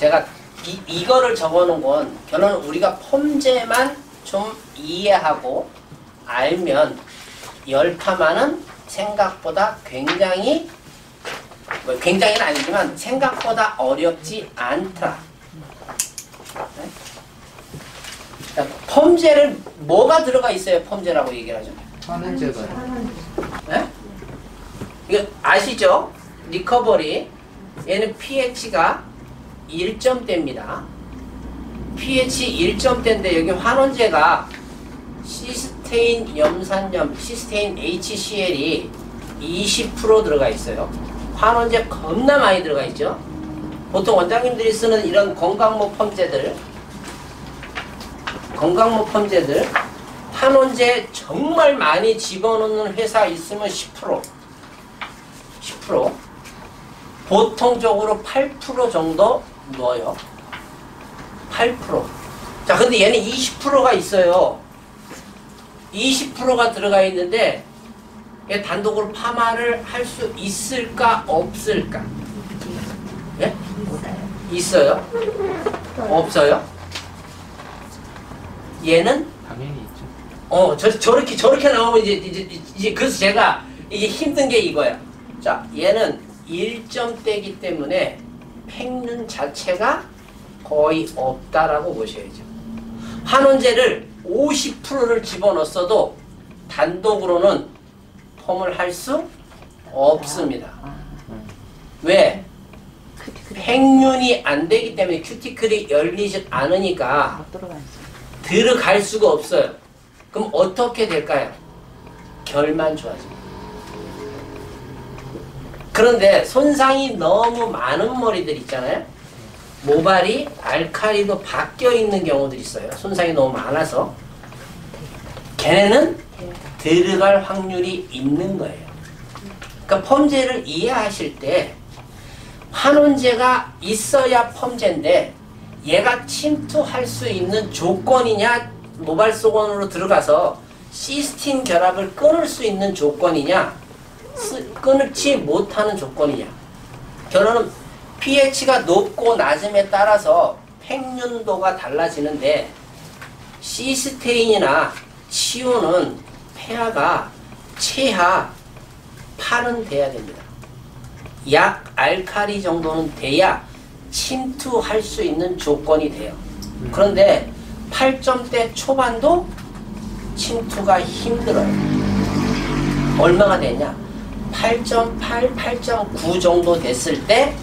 제가 이거를 적어놓은 건 결론은 우리가 펌제만 좀 이해하고 알면 열파만은 생각보다 굉장히 뭐 굉장히는 아니지만 생각보다 어렵지 않다. 네? 펌제를 뭐가 들어가 있어야 펌제라고 얘기를 하죠? 환원제가. 네? 이거 아시죠? 리커버리 얘는 pH가 1점대입니다. pH 1점대인데 여기 환원제가 시스테인 염산염, 시스테인 HCl이 20% 들어가 있어요. 환원제 겁나 많이 들어가 있죠. 보통 원장님들이 쓰는 이런 건강모 펌제들 환원제 정말 많이 집어넣는 회사 있으면 10% 보통적으로 8% 정도 넣어요. 8%. 자, 근데 얘는 20%가 있어요. 20%가 들어가 있는데 얘 단독으로 파마를 할 수 있을까 없을까? 예? 있어요? 없어요? 얘는 당연히 있죠. 저렇게 나오면 이제 그래서 제가 이게 힘든 게 이거야. 자, 얘는 1점대이기 때문에 팽륜 자체가 거의 없다라고 보셔야죠. 환원제를 50%를 집어넣었어도 단독으로는 펌을 할 수 없습니다. 왜? 팽륜이 안 되기 때문에 큐티클이 열리지 않으니까 들어갈 수가 없어요. 그럼 어떻게 될까요? 결만 좋아집니다. 그런데 손상이 너무 많은 머리들 있잖아요. 모발이 알칼리로 바뀌어 있는 경우들이 있어요. 손상이 너무 많아서. 걔네는 들어갈 확률이 있는 거예요. 그러니까 펌제를 이해하실 때 환원제가 있어야 펌제인데 얘가 침투할 수 있는 조건이냐, 모발 속원으로 들어가서 시스틴 결합을 끊을 수 있는 조건이냐, 끊지 못하는 조건이냐. 결론은 pH가 높고 낮음에 따라서 팽륜도가 달라지는데 시스테인이나 치오는 폐하가 최하 8은 돼야 됩니다. 약 알칼리 정도는 돼야 침투할 수 있는 조건이 돼요. 그런데 8점대 초반도 침투가 힘들어요. 얼마가 되냐? 8.8, 8.9 정도 됐을 때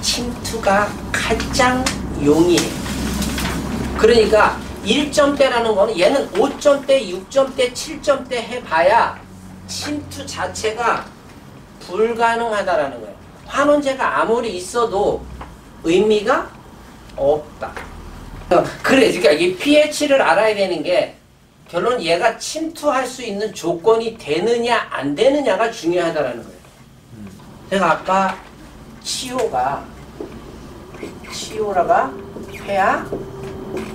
침투가 가장 용이해요. 그러니까 1점대라는 거는 얘는 5점대, 6점대, 7점대 해봐야 침투 자체가 불가능하다라는 거예요. 환원제가 아무리 있어도 의미가 없다. 그래, 그러니까 이 pH를 알아야 되는 게 결론 얘가 침투할 수 있는 조건이 되느냐 안 되느냐가 중요하다라는 거예요. 제가 아까 치오라가 폐하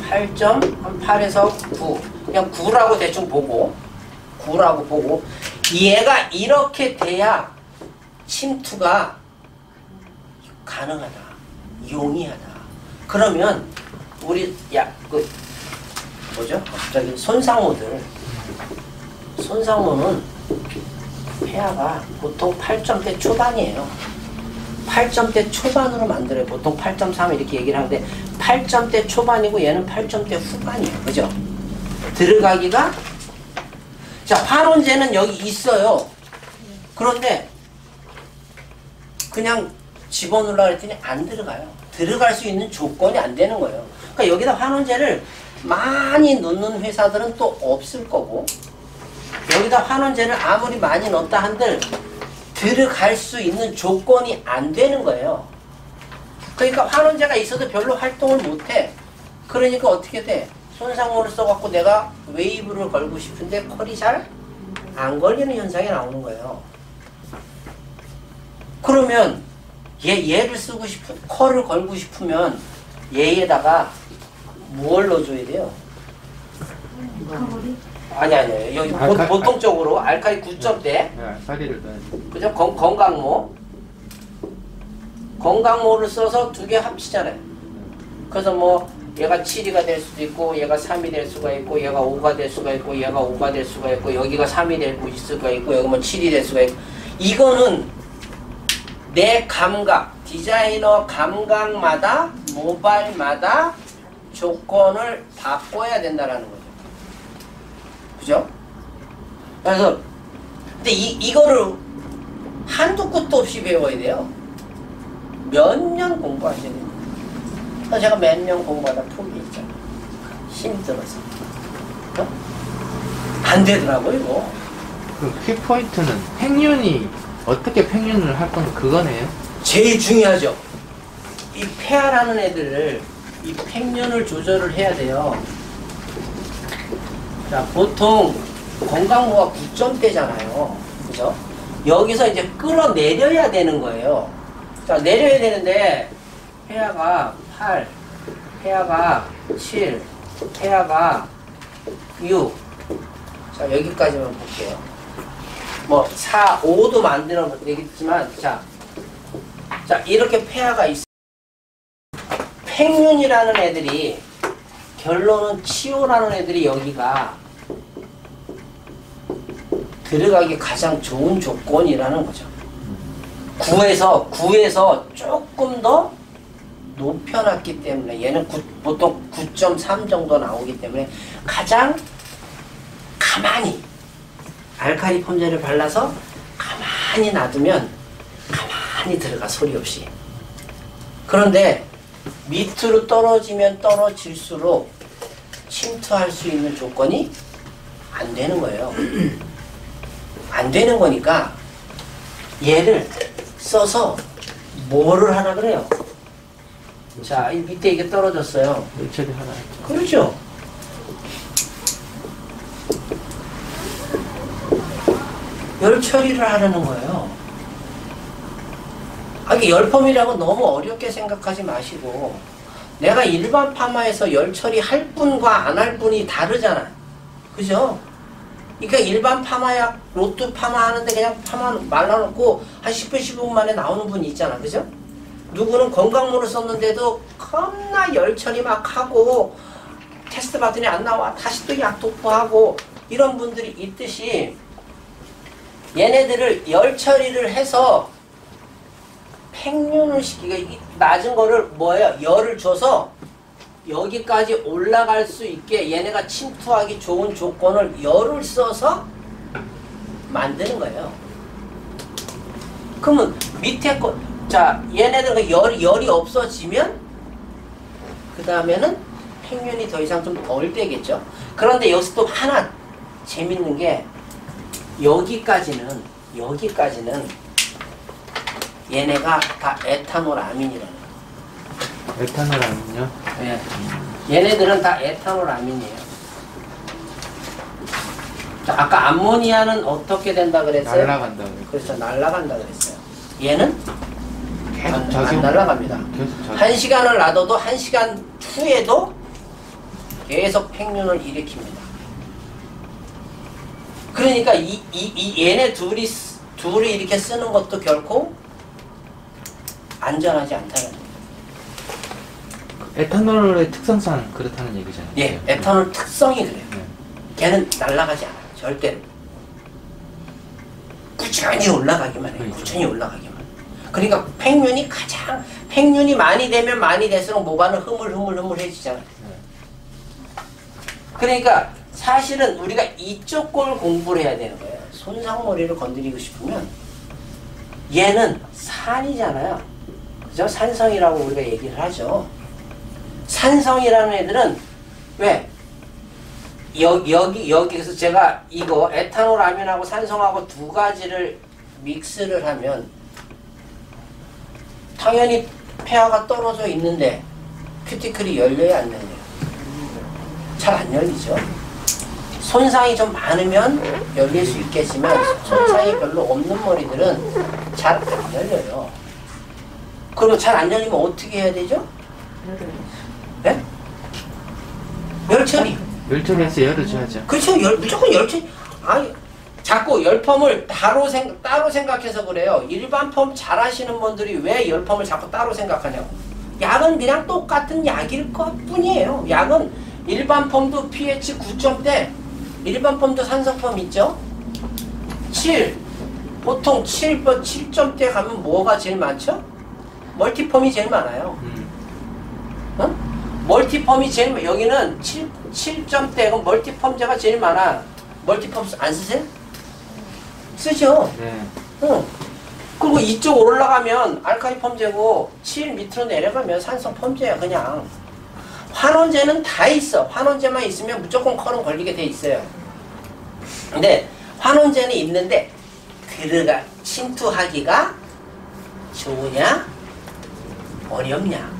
8.8에서 9 그냥 9라고 대충 보고 9라고 보고 얘가 이렇게 돼야 침투가 가능하다, 용이하다. 그러면 우리 뭐죠? 갑자기 손상모는 폐하가 보통 8점대 초반이에요. 8점대 초반으로 만들어요. 보통 8.3 이렇게 얘기를 하는데 8점대 초반이고 얘는 8점대 후반이에요. 그죠? 들어가기가 자, 환원제는 여기 있어요. 그런데 그냥 집어넣으려고 했더니 안 들어가요. 들어갈 수 있는 조건이 안 되는 거예요. 그러니까 여기다 환원제를 많이 넣는 회사들은 또 없을 거고 여기다 환원제를 아무리 많이 넣었다 한들 들어갈 수 있는 조건이 안 되는 거예요. 그러니까 환원제가 있어도 별로 활동을 못해. 그러니까 어떻게 돼? 손상모를 써갖고 내가 웨이브를 걸고 싶은데 컬이 잘 안 걸리는 현상이 나오는 거예요. 그러면 얘를 쓰고 싶은 컬을 걸고 싶으면 얘에다가 무얼 넣어줘야 돼요? 아니 여기 보통적으로 알칼리 9점대 네, 알칼리를 넣어야 돼. 그죠? 건강모를 써서 두 개 합치잖아요. 그래서 뭐 얘가 7이가 될 수도 있고 얘가 3이 될 수가 있고 얘가 5가 될 수가 있고 얘가 5가 될 수가 있고 여기가 3이 될 수가 있고 여기 뭐 7이 될 수가 있고 이거는 내 감각, 디자이너 감각마다 모발마다 조건을 바꿔야 된다라는 거죠. 그죠? 그래서 근데 이거를 한두 끝도 없이 배워야 돼요. 몇 년 공부하셔야 됩니다. 그래서 제가 몇 년 공부하다 포기했잖아요. 힘들어서. 어? 안 되더라고요, 이거. 그 키포인트는 팽윤이 어떻게 팽윤을 할 건 그거네요? 제일 중요하죠. 이 폐하라는 애들을 이 팽윤을 조절을 해야 돼요. 자, 보통 건강모가 9점대잖아요. 그죠? 여기서 이제 끌어내려야 되는 거예요. 자, 내려야 되는데 폐하가 8, 폐하가 7, 폐하가 6. 자, 여기까지만 볼게요. 뭐 4, 5도 만들어 되겠지만 자, 이렇게 폐하가 있어. 팽윤이라는 애들이 결론은 치오라는 애들이 여기가 들어가기 가장 좋은 조건이라는 거죠. 9에서 조금 더 높여놨기 때문에 얘는 보통 9.3 정도 나오기 때문에 가장 가만히 알칼리 폼제를 발라서 가만히 놔두면 가만히 들어가 소리 없이. 그런데 밑으로 떨어지면 떨어질수록 침투할 수 있는 조건이 안 되는 거예요. 안 되는 거니까 얘를 써서 뭐를 하나 그래요. 자, 이 밑에 이게 떨어졌어요. 열처리 하나. 그렇죠. 열 처리를 하려는 거예요. 이게 열펌이라고 너무 어렵게 생각하지 마시고 내가 일반 파마에서 열 처리할 분과 안 할 분이 다르잖아. 그죠? 그러니까 일반 파마약, 로트 파마 하는데 그냥 파마 말라놓고 한 10분, 15분 만에 나오는 분이 있잖아. 그죠? 누구는 건강모를 썼는데도 겁나 열 처리 막 하고 테스트 받더니 안 나와. 다시 또 약 도포하고 이런 분들이 있듯이 얘네들을 열 처리를 해서 팽윤을 시키고 낮은 거를 뭐예요? 열을 줘서 여기까지 올라갈 수 있게 얘네가 침투하기 좋은 조건을 열을 써서 만드는 거예요. 그러면 밑에 거, 자, 얘네들 열이 없어지면 그 다음에는 팽윤이 더 이상 좀 덜 되겠죠. 그런데 여기서 또 하나 재밌는 게 여기까지는 얘네가 다 에탄올 아민이라는 거예요. 에탄올 아민요? 네. 얘네들은 다 에탄올 아민이에요. 자, 아까 암모니아는 어떻게 된다 그랬어요? 날아간다 그랬어요. 그렇죠. 날아간다 그랬어요. 얘는 계속 안 날아갑니다. 계속 1시간을 놔둬도 1시간 후에도 계속 팽윤을 일으킵니다. 그러니까 얘네 둘이 이렇게 쓰는 것도 결코 안전하지 않다는 거예요. 에탄올의 특성상 그렇다는 얘기잖아요. 예, 에탄올 특성이 그래요. 네. 걔는 날아가지 않아요. 절대로. 꾸준히 올라가기만 해요. 꾸준히 올라가기만. 그러니까 팽윤이 많이 되면 많이 될수록 모발은 흐물흐물해지잖아요. 그러니까 사실은 우리가 이쪽 걸 공부를 해야 되는 거예요. 손상머리를 건드리고 싶으면 얘는 산이잖아요. 그죠? 산성이라고 우리가 얘기를 하죠. 산성이라는 애들은 왜? 여기에서 제가 이거 에탄올 아민하고 산성하고 두 가지를 믹스를 하면 당연히 폐하가 떨어져 있는데 큐티클이 열려야 안 열려요? 잘 안 열리죠. 손상이 좀 많으면 열릴 수 있겠지만 손상이 별로 없는 머리들은 잘 안 열려요. 그리고 잘 안 열리면 어떻게 해야 되죠? 네? 열처리. 열처리해서 열을 줘야죠. 그렇죠. 무조건 열처리. 아니, 자꾸 열펌을 따로 생각해서 그래요. 일반 펌 잘 하시는 분들이 왜 열펌을 자꾸 따로 생각하냐고. 약은 그냥 똑같은 약일 것 뿐이에요. 약은 일반 폼도 pH 9점대, 일반 폼도 산성폼 있죠? 7. 보통 7점대 가면 뭐가 제일 많죠? 멀티폼이 제일 많아요. 어? 멀티폼이 제일, 여기는 7점대, 그럼 멀티폼제가 제일 많아. 멀티폼 안 쓰세요? 쓰죠? 네. 그리고 이쪽 올라가면 알카리 펌제고 7 밑으로 내려가면 산성 펌제야 그냥. 환원제는 다 있어. 환원제만 있으면 무조건 컬은 걸리게 돼 있어요. 근데 환원제는 있는데 침투하기가 좋으냐 어렵냐.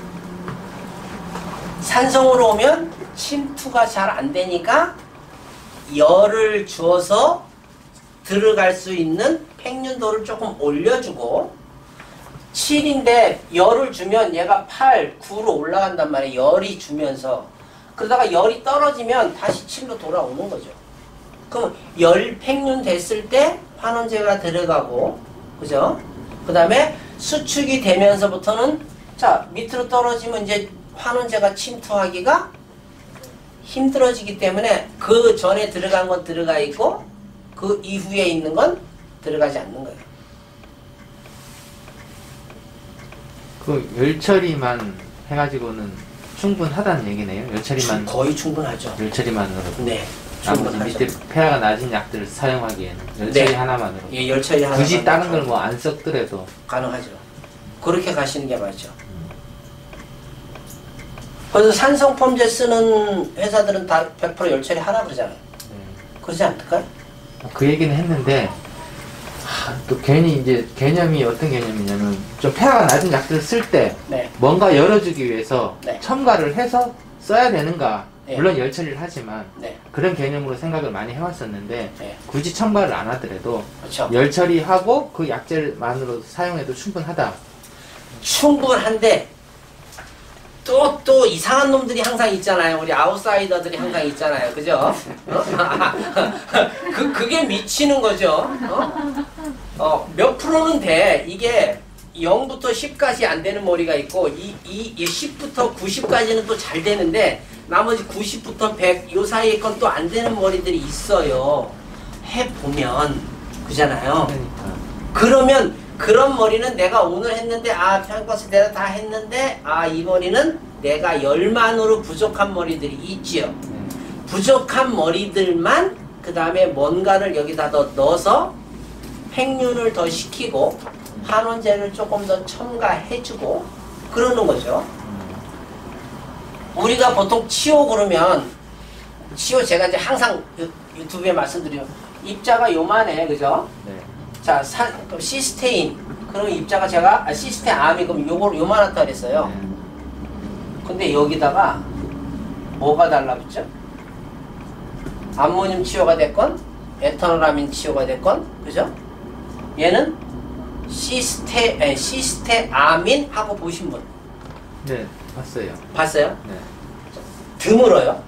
산성으로 오면 침투가 잘 안 되니까 열을 주어서 들어갈 수 있는 팽윤도를 조금 올려주고, 7인데 열을 주면 얘가 8, 9로 올라간단 말이에요. 열이 주면서. 그러다가 열이 떨어지면 다시 7로 돌아오는 거죠. 그럼 열 팽윤 됐을 때 환원제가 들어가고, 그죠? 그 다음에 수축이 되면서부터는 자 밑으로 떨어지면 이제 환원제가 침투하기가 힘들어지기 때문에 그 전에 들어간 건 들어가 있고 그 이후에 있는 건 들어가지 않는 거예요. 그 열처리만 해가지고는 충분하다는 얘기네요. 열처리만 거의 충분하죠. 열처리만으로. 네, 나머지 충분하죠. 밑에 폐하가 낮은 약들을 사용하기에는 열처리 네. 하나만으로. 예, 열처리 하나 굳이 다른 걸 뭐 안 썼더라도 가능하죠. 그렇게 가시는 게 맞죠. 그래서 산성펌제 쓰는 회사들은 다 100% 열처리 하라 그러잖아요. 네. 그러지 않을까요? 그 얘기는 했는데 또 괜히 이제 개념이 어떤 개념이냐면 좀 폐하가 낮은 약들을 쓸 때 네. 뭔가 열어주기 위해서 네. 첨가를 해서 써야 되는가. 네. 물론 열처리를 하지만 네. 그런 개념으로 생각을 많이 해왔었는데 네. 굳이 첨가를 안 하더라도 그렇죠. 열처리하고 그 약재만으로 사용해도 충분하다. 충분한데 또 이상한 놈들이 항상 있잖아요. 우리 아웃사이더들이 항상 있잖아요. 그죠? 그게 미치는 거죠. 몇 프로는 돼. 이게 0부터 10까지 안 되는 머리가 있고 이 10부터 90까지는 또 잘 되는데 나머지 90부터 100 요 사이에 건 또 안 되는 머리들이 있어요. 해보면 그잖아요. 그러니까. 그러면 그런 머리는 내가 오늘 했는데 평가서 내가 다 했는데 이 머리는 내가 열만으로 부족한 머리들이 있지요. 네. 부족한 머리들만 그 다음에 뭔가를 여기다 더 넣어서 팽윤을 더 시키고 환원제를 조금 더 첨가해주고 그러는 거죠. 우리가 보통 치오 그러면 치오 제가 이제 항상 유튜브에 말씀드려요. 입자가 요만해, 그죠? 네. 자, 그럼 시스테인. 그럼 입자가 제가, 시스테암이 그럼 요만하다 그랬어요. 네. 근데 여기다가 뭐가 달라붙죠? 암모늄 치오가 됐건, 에탄올아민 치오가 됐건, 그죠? 얘는 시스테아민 하고 보신 분. 네, 봤어요. 봤어요? 네. 드물어요.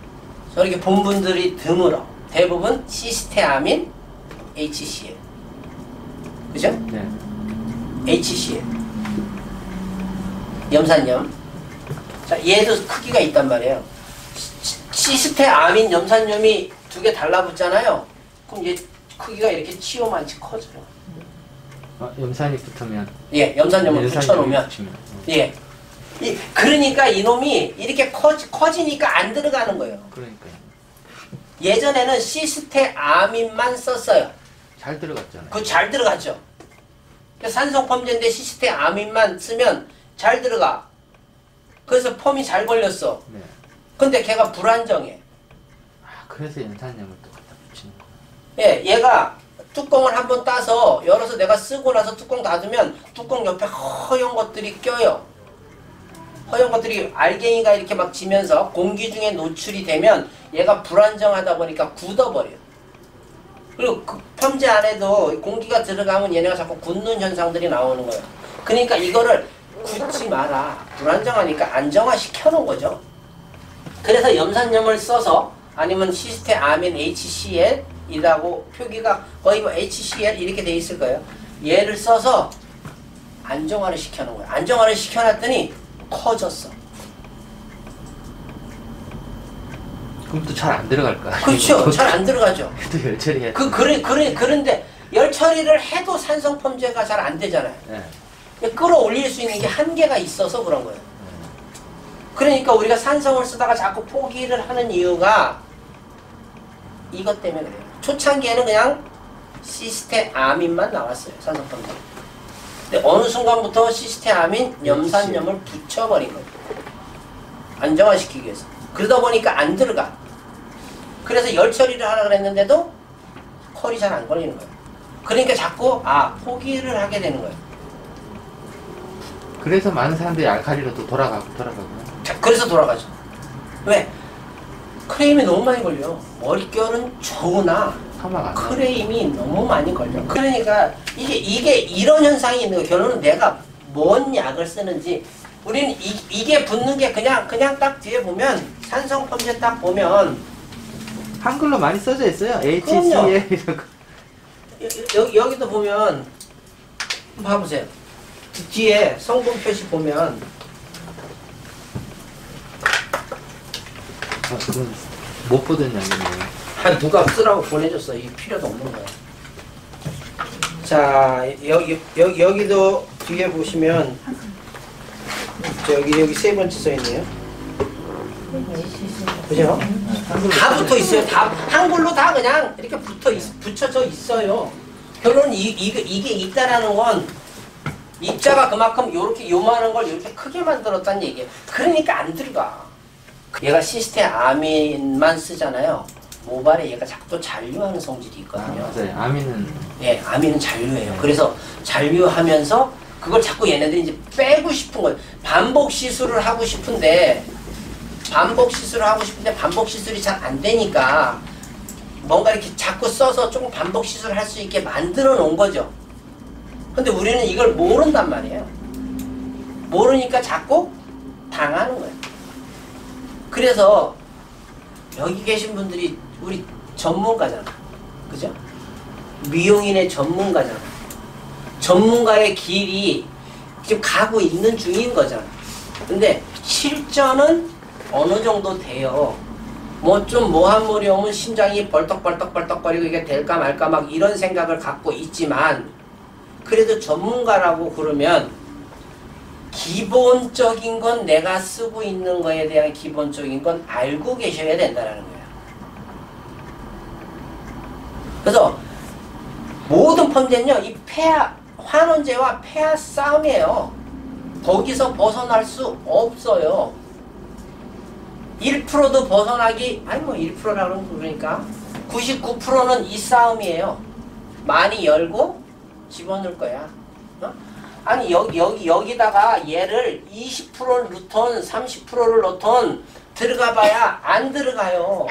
저렇게 본 분들이 드물어. 대부분 시스테아민 HCl. 그죠? 네. HCl. 염산염. 자, 얘도 크기가 있단 말이에요. 시스테아민 염산염이 두 개 달라붙잖아요. 그럼 얘 크기가 이렇게 치오만치 커져요. 염산이 붙으면. 예, 염산염을 붙여놓으면. 예. 그러니까 이놈이 이렇게 커지니까 안 들어가는 거예요. 그러니까요. 예전에는 시스테아민만 썼어요. 잘 들어갔잖아요. 그거 잘 들어가죠. 산성펌제인데 시스테아민만 쓰면 잘 들어가. 그래서 펌이 잘 걸렸어. 네. 근데 걔가 불안정해. 그래서 연산염을 또 갖다 붙이는 거예요. 예, 얘가 뚜껑을 한번 따서 열어서 내가 쓰고 나서 뚜껑 닫으면 뚜껑 옆에 허연 것들이 껴요. 허연 것들이 알갱이가 이렇게 막 지면서 공기 중에 노출이 되면 얘가 불안정하다 보니까 굳어버려요. 그리고 그 펌제 안에도 공기가 들어가면 얘네가 자꾸 굳는 현상들이 나오는 거예요. 그러니까 이거를 굳지 마라. 불안정하니까 안정화 시켜놓은 거죠. 그래서 염산염을 써서 아니면 시스테아민 HCl이라고 표기가 거의 뭐 HCl 이렇게 돼 있을 거예요. 얘를 써서 안정화를 시켜놓은 거예요. 안정화를 시켜놨더니 커졌어. 그럼 또 잘 안 들어갈 거야. 그렇죠. 잘 안 들어가죠. 또 열처리해. 그런데 열 처리를 해도 산성 펌제가 잘 안 되잖아요. 네. 끌어올릴 수 있는 게 한계가 있어서 그런 거예요. 그러니까 우리가 산성을 쓰다가 자꾸 포기를 하는 이유가 이것 때문에 그래요. 초창기에는 그냥 시스테아민만 나왔어요. 산성 펌제. 근데 어느 순간부터 시스테아민, 염산염을 붙여버린 거예요. 안정화시키기 위해서. 그러다 보니까 안 들어가. 그래서 열 처리를 하라 그랬는데도 컬이 잘 안 걸리는 거예요. 그러니까 자꾸 포기를 하게 되는 거예요. 그래서 많은 사람들이 알칼리로 또 돌아가고. 자, 그래서 돌아가죠. 왜? 크레임이 너무 많이 걸려. 머릿결은 좋으나 커마가 안 나와. 크레임이 너무 많이 걸려. 그러니까 이게 이런 현상이 있는 거예요. 결론은 내가 뭔 약을 쓰는지 우리는 이게 붙는 게 그냥 딱 뒤에 보면 산성 펌제 딱 보면 한글로 많이 써져 있어요. HCL 여기도 보면 봐보세요. 뒤에 성분 표시 보면 그건 못 보던 약이네요. 누가 쓰라고 보내줬어. 이게 필요도 없는 거야. 자, 여기도 뒤에 보시면 여기 세 번째 써 있네요. 그죠? 다 붙어 있어요. 다 한글로 다 그냥 이렇게 붙여져 있어요. 결론은 이게 있다라는 건 입자가 그만큼 요렇게 요만한 걸 이렇게 크게 만들었다는 얘기예요. 그러니까 안 들어가. 얘가 시스테아민만 쓰잖아요. 모발에 얘가 자꾸 또 잔류하는 성질이 있거든요. 맞아요. 아민은 예, 아민은 잔류해요. 그래서 잔류하면서 그걸 자꾸 얘네들이 이제 빼고 싶은 거예요. 반복 시술을 하고 싶은데 반복 시술이 잘 안 되니까 뭔가 이렇게 자꾸 써서 조금 반복 시술을 할 수 있게 만들어 놓은 거죠. 근데 우리는 이걸 모른단 말이에요. 모르니까 자꾸 당하는 거예요. 그래서 여기 계신 분들이 우리 전문가잖아. 그죠? 미용인의 전문가잖아. 전문가의 길이 지금 가고 있는 중인 거잖아. 근데 실전은 어느 정도 돼요. 뭐 좀 모함물이 오면 심장이 벌떡벌떡거리고 이게 될까 말까 막 이런 생각을 갖고 있지만 그래도 전문가라고 그러면 기본적인 건 내가 쓰고 있는 거에 대한 기본적인 건 알고 계셔야 된다는 거예요. 그래서 모든 펌제는요, 이 환원제와 폐하 싸움이에요. 거기서 벗어날 수 없어요. 1%도 벗어나기, 아니 뭐 1%라고 그러니까 99%는 이 싸움이에요. 많이 열고 집어넣을 거야. 어? 아니 여기다가 얘를 20%를 넣던 30%를 넣던 들어가봐야 안 들어가요.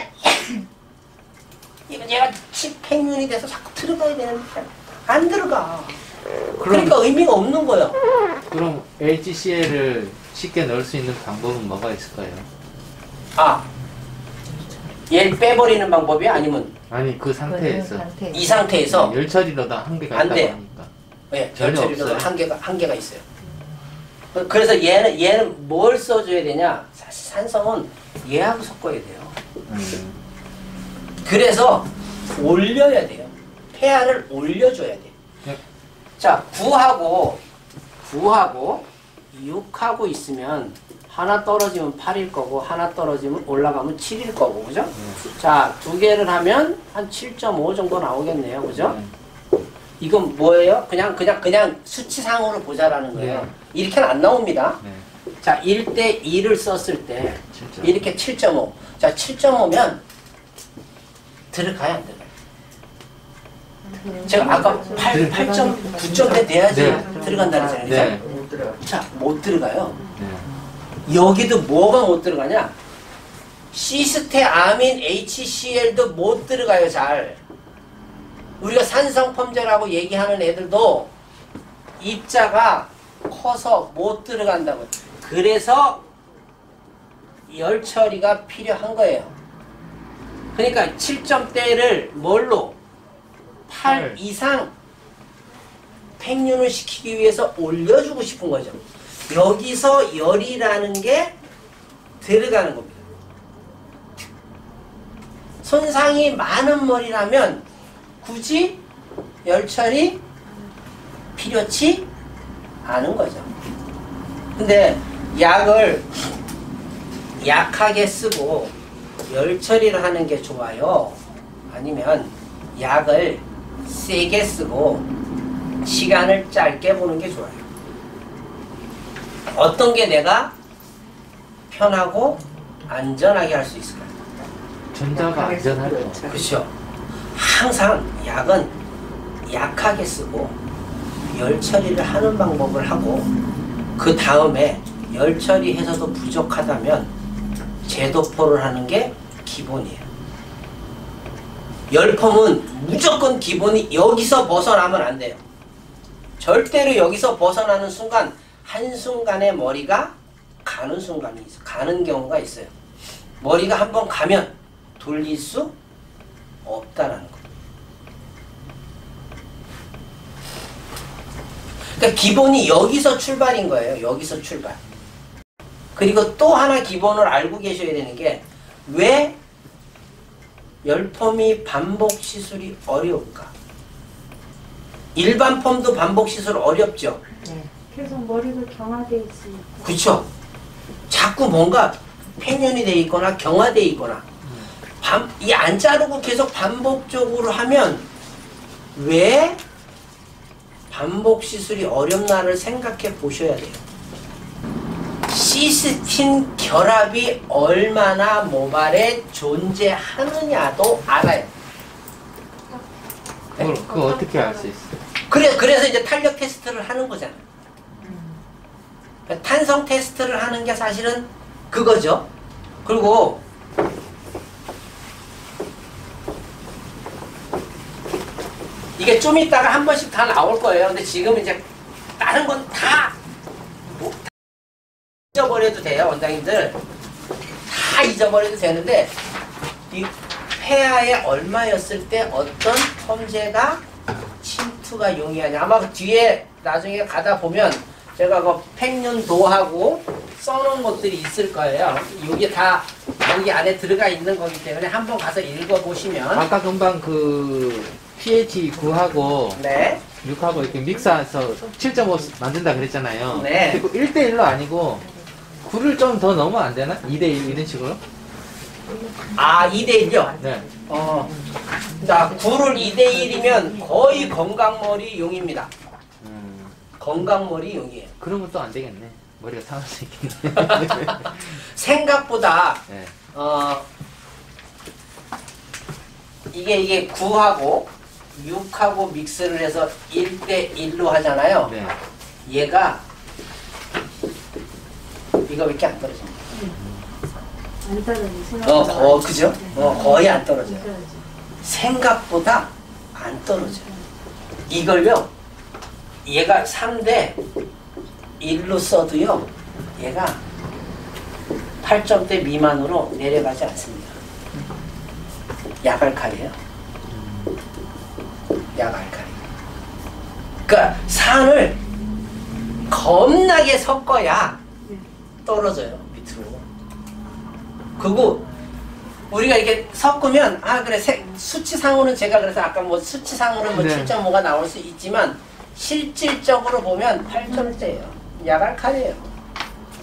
얘가 칩팽윤이 돼서 자꾸 들어가야 되는데 안 들어가. 그러니까 의미가 없는 거예요. 그럼 HCL을 쉽게 넣을 수 있는 방법은 뭐가 있을까요? 얘를 빼버리는 방법이 아니면 아니 그 상태에서 이 상태에서 열처리로다 한계가 안 있다고 돼요. 하니까 네, 전혀 열처리로도 없어요. 한계가 있어요. 그래서 얘는 뭘 써줘야 되냐? 사실 산성은 얘하고 섞어야 돼요. 그래서 올려야 돼요. 폐하를 올려줘야 돼요. 네. 자, 9하고 6하고 있으면 하나 떨어지면 8일 거고 하나 떨어지면 올라가면 7일 거고 그죠? 자, 두 개를 하면 한 7.5 정도 나오겠네요. 그죠? 이건 뭐예요? 그냥 수치상으로 보자라는 거예요. 네. 이렇게는 안 나옵니다. 네. 자, 1대 2를 썼을 때 7.5. 이렇게 7.5. 자, 7.5면 들어가야 안 들어가요? 제가 아까 8.9점 돼야지 네. 들어간다는 거잖아요. 네. 자, 못 들어가요. 네. 여기도 뭐가 못 들어가냐? 시스테아민 HCL도 못 들어가요, 잘. 우리가 산성펌제라고 얘기하는 애들도 입자가 커서 못 들어간다고. 그래서 열 처리가 필요한 거예요. 그러니까 7점대를 뭘로? 8 이상 팽윤을 시키기 위해서 올려주고 싶은 거죠. 여기서 열이라는 게 들어가는 겁니다. 손상이 많은 머리라면 굳이 열 처리 필요치 않은 거죠. 근데 약을 약하게 쓰고 열 처리를 하는 게 좋아요? 아니면 약을 세게 쓰고 시간을 짧게 보는 게 좋아요? 어떤 게 내가 편하고 안전하게 할 수 있을까요? 전자가 안전하죠. 그렇죠. 항상 약은 약하게 쓰고 열 처리를 하는 방법을 하고 그 다음에 열 처리해서도 부족하다면 제도포를 하는 게 기본이에요. 열펌은 무조건 기본이 여기서 벗어나면 안 돼요. 절대로 여기서 벗어나는 순간 한순간에 머리가 가는 순간이 있어요. 가는 경우가 있어요. 머리가 한번 가면 돌릴 수 없다라는 거예요. 그러니까 기본이 여기서 출발인 거예요. 여기서 출발. 그리고 또 하나 기본을 알고 계셔야 되는 게 왜 열펌이 반복 시술이 어려울까? 일반 펌도 반복 시술 어렵죠? 네. 계속 머리가 경화돼 있으니까. 그렇죠? 자꾸 뭔가 팽현이 돼 있거나 경화돼 있거나 이 안 자르고 계속 반복적으로 하면 왜 반복 시술이 어렵나를 생각해 보셔야 돼요. 시스틴 결합이 얼마나 모발에 존재하느냐도 알아요. 그거 어떻게 알 수 있어요? 그래서 이제 탄력 테스트를 하는 거잖아요. 탄성 테스트를 하는 게 사실은 그거죠. 그리고 이게 좀 이따가 한 번씩 다 나올 거예요. 근데 지금 이제 다른 건 다 잊어버려도 돼요. 원장님들 다 잊어버려도 되는데 이 폐하에 얼마였을 때 어떤 펌제가 침투가 용이하냐. 아마 그 뒤에 나중에 가다 보면 제가 그 팽윤도하고 써놓은 것들이 있을 거예요. 여기 다 여기 안에 들어가 있는 거기 때문에 한번 가서 읽어보시면 아까 금방 그 pH 9하고 네. 6하고 이렇게 믹스해서 7.5 만든다 그랬잖아요. 네. 그리고 1대1로 아니고 9를 좀 더 넣으면 안 되나? 2대1 이런 식으로? 아 2대1요? 네. 자 9를 2대1이면 거의 건강머리용입니다. 건강머리용이에요. 그러면 또 안 되겠네. 머리가 상할 수 있겠네. 생각보다 네. 이게 9하고 6하고 믹스를 해서 1대1로 하잖아요. 네. 얘가 이거 왜 이렇게 안 떨어집니까? 안 떨어지세요? 그죠? 거의 안 떨어져요. 안 떨어져. 생각보다 안 떨어져요. 이걸요, 얘가 3대 1로 써도요, 얘가 8점대 미만으로 내려가지 않습니다. 약알칼이에요. 약알칼이. 그러니까 산을 겁나게 섞어야 떨어져요, 밑으로. 그리고 우리가 이렇게 섞으면 그래 수치상으로는 제가 그래서 아까 뭐 수치상으로는 뭐 네. 7.5가 나올 수 있지만 실질적으로 보면 8점대예요. 약알칼이에요.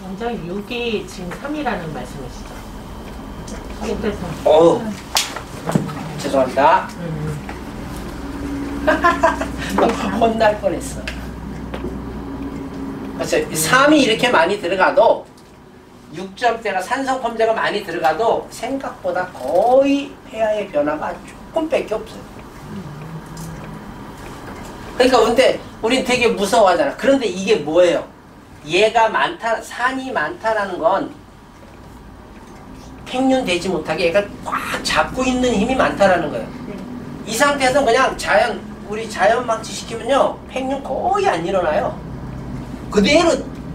원장님 6이 지금 3이라는 말씀이시죠? 6대3. 죄송합니다. 혼날 뻔했어. 그렇죠. 3이 이렇게 많이 들어가도 6점대가 산성펌제가 많이 들어가도 생각보다 거의 폐하의 변화가 조금밖에 없어요. 그러니까 근데 우린 되게 무서워하잖아. 그런데 이게 뭐예요? 얘가 많다, 산이 많다라는 건 팽윤되지 못하게 얘가 꽉 잡고 있는 힘이 많다라는 거예요. 이 상태에서 그냥 우리 자연 방치시키면요, 팽윤 거의 안 일어나요. 그대로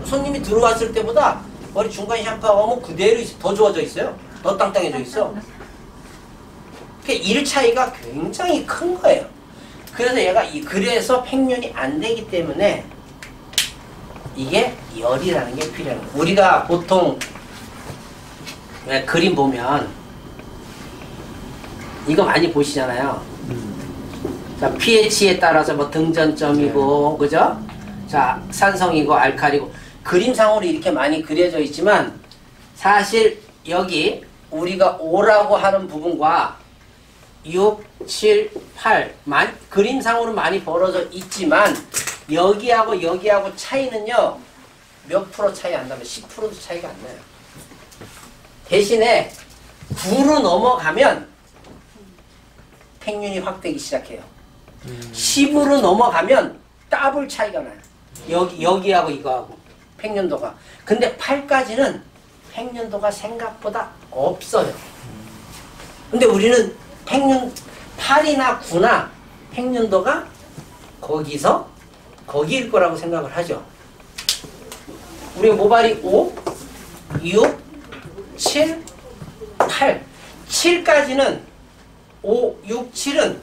손님이 들어왔을 때보다 머리 중간 샴푸하고 그대로 더 좋아져 있어요. 더 땅땅해져 있어. 일 차이가 굉장히 큰 거예요. 그래서 얘가 그래서 팽윤이 안 되기 때문에 이게 열이라는 게 필요한 거예요. 우리가 보통 왜 그림 보면 이거 많이 보시잖아요. 자, pH에 따라서 뭐 등전점이고, 그죠? 자, 산성이고, 알칼리고. 그림상으로 이렇게 많이 그려져 있지만, 사실 여기 우리가 5라고 하는 부분과 6, 7, 8, 그림상으로 많이 벌어져 있지만, 여기하고 여기하고 차이는요, 몇 프로 차이 안 나면 10%도 차이가 안 나요. 대신에 9로 넘어가면 팽륜이 확 되기 시작해요. 10으로 넘어가면 더블 차이가 나요. 여기하고 이거하고 팽륜도가. 근데 8까지는 팽륜도가 생각보다 없어요. 근데 우리는 팽륜 8이나 9나 팽륜도가 거기일 거라고 생각을 하죠. 우리 모발이 5, 6, 7, 8. 7까지는 5, 6, 7은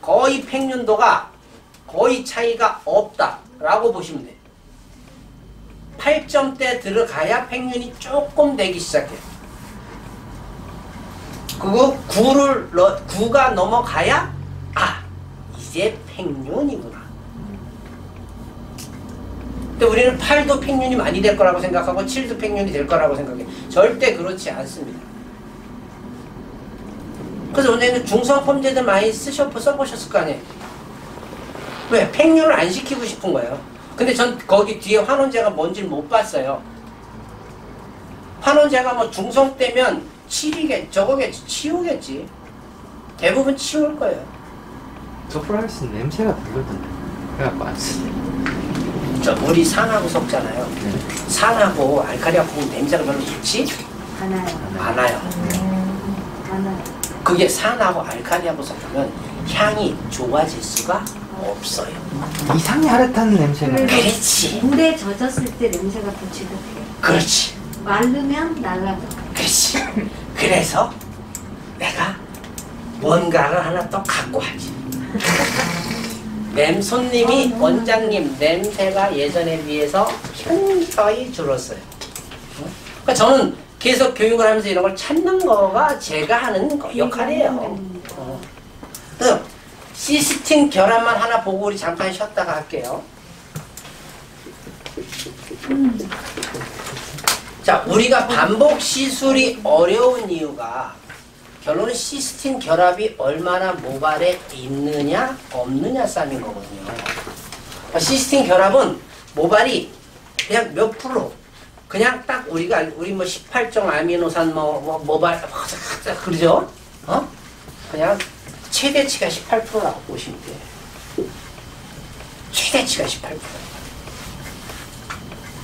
거의 팽륜도가 거의 차이가 없다라고 보시면 돼요. 8점대 들어가야 팽륜이 조금 되기 시작해요. 그리고 9가 넘어가야 이제 팽륜이구나. 근데 우리는 8도 팽륜이 많이 될 거라고 생각하고 7도 팽륜이 될 거라고 생각해요. 절대 그렇지 않습니다. 그래서 원래는 중성펌제들 많이 써보셨을 거 아니에요. 왜? 팽륜을 안 시키고 싶은 거예요. 근데 전 거기 뒤에 환원제가 뭔지를 못 봤어요. 환원제가 뭐 중성 때면 저거겠지, 치우겠지. 대부분 치울 거예요. 소프라이스 냄새가 별로던데. 그래갖고 안 쓰네. 우리 산하고 섞잖아요. 산하고 알칼리하고 냄새가 별로 좋지? 않아요. 그게 산하고 알칼리하고 섞으면 향이 좋아질 수가 없어요. 이상이 하얗다는 냄새가. 그렇지. 물에 젖었을 때 냄새가 더 지독해요. 그렇지. 마르면 날라져. 그렇지. 그래서 내가 뭔가를 하나 또 갖고 하지. 손님이 원장님 냄새가 예전에 비해서 현저히 줄었어요. 그러니까 저는 계속 교육을 하면서 이런 걸 찾는 거가 제가 하는 역할이에요. 그래서 시스틴 결합만 하나 보고 우리 잠깐 쉬었다가 할게요. 자, 우리가 반복 시술이 어려운 이유가 결론은 시스틴 결합이 얼마나 모발에 있느냐 없느냐 싸움인 거거든요. 그러니까 시스틴 결합은 모발이 그냥 몇 프로 그냥 딱 우리 뭐 18종 아미노산 모발 그러죠? 그냥 최대치가 18%라고 보시면 돼요. 최대치가 18%.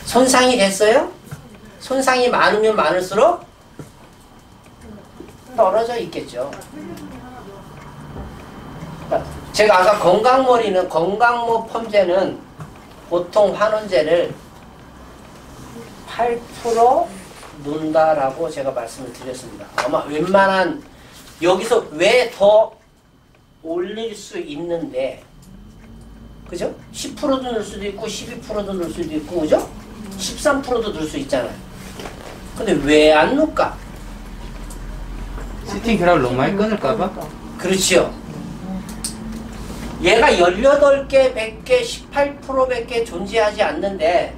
손상이 됐어요? 손상이 많으면 많을수록 떨어져 있겠죠. 제가 아까 건강모 펌제는 보통 환원제를 8% 놓는다라고 제가 말씀을 드렸습니다. 아마 웬만한 여기서 왜 더 올릴 수 있는데, 그죠? 10%도 넣을 수도 있고 12%도 넣을 수도 있고, 그죠? 13%도 넣을 수 있잖아요. 근데 왜 안 넣을까? 시팅 결합을 너무 많이 끊을까봐? 그렇지요. 얘가 18개, 100개, 18%밖에 존재하지 않는데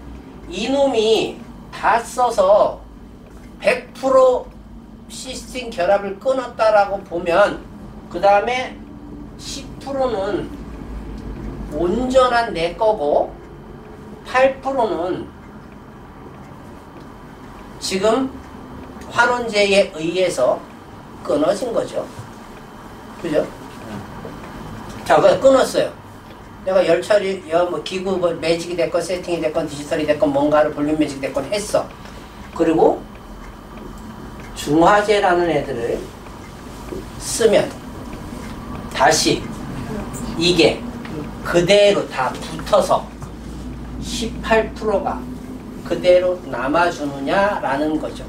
이놈이 다 써서 100% 시스틴 결합을 끊었다라고 보면 그 다음에 10%는 온전한 내 거고 8%는 지금 환원제에 의해서 끊어진 거죠. 그죠? 자, 그래서 끊었어요. 내가 열 처리, 뭐 기구, 뭐 매직이 됐건, 세팅이 됐건, 디지털이 됐건, 뭔가를 볼륨 매직 됐건 했어. 그리고 중화제라는 애들을 쓰면 다시 이게 그대로 다 붙어서 18%가 그대로 남아주느냐라는 거죠.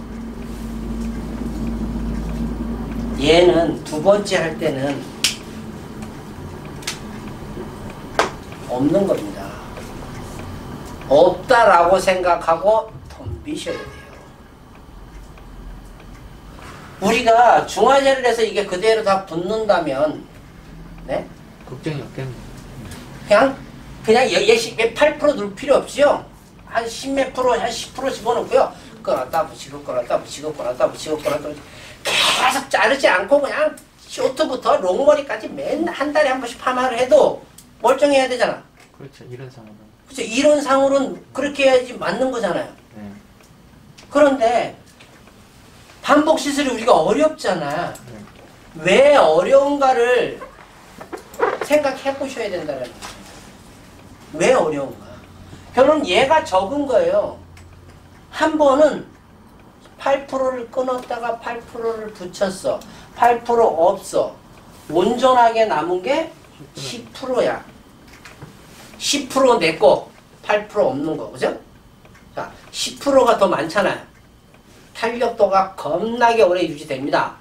얘는 두 번째 할 때는 없는 겁니다. 없다라고 생각하고 덤비셔야 돼요. 우리가 중화제를 해서 이게 그대로 다 붙는다면 네? 걱정이 없겠네. 그냥 예시 8% 넣을 필요 없지요. 한 10몇 프로, 한 10% 집어넣고요. 끊었다 붙이고 끊었다 붙이고 끊었다 붙이고 끊었다 붙이고 계속 자르지 않고 그냥 쇼트부터 롱머리까지 맨 한 달에 한 번씩 파마를 해도 멀쩡해야 되잖아. 그렇죠. 이런 상황은. 그렇죠. 이론상으로는 그렇게 해야지 맞는 거잖아요. 네. 그런데 반복 시술이 우리가 어렵잖아. 네. 왜 어려운가를 생각해 보셔야 된다는 거예요. 왜 어려운가? 결론 얘가 적은 거예요. 한 번은 8%를 끊었다가 8%를 붙였어. 8% 없어. 온전하게 남은 게 10%야. 10% 내 거, 8% 없는 거, 그죠? 자, 10%가 더 많잖아요. 탄력도가 겁나게 오래 유지됩니다.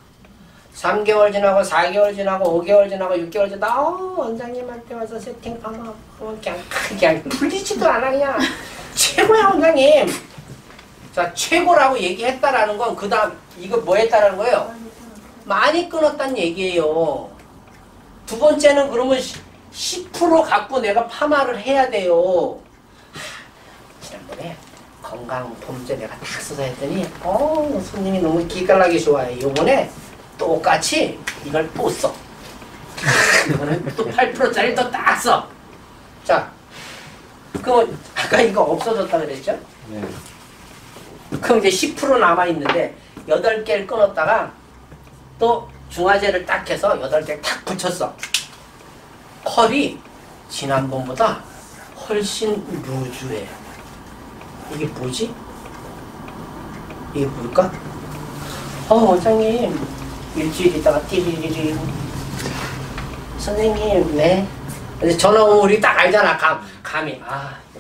3개월 지나고 4개월 지나고 5개월 지나고 6개월 지나고 원장님한테 와서 세팅 파마 그냥 풀리지도 않아 그냥 최고야 원장님. 자 최고라고 얘기했다라는 건 그 다음 이거 뭐 했다라는 거예요? 많이 끊었다는 얘기예요. 두 번째는 그러면 10% 갖고 내가 파마를 해야 돼요. 지난번에 건강 봄제 내가 다 써서 했더니 손님이 너무 기깔나게 좋아해. 요번에 똑같이 이걸 또 써. 이거는 또 8%짜리 또 딱 써. 자, 그럼 아까 이거 없어졌다 그랬죠? 네. 그럼 이제 10% 남아있는데 8개를 끊었다가 또 중화제를 딱 해서 8개 탁 붙였어. 컬이 지난번보다 훨씬 루즈해. 이게 뭐지? 이게 뭘까? 원장님 일주일 있다가 띠리리리 선생님 네 전화 오면 우리 딱 알잖아. 감이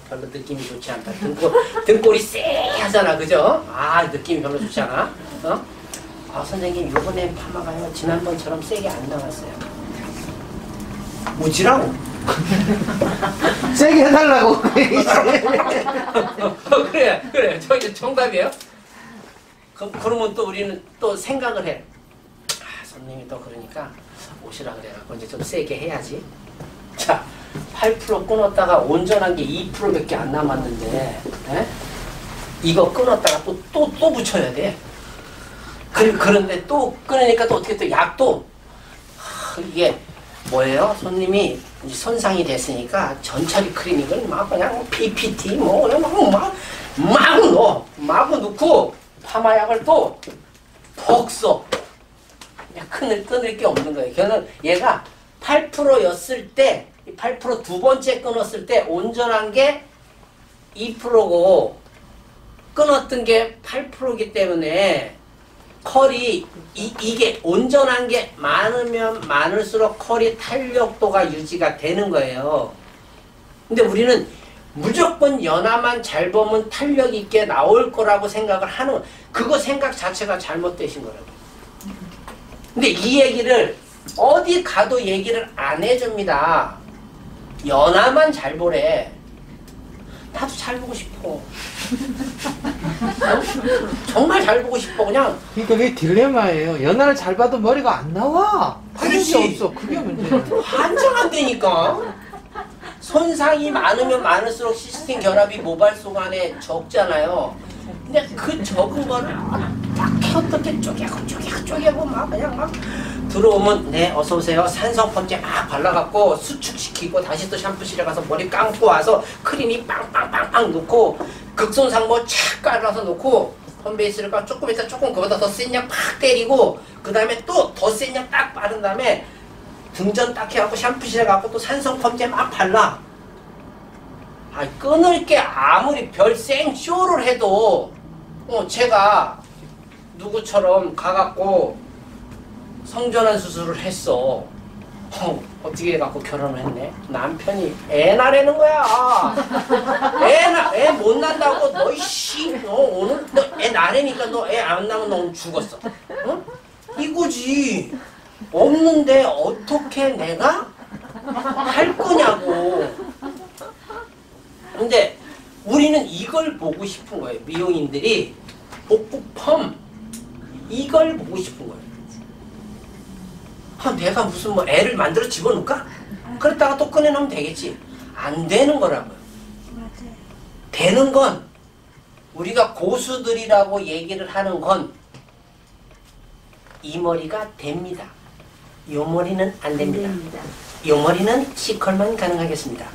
별로 느낌이 좋지 않다. 등골이 쎄하잖아. 그죠? 느낌이 별로 좋지 않아. 선생님 요번에 파마가요 지난번처럼 세게 안 나왔어요. 뭐지라고? 세게 해달라고. 그래 저기 정답이에요. 그러면 또 우리는 또 생각을 해. 손님이 또 그러니까 오시라 그래갖고 이제 좀 세게 해야지. 자, 8% 끊었다가 온전한 게 2%밖에 안 남았는데, 에? 이거 끊었다가 또 붙여야 돼. 그런데 또 끊으니까 또 어떻게 또 약도 이게 뭐예요? 손님이 이제 손상이 됐으니까 전처리 클리닉을 막 그냥 PPT 뭐 그냥 마구 넣고 파마약을 또 벅 써. 끊을 게 없는 거예요. 걔는 얘가 8%였을 때, 8% 두 번째 끊었을 때 온전한 게 2%고 끊었던 게 8%이기 때문에 컬이 이게 온전한 게 많으면 많을수록 컬이 탄력도가 유지가 되는 거예요. 근데 우리는 무조건 연화만 잘 보면 탄력 있게 나올 거라고 생각을 하는 그거 생각 자체가 잘못되신 거라고. 근데 이 얘기를 어디 가도 얘기를 안 해줍니다. 연화만 잘 보래. 나도 잘 보고 싶어. 정말 잘 보고 싶어 그냥. 그러니까 그게 딜레마예요. 연하를 잘 봐도 머리가 안 나와. 그렇지. 반응이 없어. 그게 문제예요. 한정한다니까. 손상이 많으면 많을수록 시스템 결합이 모발속 안에 적잖아요. 근데 그 적은 거를 어떻게 쪼개고 막 그냥 막 들어오면 네 어서오세요 산성 펌제 막 발라갖고 수축시키고 다시 또 샴푸실에 가서 머리 감고 와서 크림이 빵빵빵빵 넣고 극손상모 착 깔아서 넣고 펌베이스를 까 조금 있다 조금 그보다 더 센 약 팍 때리고 그 다음에 또 더 센 약 딱 바른 다음에 등전 딱 해갖고 샴푸실에 가고 또 산성 펌제 막 발라. 끊을 게 아무리 별 생쇼를 해도 제가 누구처럼 가갖고 성전환 수술을 했어. 어떻게 해갖고 결혼을 했네? 남편이 애 낳으라는 거야. 애 못 낳는다고 너 오늘 너 애 낳으라니까 너 애 안 낳으면 너 오늘 죽었어. 응? 이거지. 없는데 어떻게 내가 할 거냐고. 근데 우리는 이걸 보고 싶은 거예요. 미용인들이 복부 펌 이걸 보고 싶은 거예요. 내가 무슨 뭐 애를 만들어 집어넣을까? 그랬다가 또 꺼내놓으면 되겠지. 안 되는 거라고요. 맞아요. 되는 건 우리가 고수들이라고 얘기를 하는 건 이 머리가 됩니다. 요 머리는 안 됩니다. 요 머리는 C컬만 가능하겠습니다.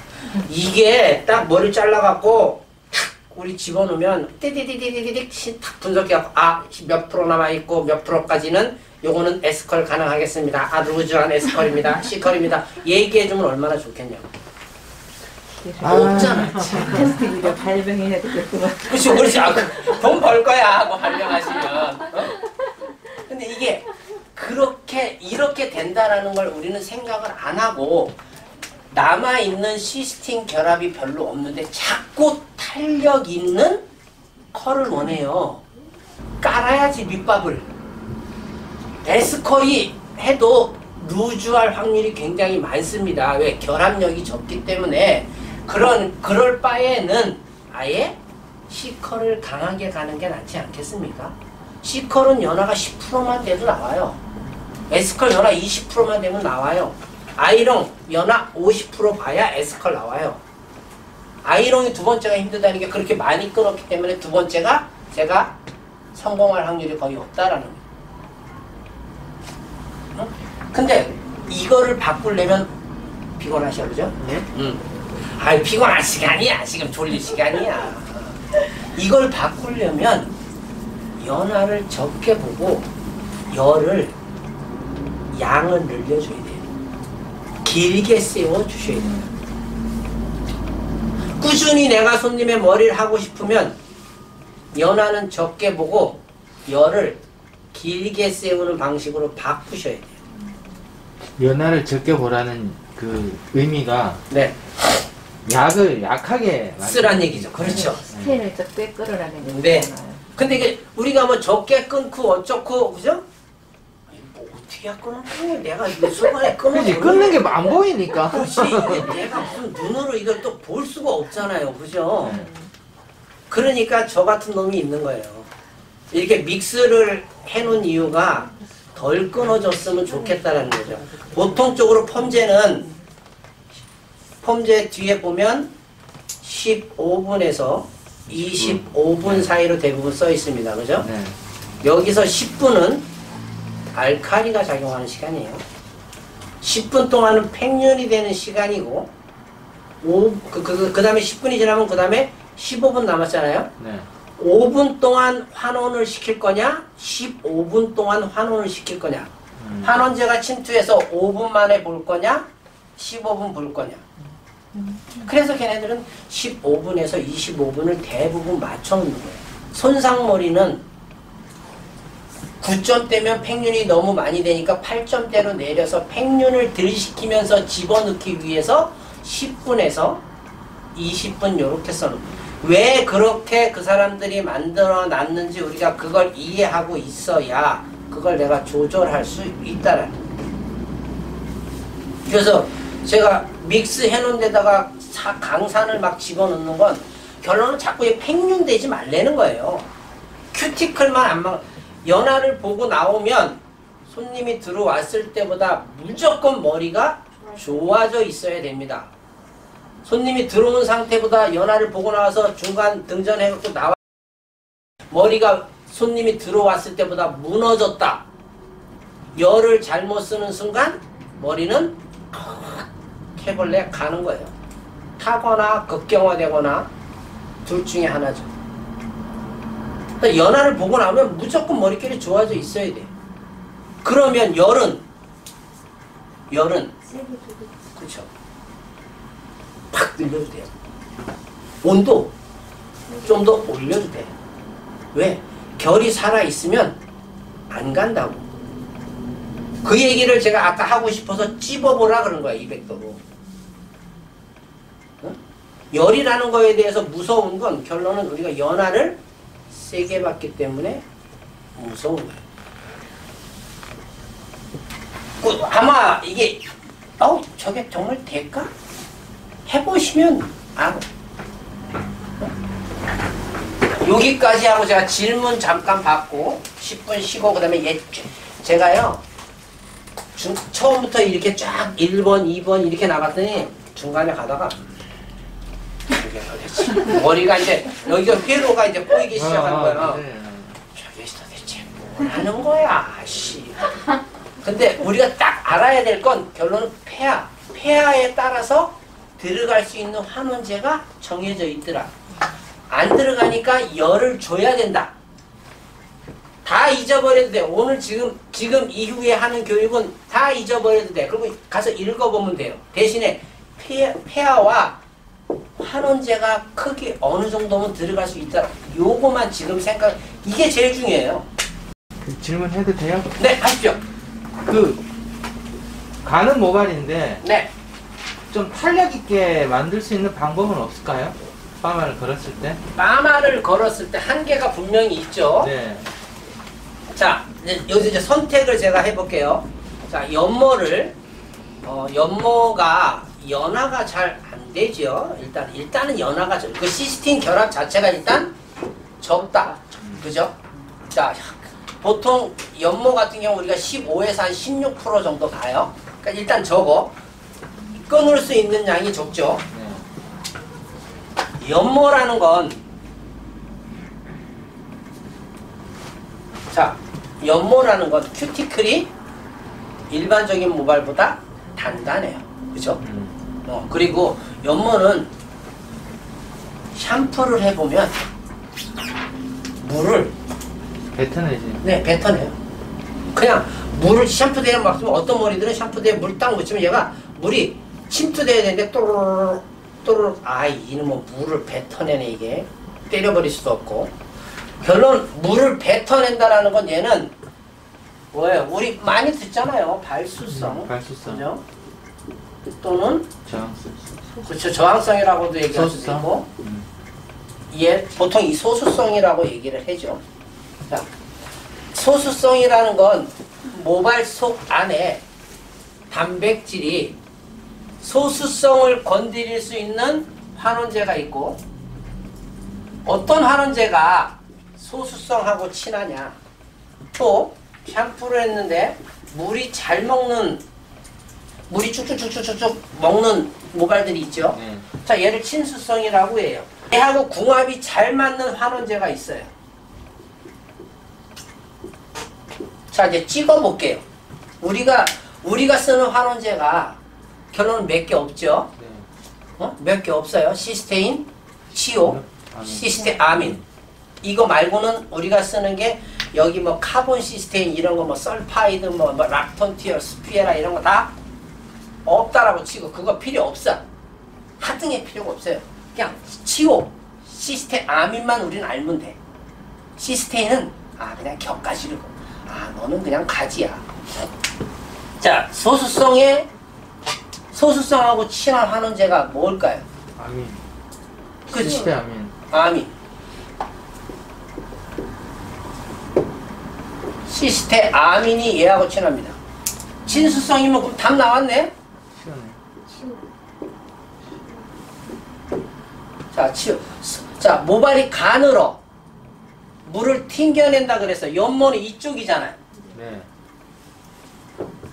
이게 딱 머리 잘라갖고 탁 우리 집어넣으면 띠디디디디디 탁 분석해갖고 몇 프로 남아있고 몇 프로까지는 요거는 S컬 가능하겠습니다. 루즈한 S컬입니다. C컬입니다. 얘기해주면 얼마나 좋겠냐고. 없잖아. 테스트 우리가 발병해야 되겠구나. 그렇지. 돈 벌 거야 하고 발명하시면. 근데 이게 이렇게 된다라는 걸 우리는 생각을 안 하고 남아있는 시스틴 결합이 별로 없는데 자꾸 탄력 있는 컬을 원해요. 깔아야지 밑밥을. S컬이 해도 루즈할 확률이 굉장히 많습니다. 왜? 결합력이 적기 때문에. 그럴 바에는 아예 C컬을 강하게 가는 게 낫지 않겠습니까? C컬은 연화가 10%만 돼도 나와요. S컬 연화 20%만 되면 나와요. I롱 연화 50% 봐야 S컬 나와요. I롱이 두 번째가 힘들다는 게 그렇게 많이 끊었기 때문에 두 번째가 제가 성공할 확률이 거의 없다라는 거예요. 근데 이거를 바꾸려면 피곤하셔, 그죠? 네? 피곤할 시간이야. 지금 졸릴 시간이야. 이걸 바꾸려면 연화를 적게 보고 열을 양을 늘려줘야 돼요. 길게 세워주셔야 돼요. 꾸준히 내가 손님의 머리를 하고 싶으면 연화는 적게 보고 열을 길게 세우는 방식으로 바꾸셔야 돼요. 연화를 적게 보라는 그 의미가 네. 약을 약하게 쓰란 얘기죠. 그렇죠. 스테인을 적게 끌으라는 네. 얘기잖아요. 근데 이게 우리가 뭐 적게 끊고 어쩌고 그죠? 뭐 어떻게 끊는 거야? 내가 이거 순간에 그렇지, 끊는 게 안 보이니까. 그렇지. 이게 내가 무슨 눈으로 이걸 또 볼 수가 없잖아요. 그죠? 그러니까 저 같은 놈이 있는 거예요. 이렇게 믹스를 해놓은 이유가 덜 끊어졌으면 좋겠다라는 거죠. 보통적으로 펌제는 펌제 뒤에 보면 15분에서 25분 사이로 대부분 써 있습니다. 그죠? 네. 여기서 10분은 알칼리가 작용하는 시간이에요. 10분 동안은 팽윤이 되는 시간이고 그 다음에 10분이 지나면 그 다음에 15분 남았잖아요. 네. 5분 동안 환원을 시킬 거냐 15분 동안 환원을 시킬 거냐 환원제가 침투해서 5분 만에 볼 거냐 15분 볼 거냐. 그래서 걔네들은 15분에서 25분을 대부분 맞춰놓는 거예요. 손상머리는 9점대면 팽윤이 너무 많이 되니까 8점대로 내려서 팽윤을 덜 시키면서 집어넣기 위해서 10분에서 20분 요렇게 써놓은 거예요. 왜 그렇게 그 사람들이 만들어 놨는지 우리가 그걸 이해하고 있어야 그걸 내가 조절할 수 있다라는 거예요. 그래서 제가 믹스 해놓은 데다가 강산을 막 집어넣는 건 결론은 자꾸 팽윤되지 말라는 거예요. 큐티클만 안 막 연화를 보고 나오면 손님이 들어왔을 때보다 무조건 머리가 좋아져 있어야 됩니다. 손님이 들어온 상태보다 연화를 보고 나와서 중간 등전해갖고 나와 머리가 손님이 들어왔을 때보다 무너졌다. 열을 잘못 쓰는 순간 머리는 캐벌레 가는 거예요. 타거나 극경화되거나 둘 중에 하나죠. 연화를 보고 나면 무조건 머릿결이 좋아져 있어야 돼. 그러면 열은 그렇죠. 팍 늘려도 돼요. 온도 좀 더 올려도 돼. 왜? 결이 살아있으면 안 간다고. 그 얘기를 제가 아까 하고 싶어서 찝어보라 그런 거야. 200도로. 어? 열이라는 거에 대해서 무서운 건 결론은 우리가 연화를 세게 받기 때문에 무서운 거예요. 아마 이게 저게 정말 될까? 해보시면 알아. 여기까지 하고 제가 질문 잠깐 받고 10분 쉬고 그다음에 제가요 처음부터 이렇게 쫙 1번, 2번 이렇게 나갔더니 중간에 가다가 이게 도대체 머리가 이제 여기가 회로가 이제 꼬이기 시작한 거야. 저게 도대체 뭘 하는 거야, 씨. 근데 우리가 딱 알아야 될 건 결론은 폐하. 폐하에 따라서 들어갈 수 있는 환원제가 정해져 있더라. 안 들어가니까 열을 줘야 된다. 다 잊어버려도 돼. 오늘 지금 이후에 하는 교육은 다 잊어버려도 돼. 그리고 가서 읽어보면 돼요. 대신에 폐하와 환원제가 크게 어느 정도면 들어갈 수 있다. 요거만 지금 이게 제일 중요해요. 질문해도 돼요? 네, 하십시오. 가는 모발인데 네. 좀 탄력 있게 만들 수 있는 방법은 없을까요? 파마를 걸었을 때? 파마를 걸었을 때 한계가 분명히 있죠. 네. 자, 여기서 이제 선택을 제가 해볼게요. 자, 연모를 연모가 연화가 잘 안 되죠. 일단은 연화가 그 시스틴 결합 자체가 일단 적다. 그죠? 자, 보통 연모 같은 경우 우리가 15에서 한 16% 정도 가요. 그러니까 일단 적어. 끊을 수 있는 양이 적죠. 네. 연모라는 건 자, 연모라는 건 큐티클이 일반적인 모발보다 단단해요. 그죠? 그리고 연모는 샴푸를 해보면 물을 뱉어내지. 네, 뱉어내요. 그냥 물을 샴푸대에 막 쓰면 어떤 머리들은 샴푸대에 물 딱 묻히면 얘가 물이 침투돼야 되는데 또르르 또르르 이놈은 물을 뱉어내네 이게. 때려버릴 수도 없고. 결론 물을 뱉어낸다라는 건 얘는 뭐예요? 우리 많이 듣잖아요. 발수성. 발수성. 그죠? 또는 저항성. 그렇죠. 저항성이라고도 얘기할 수 소수성. 있고 얘 보통 이 소수성이라고 얘기를 하죠. 자, 소수성이라는 건 모발 속 안에 단백질이 소수성을 건드릴 수 있는 환원제가 있고 어떤 환원제가 소수성하고 친하냐. 또 샴푸를 했는데 물이 쭉쭉쭉쭉쭉 먹는 모발들이 있죠. 네. 자, 얘를 친수성이라고 해요. 얘하고 궁합이 잘 맞는 환원제가 있어요. 자, 이제 찍어볼게요. 우리가 쓰는 환원제가 결론은 몇 개 없죠? 네. 몇 개 없어요. 시스테인, 치오, 아민. 시스테 아민. 이거 말고는 우리가 쓰는 게 여기 뭐 카본 시스테인 이런 거 뭐 설파이드 뭐 락톤티어 스피에라 이런 거 다 없다라고 치고 그거 필요 없어. 하등에 필요가 없어요. 그냥 치오, 시스테 아민만 우리는 알면 돼. 시스테인은 그냥 격가지르고 너는 그냥 가지야. 자, 소수성하고 친한 환원제가 뭘까요? 아민. 그치? 시대 아민. 아민. 시스테 아민이 얘하고 친합니다. 친수성이면 그럼 답 나왔네? 시원해. 자, 모발이 가늘어. 물을 튕겨낸다 그래서 연모는 이쪽이잖아요. 네.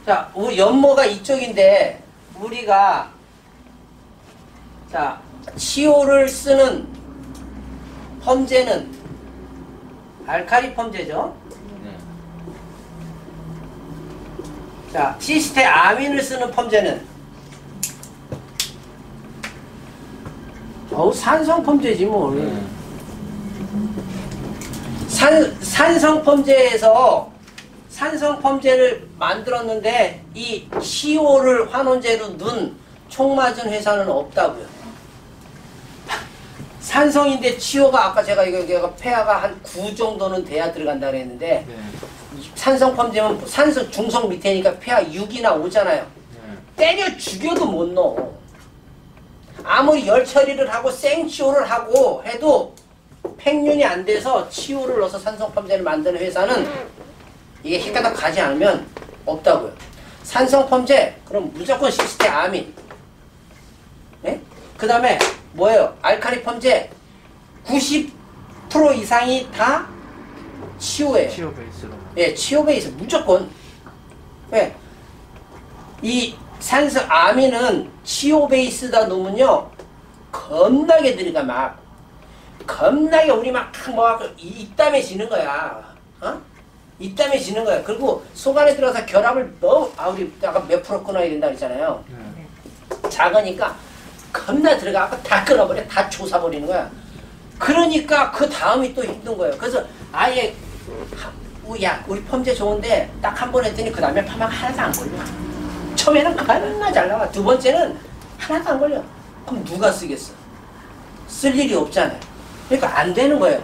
자, 우리 연모가 이쪽인데 우리가 자, 치오를 쓰는 펌제는 알카리 펌제죠. 네. 자, 시스테 아민을 쓰는 펌제는 산성 펌제지 뭘. 네. 산성 펌제에서 산성 펌제를 만들었는데 이 CO를 환원제로 넣은 총 맞은 회사는 없다고요. 산성인데 치오가 아까 제가 이거 폐하가 한 9 정도는 돼야 들어간다 그랬는데 네. 산성 펌제면 산성 중성 밑에니까 폐하 6이나 5잖아요. 네. 때려 죽여도 못 넣어. 아무리 열 처리를 하고 생치오를 하고 해도 팽윤이 안 돼서 치오를 넣어서 산성 펌제를 만드는 회사는 이게 헷가닥 가지 않으면 없다고요. 산성 펌제 그럼 무조건 시스테 아민. 네? 그 다음에 뭐예요? 알카리 펌제 50% 이상이 다 치오예요. 치료 베이스로. 예, 치오 베이스 무조건. 예. 이 산소 아민은 치오 베이스다 놓으면요 겁나게 들어가 막 겁나게 우리 막 입담에 지는 거야. 어? 입담에 지는 거야. 그리고 속 안에 들어가서 결합을 너무 우리 아까 몇 프로 끊어야 된다 그랬잖아요. 네. 작으니까 겁나 들어가 아까 다 끊어버려. 다 조사버리는 거야. 그러니까 그 다음이 또 힘든 거예요. 그래서 아예 야 우리 펌제 좋은데 딱 한 번 했더니 그 다음에 파마가 하나도 안 걸려. 처음에는 겁나 잘 나와. 두 번째는 하나도 안 걸려. 그럼 누가 쓰겠어? 쓸 일이 없잖아요. 그러니까 안 되는 거예요.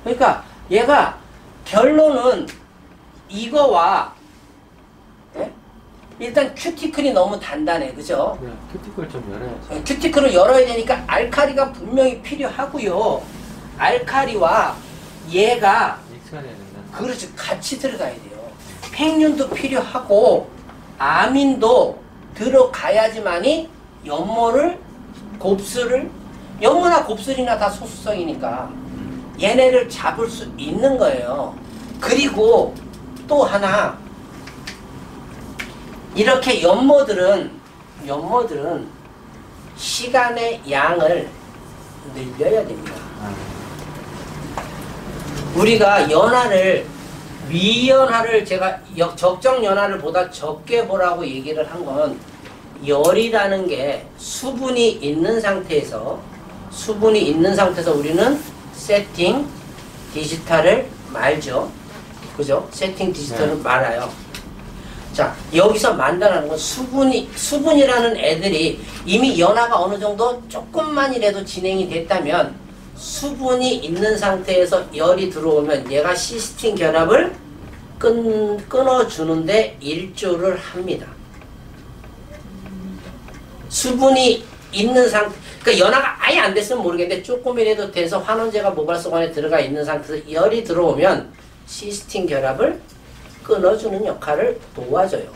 그러니까 얘가 결론은 이거와 예? 일단 큐티클이 너무 단단해. 그죠? 네, 큐티클 좀 열어야죠. 큐티클을 열어야 되니까 알카리가 분명히 필요하고요. 알카리와 얘가 믹스가 돼야 된다. 그렇지 같이 들어가야 돼요. 팽륜도 필요하고 아민도 들어가야지만이 연모를 곱슬을 연모나 곱슬이나 다 소수성이니까 얘네를 잡을 수 있는 거예요. 그리고 또 하나 이렇게 연모들은 시간의 양을 늘려야 됩니다. 우리가 연화를 미연화를 제가 적정 연화를 보다 적게 보라고 얘기를 한 건 열이라는 게 수분이 있는 상태에서 우리는 세팅 디지털을 말죠. 그죠? 세팅 디지털을 네. 말아요. 자, 여기서 만다라는 건 수분이라는 애들이 이미 연화가 어느 정도 조금만이라도 진행이 됐다면 수분이 있는 상태에서 열이 들어오면 얘가 시스틴 결합을 끊어주는데 일조를 합니다. 수분이 있는 상태, 그러니까 연화가 아예 안 됐으면 모르겠는데 조금이라도 돼서 환원제가 모발속 안에 들어가 있는 상태에서 열이 들어오면 시스틴 결합을 끊어주는 역할을 도와줘요.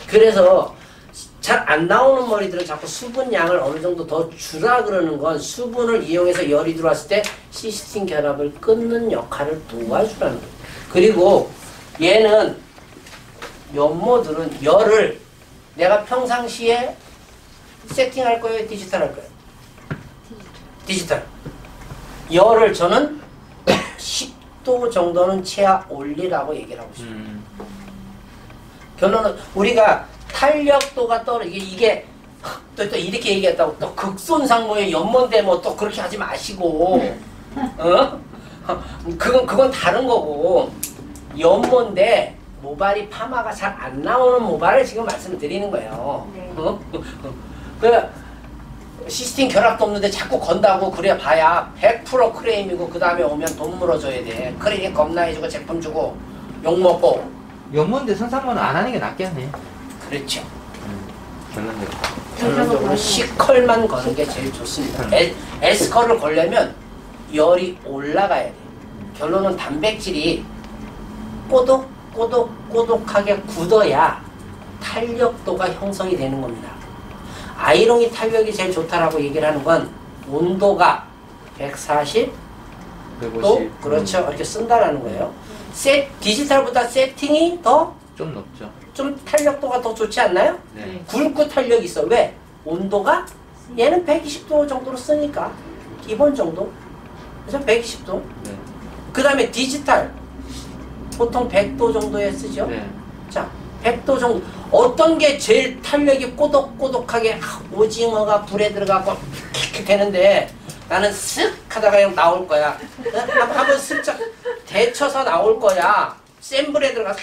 그래서 잘 안 나오는 머리들은 자꾸 수분 양을 어느 정도 더 주라 그러는 건 수분을 이용해서 열이 들어왔을 때 시스틴 결합을 끊는 역할을 도와주라는 거예요. 그리고 얘는 연모들은 열을 내가 평상시에 세팅할 거예요? 디지털 할 거예요? 디지털. 열을 저는 10도 정도는 채야 올리라고 얘기를 하고 싶어요. 결론은 우리가 탄력도가 이게 또 이렇게 얘기했다고 또 극손상모의 연모인데 뭐 또 그렇게 하지 마시고 그건 다른 거고 연모인데 모발이 파마가 잘 안 나오는 모발을 지금 말씀드리는 거예요. 네. 그 시스틴 결합도 없는데 자꾸 건다고 그래 봐야 100% 크레임이고 그 다음에 오면 돈 물어줘야 돼. 크레임 겁나 해주고 제품 주고 욕먹고. 연모인데 선상모는 안 하는 게 낫겠네. 그렇죠. 결론적으로. C컬만 거는 게 제일 좋습니다. S컬을 걸려면 열이 올라가야 돼요. 결론은 단백질이 꼬독하게 굳어야 탄력도가 형성이 되는 겁니다. 아이롱이 탄력이 제일 좋다라고 얘기를 하는 건 온도가 140도 150. 그렇죠. 이렇게 쓴다라는 거예요. 디지털보다 세팅이 더 좀 높죠. 좀 탄력도가 더 좋지 않나요? 네. 굵고 탄력이 있어. 왜? 온도가 얘는 120도 정도로 쓰니까 기본 정도. 그래서 120도. 네. 그 다음에 디지털 보통 100도 정도에 쓰죠. 네. 자, 100도 정도. 어떤 게 제일 탄력이 꼬독꼬독하게 오징어가 불에 들어가고 이렇게 되는데 나는 쓱 하다가 그냥 나올 거야. 한번 슬쩍 데쳐서 나올 거야. 센 불에 들어가서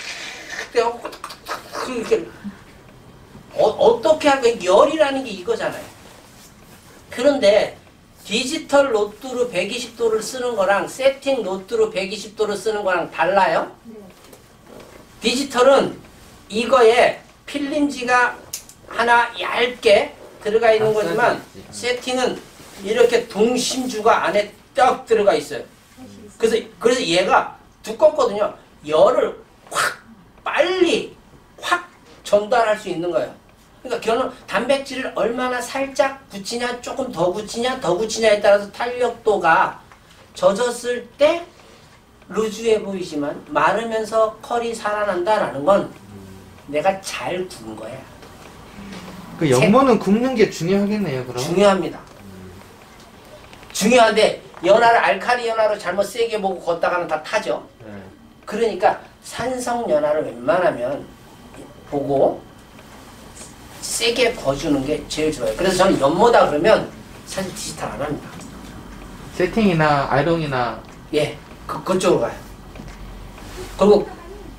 이렇게 어떻게 하면 열이라는 게 이거잖아요. 그런데 디지털 로뚜루 120도를 쓰는 거랑 세팅 로뚜루 120도를 쓰는 거랑 달라요. 디지털은 이거에 필름지가 하나 얇게 들어가 있는 거지만 세팅은 이렇게 동심주가 안에 딱 들어가 있어요. 그래서 얘가 두껍거든요. 열을 빨리 확 전달할 수 있는 거예요. 그러니까 결론 단백질을 얼마나 살짝 붙이냐 조금 더 붙이냐에 따라서 탄력도가 젖었을 때 루즈해 보이지만 마르면서 컬이 살아난다라는 건 내가 잘 구운 거야. 그 연모는 굽는 게 중요하겠네요. 그럼. 중요합니다. 중요한데 연화를 알칼리 연화로 잘못 세게 보고 걷다가는 다 타죠. 네. 그러니까 산성 연화를 웬만하면 보고 세게 버주는 게 제일 좋아요. 그래서 저는 연모다 그러면 사실 디지털 안 합니다. 세팅이나 아이롱이나 예, 그쪽으로 가요. 그리고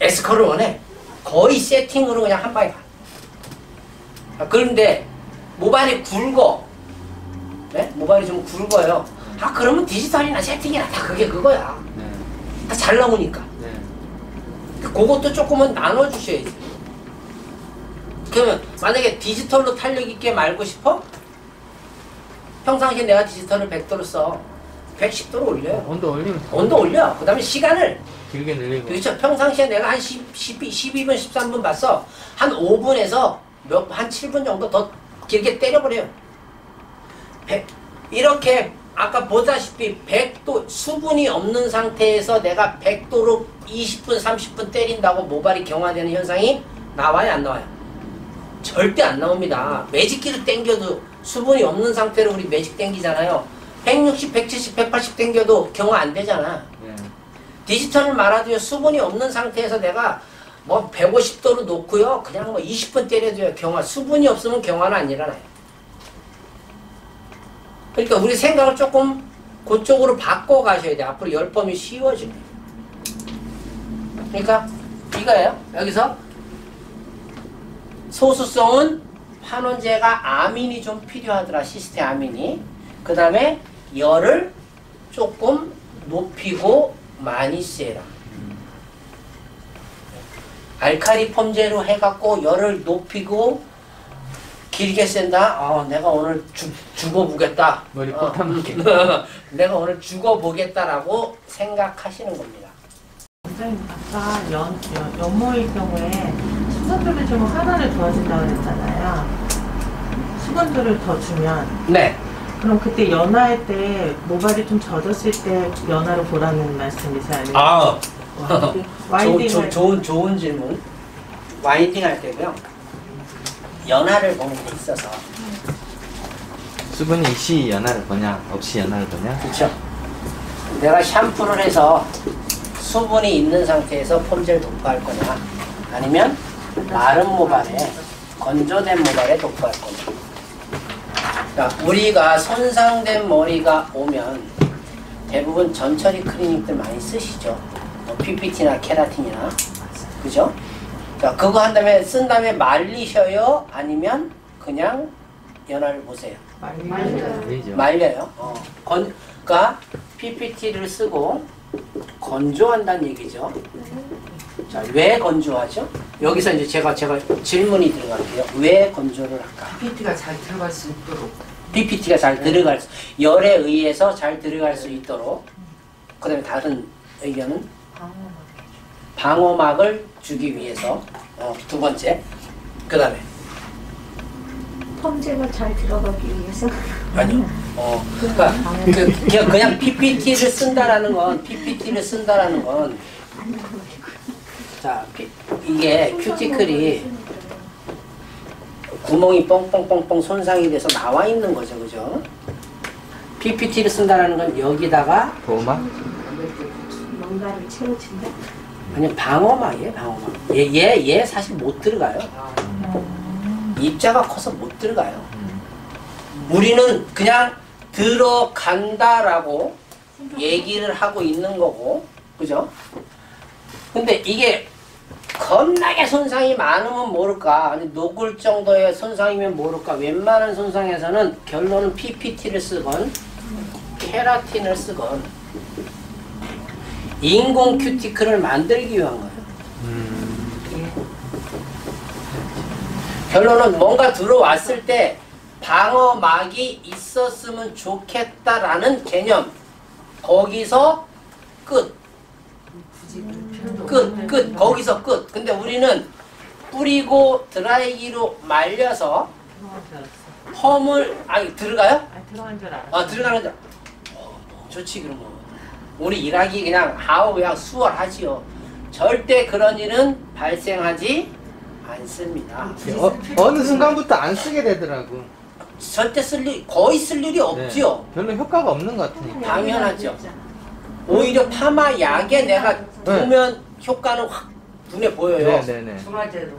에스컬을 원해. 거의 세팅으로 그냥 한 방에 가. 그런데 모발이 굵어. 네? 모발이 좀 굵어요. 그러면 디지털이나 세팅이나 다 그게 그거야. 네. 다 잘 나오니까. 네. 그것도 조금은 나눠주셔야지. 그러면 만약에 디지털로 탄력 있게 말고 싶어? 평상시에 내가 디지털을 100도로 써. 110도로 올려요. 온도 올리면 온도 올려. 그 다음에 시간을 길게 늘리고. 그렇죠. 평상시에 내가 한 12분, 13분 봤어. 한 5분에서 한 7분 정도 더 길게 때려버려요. 이렇게 아까 보다시피 100도 수분이 없는 상태에서 내가 100도로 20분, 30분 때린다고 모발이 경화되는 현상이 나와요, 안 나와요? 절대 안 나옵니다. 매직기를 당겨도 수분이 없는 상태로 우리 매직 당기잖아요. 160, 170, 180 당겨도 경화 안 되잖아. 네. 디지털을 말아도요, 수분이 없는 상태에서 내가 뭐 150도로 놓고요, 그냥 뭐 20분 때려도요, 경화, 수분이 없으면 경화는 안 일어나요. 그러니까 우리 생각을 조금 그쪽으로 바꿔 가셔야 돼. 앞으로 열펌이 쉬워집니다. 그러니까 이거예요. 여기서 소수성은 환원제가 아민이 좀 필요하더라. 시스테 아민이. 그 다음에 열을 조금 높이고 많이 세라. 알칼리 펌제로 해갖고 열을 높이고 길게 센다? 내가 오늘 죽어보겠다. 머리 뻑탕 먹게. 내가 오늘 죽어보겠다라고 생각하시는 겁니다. 원장님 아까 연모일 경우에 수건들을 좀 하나를 도와준다고 그랬잖아요. 수건들을 더 주면 네. 그럼 그때 연화할 때 모발이 좀 젖었을 때 연화로 보라는 말씀이세요? 아니면 와인딩 좋은 질문. 와인딩 할 때고요. 연화를 보는 데 있어서. 수분이 있이 연화를 보냐, 없이 연화를 보냐? 그렇죠. 내가 샴푸를 해서 수분이 있는 상태에서 폼젤 도포할 거냐, 아니면 마른 모발에, 건조된 모발에 도포할 거냐. 그러니까 우리가 손상된 머리가 오면 대부분 전처리 클리닉들 많이 쓰시죠. 뭐 PPT나 케라틴이나. 그죠? 자, 그거 한 다음에 쓴 다음에 말리셔요? 아니면 그냥 연화를 보세요? 말리죠. 말려요. 그러니까 PPT를 쓰고 건조한다는 얘기죠. 자, 왜 건조하죠? 여기서 이제 제가 질문이 들어갈게요. 왜 건조를 할까? PPT가 잘 들어갈 수 있도록. PPT가 잘 들어갈 수, 열에 의해서 잘 들어갈 수 있도록. 그 다음에 다른 의견은? 방어막을 주기 위해서. 두 번째. 그 다음에. 펌제가 잘 들어가기 위해서. 아니요. 그러니까 그냥 PPT를 쓴다라는 건 자, 이게 큐티클이 구멍이 뻥뻥뻥뻥 손상이 돼서 나와 있는 거죠, 그죠? PPT를 쓴다라는 건 여기다가 보호막? 뭔가를 채워준다. 아니 방어막이에요, 방어막. 얘 사실 못 들어가요. 입자가 커서 못 들어가요. 우리는 그냥 들어간다라고 얘기를 하고 있는 거고, 그죠? 근데 이게 겁나게 손상이 많으면 모를까, 아니 녹을 정도의 손상이면 모를까, 웬만한 손상에서는 결론은 PPT를 쓰건 케라틴을 쓰건 인공 큐티클을 만들기 위한 거예요. 결론은 뭔가 들어왔을 때 방어막이 있었으면 좋겠다라는 개념. 거기서 끝. 거기서 끝. 근데 우리는 뿌리고 드라이기로 말려서 펌을, 들어가요? 들어간 줄 알았어. 들어가는 줄. 너무 좋지, 그러면. 우리 일하기 그냥 아우 그냥 수월하지요. 절대 그런 일은 발생하지 않습니다. 어느 순간부터 안 쓰게 되더라고. 절대 거의 쓸 일이 없지요. 별로 효과가 없는 것 같으니까. 당연하죠. 오히려 파마 약에 내가 보면 효과는 확 눈에 보여요. 네네네. 중화제로.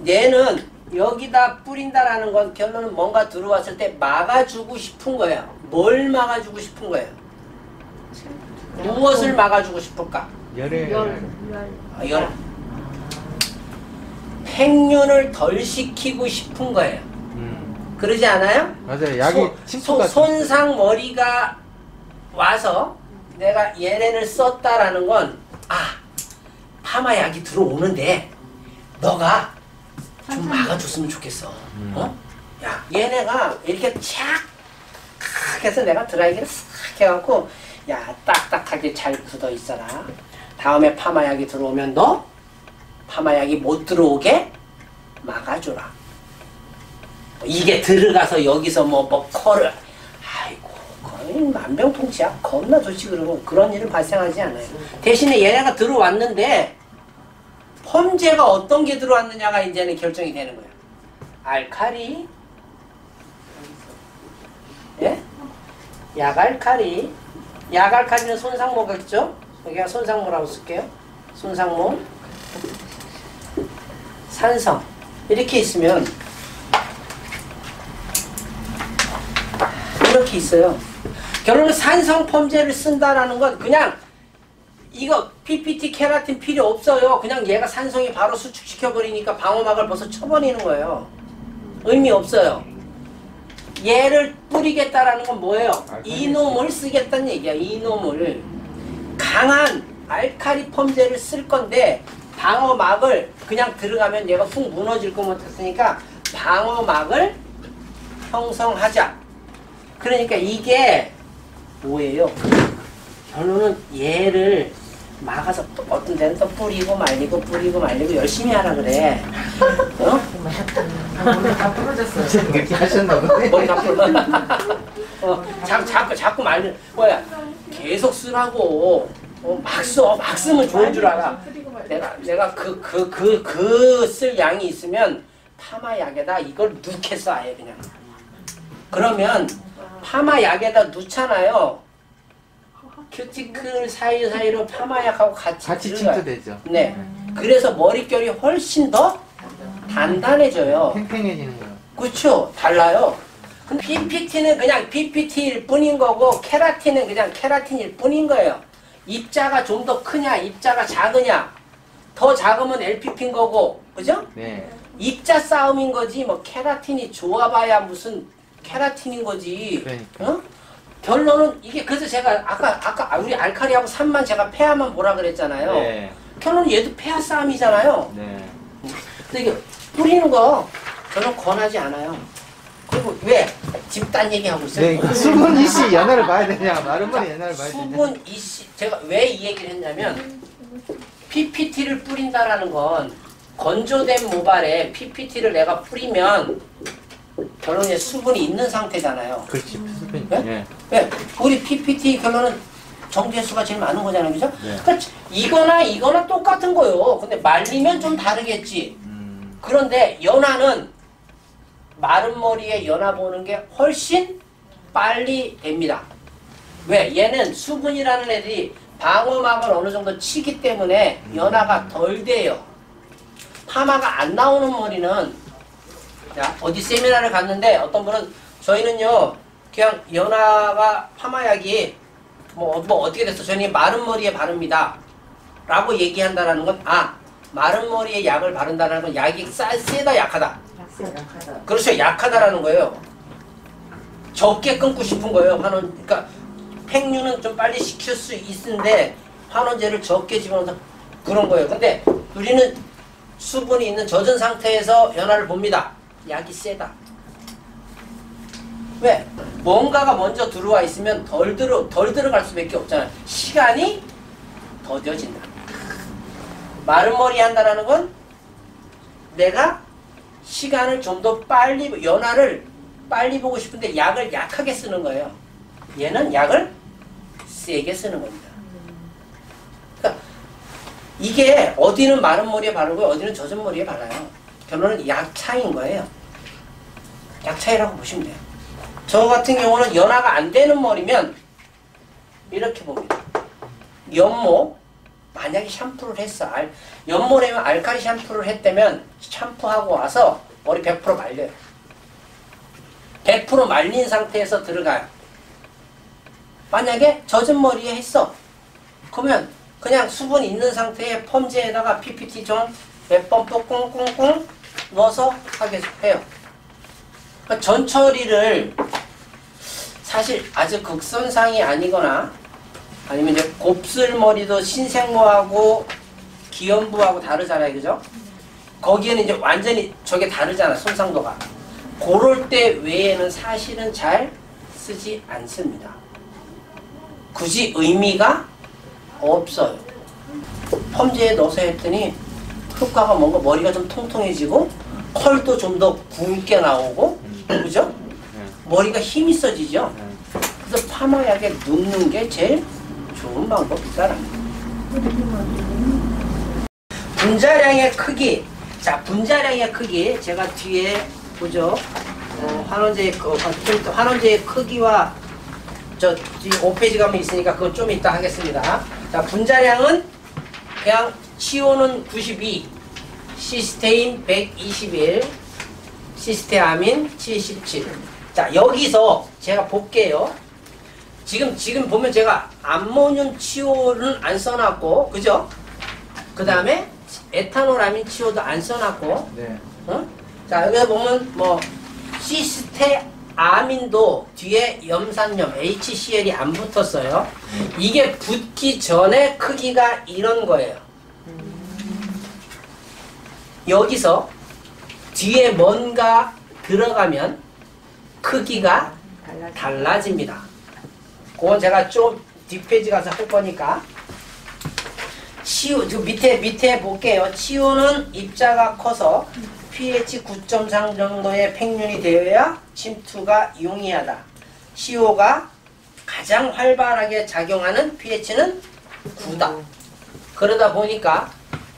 얘는 여기다 뿌린다라는 건 결론은 뭔가 들어왔을 때 막아주고 싶은 거예요. 뭘 막아주고 싶은 거예요? 무엇을 막아주고 싶을까? 열에 열. 팽윤을 덜 시키고 싶은 거예요. 그러지 않아요? 맞아요. 약이 침투가 손상 머리가 와서 내가 얘네를 썼다라는 건 파마 약이 들어오는데 너가 좀 막아줬으면 좋겠어. 어? 야, 얘네가 이렇게 착 해서 내가 드라이기를 싹 해갖고 야, 딱딱하게 잘 굳어 있어라. 다음에 파마약이 들어오면 너 파마약이 못 들어오게 막아줘라. 이게 들어가서 여기서 뭐 컬을 아이고 거의 만병통치약 겁나 좋지. 그러면 그런 일은 발생하지 않아요. 대신에 얘네가 들어왔는데 펌제가 어떤 게 들어왔느냐가 이제는 결정이 되는 거예요. 알칼리, 예? 약알칼리. 약알칼리는 손상모겠죠? 여기가 손상모라고 쓸게요. 손상모, 산성 이렇게 있으면 이렇게 있어요. 결론은 산성 펌제를 쓴다라는 건 그냥 이거 PPT 케라틴 필요 없어요. 그냥 얘가 산성이 바로 수축시켜버리니까 방어막을 벌써 쳐버리는 거예요. 의미 없어요. 얘를 뿌리겠다라는 건 뭐예요? 이놈을 쓰겠다는 얘기야. 이놈을. 강한 알칼리 펌제를 쓸 건데 방어막을 그냥 들어가면 얘가 훅 무너질 것 같았으니까 방어막을 형성하자. 그러니까 이게 뭐예요? 결론은 얘를 막아서 또 어떤 데는 또 뿌리고 말리고 열심히 하라 그래. 어? 오늘 다 부러졌어요. 그렇게 하셨나 보네. 머리 다 풀어. 자꾸 말려. 뭐야? 계속 쓰라고. 막 써. 막 쓰면 좋은 줄 알아. 내가 그 쓸 양이 있으면 파마약에다 이걸 넣겠어 아예 그냥. 그러면 파마약에다 넣잖아요. 큐티클 사이사이로 파마약하고 같이 들어가요. 침투되죠. 네. 그래서 머릿결이 훨씬 더 단단해져요. 팽팽해지는 거예요. 그렇죠. 달라요. 근데 PPT는 그냥 PPT일 뿐인 거고 케라틴은 그냥 케라틴일 뿐인 거예요. 입자가 좀 더 크냐 입자가 작으냐 더 작으면 LPP인 거고 그죠? 네. 입자 싸움인 거지 뭐 케라틴이 좋아봐야 무슨 케라틴인 거지. 그러니까. 어? 결론은 이게 그래서 제가 아까 우리 알칼리하고 산만 제가 폐하면 뭐라 그랬잖아요. 네. 결론은 얘도 폐하 싸움이잖아요. 네. 근데 이게 뿌리는 거 저는 권하지 않아요. 그리고 왜? 집단 얘기하고 있어요. 네. 수분 이씨 연화를 봐야 되냐, 마른 머리 연화를 봐야 되냐. 수분 이씨 제가 왜 이 얘기를 했냐면 PPT를 뿌린다라는 건 건조된 모발에 PPT를 내가 뿌리면 결론에 수분이 있는 상태잖아요. 그렇지. 수분. 네? 네. 네. 우리 PPT 결론은 정제수가 제일 많은 거잖아요. 그죠? 네. 그러니까 이거나 똑같은 거요. 근데 말리면 좀 다르겠지. 그런데 연화는 마른 머리에 연화 보는 게 훨씬 빨리 됩니다. 왜? 얘는 수분이라는 애들이 방어막을 어느 정도 치기 때문에 연화가 덜 돼요. 파마가 안 나오는 머리는 자, 어디 세미나를 갔는데 어떤 분은 저희는요 그냥 연화가 파마약이 뭐 어떻게 됐어? 저희는 마른 머리에 바릅니다. 라고 얘기한다라는 건 마른 머리에 약을 바른다는 건 약이 세다 약하다. 그렇죠. 약하다라는 거예요. 적게 끊고 싶은 거예요. 그러니까 팽유는 좀 빨리 시킬 수 있는데 환원제를 적게 집어넣어서 그런 거예요. 근데 우리는 수분이 있는 젖은 상태에서 연화를 봅니다. 약이 세다. 왜? 뭔가가 먼저 들어와 있으면 덜 들어갈 수밖에 없잖아요. 시간이 더뎌진다. 마른 머리 한다는 건 내가 시간을 좀 더 빨리 연화를 빨리 보고 싶은데 약을 약하게 쓰는 거예요. 얘는 약을 세게 쓰는 겁니다. 그러니까 이게 어디는 마른 머리에 바르고 어디는 젖은 머리에 발라요. 결론은 약 차이인 거예요. 약 차이라고 보시면 돼요. 저 같은 경우는 연화가 안 되는 머리면 이렇게 봅니다. 연모 만약에 샴푸를 했어. 연모라면 알칼리 샴푸를 했다면 샴푸하고 와서 머리 100% 말려요. 100% 말린 상태에서 들어가요. 만약에 젖은 머리에 했어. 그러면 그냥 수분 있는 상태에 펌제에다가 PPT 좀 몇 번 꾹꾹꾹 넣어서 하게 해요. 그러니까 전처리를 사실 아주 극선상이 아니거나 아니면 이제 곱슬머리도 신생모하고 기연부하고 다르잖아요. 그죠? 거기에는 이제 완전히 저게 다르잖아. 손상도가. 그럴 때 외에는 사실은 잘 쓰지 않습니다. 굳이 의미가 없어요. 펌제에 넣어서 했더니 효과가 뭔가 머리가 좀 통통해지고 컬도 좀 더 굵게 나오고 그죠? 머리가 힘이 써지죠? 그래서 파마약에 눕는 게 제일 좋은 방법이다. 분자량의 크기. 자, 분자량의 크기. 제가 뒤에 보죠. 환원제의 크기와 저 뒤 5페이지 가면 있으니까 그거 좀 이따 하겠습니다. 자, 분자량은 그냥 치오는 92, 시스테인 121, 시스테아민 77. 자, 여기서 제가 볼게요. 지금 보면 제가 암모늄 치오는 안 써놨고, 그죠? 그 다음에 에탄올 아민 치오도 안 써놨고, 네. 자, 여기서 보면 뭐 시스테아민도 뒤에 염산염 HCl이 안 붙었어요. 이게 붙기 전에 크기가 이런 거예요. 여기서 뒤에 뭔가 들어가면 크기가 달라집니다. 그건 제가 좀 뒷페이지 가서 할 거니까. 치오, 밑에 볼게요. 치오는 입자가 커서 pH 9.3 정도의 팽윤이 되어야 침투가 용이하다. 치오가 가장 활발하게 작용하는 pH는 9다. 그러다 보니까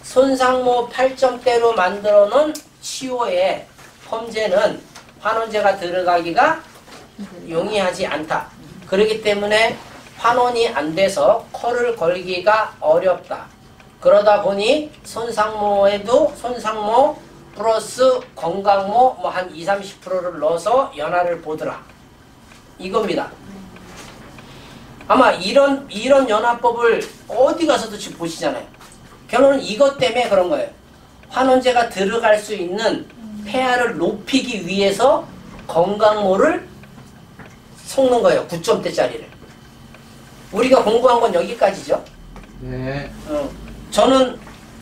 손상모 8점대로 만들어 놓은 치오의 펌제는 환원제가 들어가기가 용이하지 않다. 그렇기 때문에 환원이 안 돼서 컬을 걸기가 어렵다. 그러다 보니 손상모에도 손상모 플러스 건강모 뭐 한 20-30%를 넣어서 연화를 보더라. 이겁니다. 아마 이런 연화법을 어디 가서도 지금 보시잖아요. 결론은 이것 때문에 그런 거예요. 환원제가 들어갈 수 있는 폐하를 높이기 위해서 건강모를 섞는 거예요. 9점대짜리를. 우리가 공부한 건 여기까지죠. 네. 저는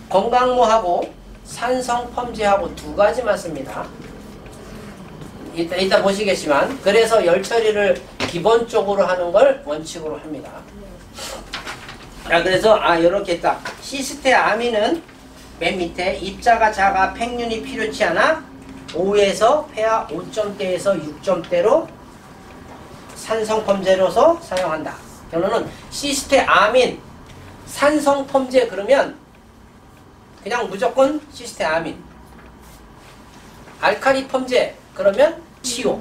건강모하고 산성 펌제하고 두 가지만 씁니다. 이따 보시겠지만 그래서 열 처리를 기본적으로 하는 걸 원칙으로 합니다. 자, 그래서 이렇게 딱 시스테아민은 맨 밑에 입자가 작아 팽윤이 필요치 않아 5에서 폐하 5점대에서 6점대로 산성 펌제로서 사용한다. 결론은 시스테아민 산성 펌제 그러면 그냥 무조건 시스테아민. 알칼리 펌제 그러면 치오.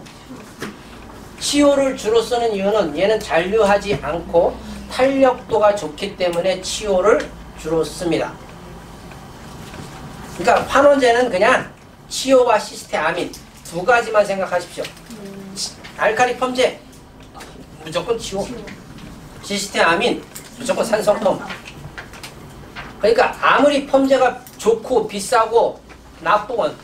치오를 주로 쓰는 이유는 얘는 잔류하지 않고 탄력도가 좋기 때문에 치오를 주로 씁니다. 그러니까 환원제는 그냥 치오와 시스테아민 두 가지만 생각하십시오. 알칼리 펌제 무조건 치오. 시스테아민 무조건 산성 펌. 그러니까 아무리 펌제가 좋고 비싸고 나쁘건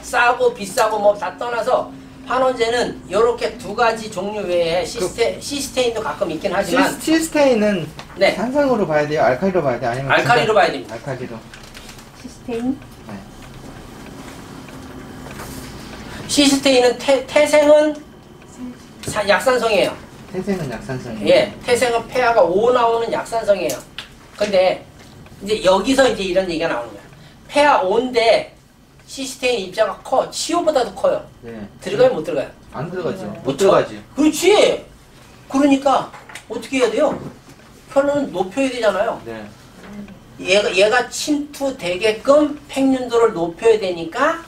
싸고 비싸고 뭐 다 떠나서 환원제는 이렇게 두 가지 종류 외에 시스테인도 가끔 있긴 하지만 시스테인은 네. 산성으로 봐야 돼요? 알칼리로 봐야 돼요? 아니면 알칼리로 봐야 됩니다. 알칼리로. 시스테인 네. 시스테인은 태생은 약산성이에요. 태생은 약산성이에요. 예, 태생은 폐하가 5 나오는 약산성이에요. 근데 이제 여기서 이제 이런 얘기가 나오는 거야. 폐하 5인데 시스테인 입자가 커. 치오보다도 커요. 네. 들어가요, 못 들어가요? 안 들어가죠. 못 들어가지. 그렇지. 그러니까 어떻게 해야 돼요? 혈로는 높여야 되잖아요. 네. 얘가 침투되게끔 팽윤도를 높여야 되니까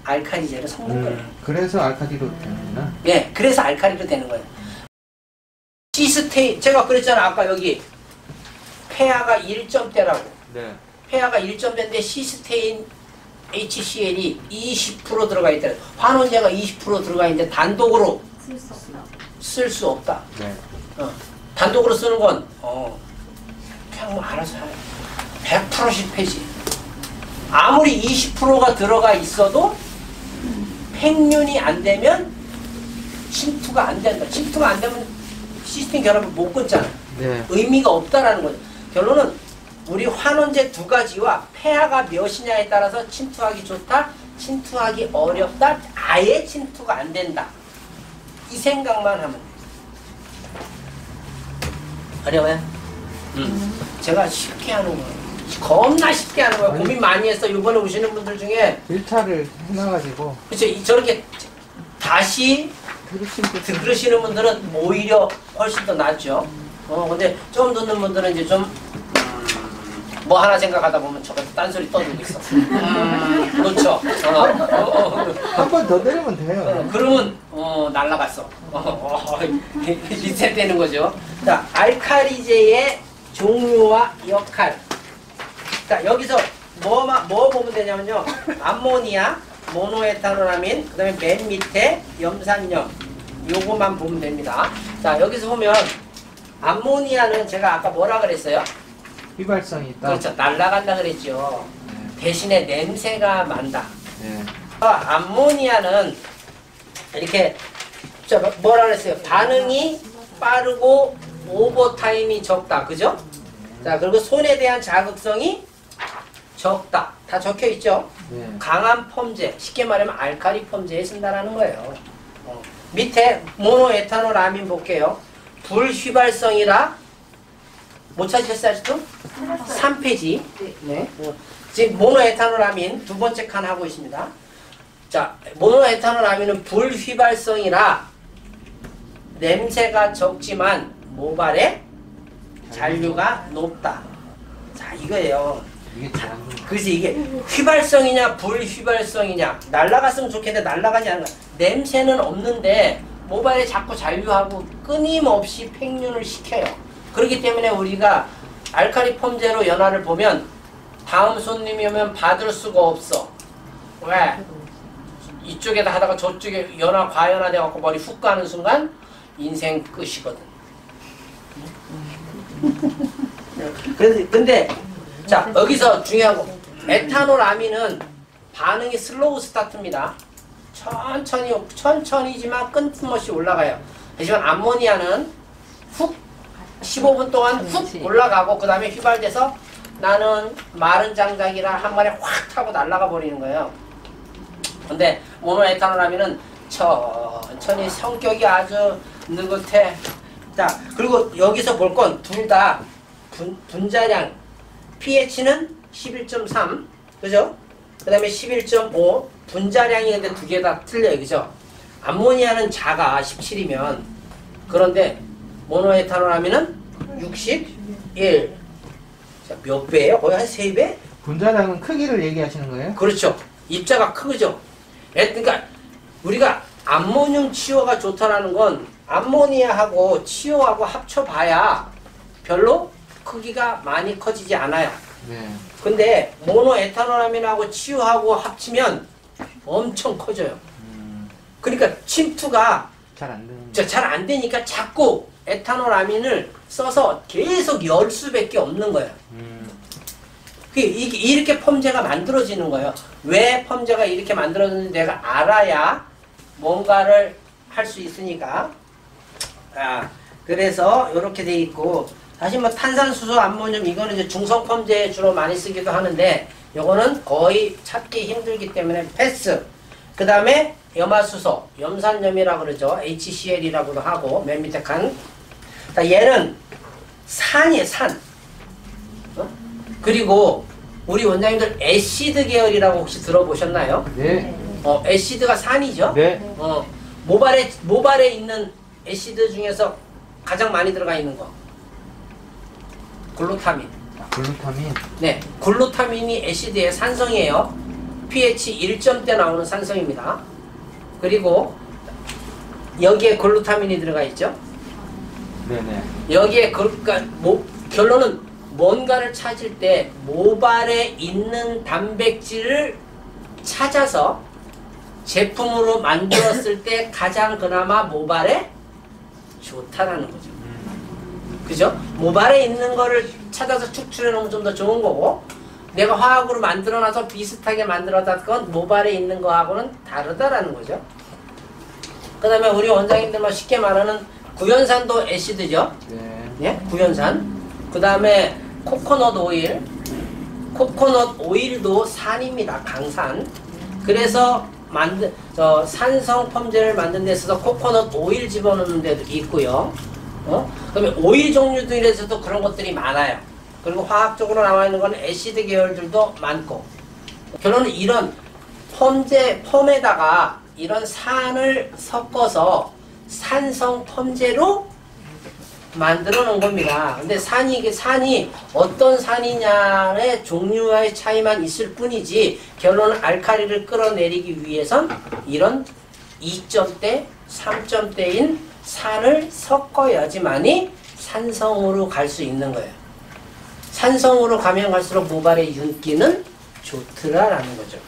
알카리제를 섞는 거예요. 그래서 알카리로 되는구나. 예, 그래서 알카리로 되는 거예요. 시스테인, 제가 그랬잖아 아까 여기 폐하가 1점대라고. 네. 폐하가 1점대인데 시스테인 HCl이 20% 들어가 있다. 환원제가 20% 들어가 있는데 단독으로 쓸 수 없다. 네. 단독으로 쓰는 건 그냥 뭐 알아서 해. 100% 실패지. 아무리 20%가 들어가 있어도 팽윤이 안 되면 침투가 안 된다. 침투가 안 되면 시스템 결합을 못 끊잖아. 네. 의미가 없다라는 거죠. 결론은 우리 환원제 두 가지와 폐하가 몇이냐에 따라서 침투하기 좋다, 침투하기 어렵다, 아예 침투가 안 된다. 이 생각만 하면 돼. 어려워요? 제가 쉽게 하는 거예요. 겁나 쉽게 하는 거예요. 고민 많이 했어. 이번에 오시는 분들 중에 1차를 해놔가지고. 그렇죠. 저렇게 다시 들으시는 분들은 오히려 훨씬 더 낫죠. 근데 처음 듣는 분들은 이제 좀 뭐 하나 생각하다 보면 저거 딴소리 떠들고 있어. 그렇죠. 한 번 더 때리면 돼요. 그러면 날라갔어. 리셋되는 거죠. 자, 알카리제의 종류와 역할. 자, 여기서 뭐 보면 되냐면요. 암모니아, 모노에탄올아민, 그 다음에 맨 밑에 염산염. 요거만 보면 됩니다. 자, 여기서 보면 암모니아는 제가 아까 뭐라 그랬어요? 휘발성이 있다. 그렇죠. 날라간다 그랬죠. 네. 대신에 냄새가 많다. 네. 암모니아는 이렇게 뭐라 그랬어요? 반응이 빠르고 오버타임이 적다. 그죠? 자, 그리고 손에 대한 자극성이 적다. 다 적혀 있죠? 네. 강한 펌제, 쉽게 말하면 알카리 펌제에 쓴다라는 거예요. 밑에 모노에탄올아민 볼게요. 불휘발성이라 못 찾으셨어요 아직도? 3페이지. 네. 지금 모노에탄올아민 두 번째 칸 하고 있습니다. 자, 모노에탄올아민은 불휘발성이라 냄새가 적지만 모발의 잔류가 높다. 자, 이거예요. 이게 잘안 그래서 이게 휘발성이냐 불휘발성이냐, 날아갔으면 좋겠는데 날아가지 않는 거야. 냄새는 없는데 모발에 자꾸 잔류하고 끊임없이 팽윤을 시켜요. 그렇기 때문에 우리가 알카리 펌제로 연화를 보면 다음 손님이 오면 받을 수가 없어. 왜? 이쪽에다 하다가 저쪽에 연화 과연화돼 갖고 머리 훅 가는 순간 인생 끝이거든. 근데 자, 여기서 중요한 거, 에탄올아민은 반응이 슬로우 스타트입니다. 천천히지만 끊임없이 올라가요. 하지만 암모니아는 훅 15분 동안 훅 올라가고 그 다음에 휘발돼서 나는 마른 장작이라 한 번에 확 타고 날아가 버리는 거예요. 근데 모노에탄올아민은 천천히 성격이 아주 느긋해. 자, 그리고 여기서 볼 건 둘 다 분자량, pH는 11.3, 그죠? 그 다음에 11.5, 분자량이 근데 두 개 다 틀려요, 그죠? 암모니아는 작아, 17이면. 그런데 모노에탄올아민은 61. 자, 몇 배예요? 거의 한 3배? 분자량은 크기를 얘기하시는 거예요? 그렇죠. 입자가 크죠. 그러니까 우리가 암모늄 치오가 좋다라는 건 암모니아하고 치오하고 합쳐봐야 별로 크기가 많이 커지지 않아요. 네. 근데 모노에탄올아민하고 치오하고 합치면 엄청 커져요. 그러니까 침투가 잘 안 되는. 잘 안 되니까 자꾸 에탄올아민을 써서 계속 열 수밖에 없는 거예요. 이렇게 펌제가 만들어지는 거예요. 왜 펌제가 이렇게 만들어졌는지 내가 알아야 뭔가를 할 수 있으니까. 그래서 이렇게 돼 있고, 사실 뭐 탄산수소, 암모늄 이거는 이제 중성 펌제에 주로 많이 쓰기도 하는데 요거는 거의 찾기 힘들기 때문에 패스. 그 다음에 염화수소, 염산염이라고 그러죠. HCl이라고도 하고 맨 밑에 칸. 얘는 산이에요, 산. 그리고 우리 원장님들 애시드 계열이라고 혹시 들어보셨나요? 네. 애시드가 산이죠? 네. 모발에 있는 애시드 중에서 가장 많이 들어가 있는 거. 글루타민. 글루타민. 네, 글루타민이 애시드의 산성이에요. pH 1점대 나오는 산성입니다. 그리고 여기에 글루타민이 들어가 있죠. 네네. 여기에 그러니까 결론은 뭔가를 찾을 때 모발에 있는 단백질을 찾아서 제품으로 만들었을 때 가장 그나마 모발에 좋다라는 거죠. 그죠? 모발에 있는 거를 찾아서 축출해 놓으면 좀 더 좋은 거고, 내가 화학으로 만들어놔서 비슷하게 만들어다 건 모발에 있는 거하고는 다르다라는 거죠. 그 다음에 우리 원장님들만 쉽게 말하는 구연산도 애시드죠. 네. 예? 구연산. 그 다음에 코코넛 오일. 코코넛 오일도 산입니다. 강산. 그래서 산성 펌제를 만든 데 있어서 코코넛 오일 집어넣는 데도 있고요. 그다음에 오일 종류들에서도 그런 것들이 많아요. 그리고 화학적으로 나와 있는 건 애시드 계열들도 많고. 결론은 이런 펌에다가 이런 산을 섞어서 산성 펌제로 만들어 놓은 겁니다. 근데 산이 어떤 산이냐의 종류와의 차이만 있을 뿐이지, 결론은 알칼리를 끌어내리기 위해선 이런 2점대, 3점대인 산을 섞어야지만이 산성으로 갈 수 있는 거예요. 산성으로 가면 갈수록 모발의 윤기는 좋더라라는 거죠.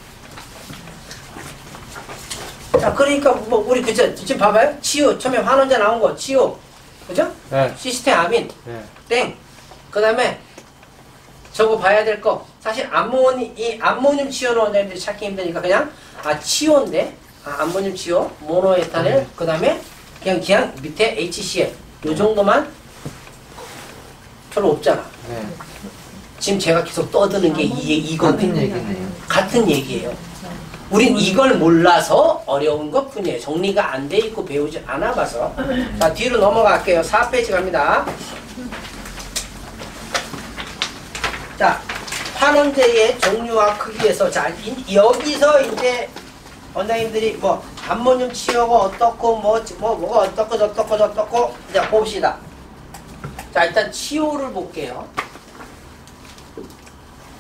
자, 그러니까 뭐 우리 그죠? 지금 봐봐요. 치유, 처음에 환원제 나온 거 치유, 그죠? 네. 시스테아민, 네. 땡. 그 다음에 저거 봐야 될 거. 사실 이 암모늄 치유는 원장님들이 찾기 힘드니까 그냥 치유인데, 암모늄 치유, 모노에탄일, 그 다음에 그냥 밑에 HCl 요 정도만. 별로 없잖아. 네. 지금 제가 계속 떠드는 게 이건데 같은 얘기네요. 같은 얘기예요. 우린 이걸 몰라서 어려운 것 뿐이에요. 정리가 안 돼 있고 배우지 않아 봐서. 자, 뒤로 넘어갈게요. 4페이지 갑니다. 자, 환원제의 종류와 크기에서, 자, 여기서 이제 원장님들이 뭐 암모늄 치유가 어떻고 뭐가 어떻고 저떻고 자, 봅시다. 자, 일단 치유를 볼게요.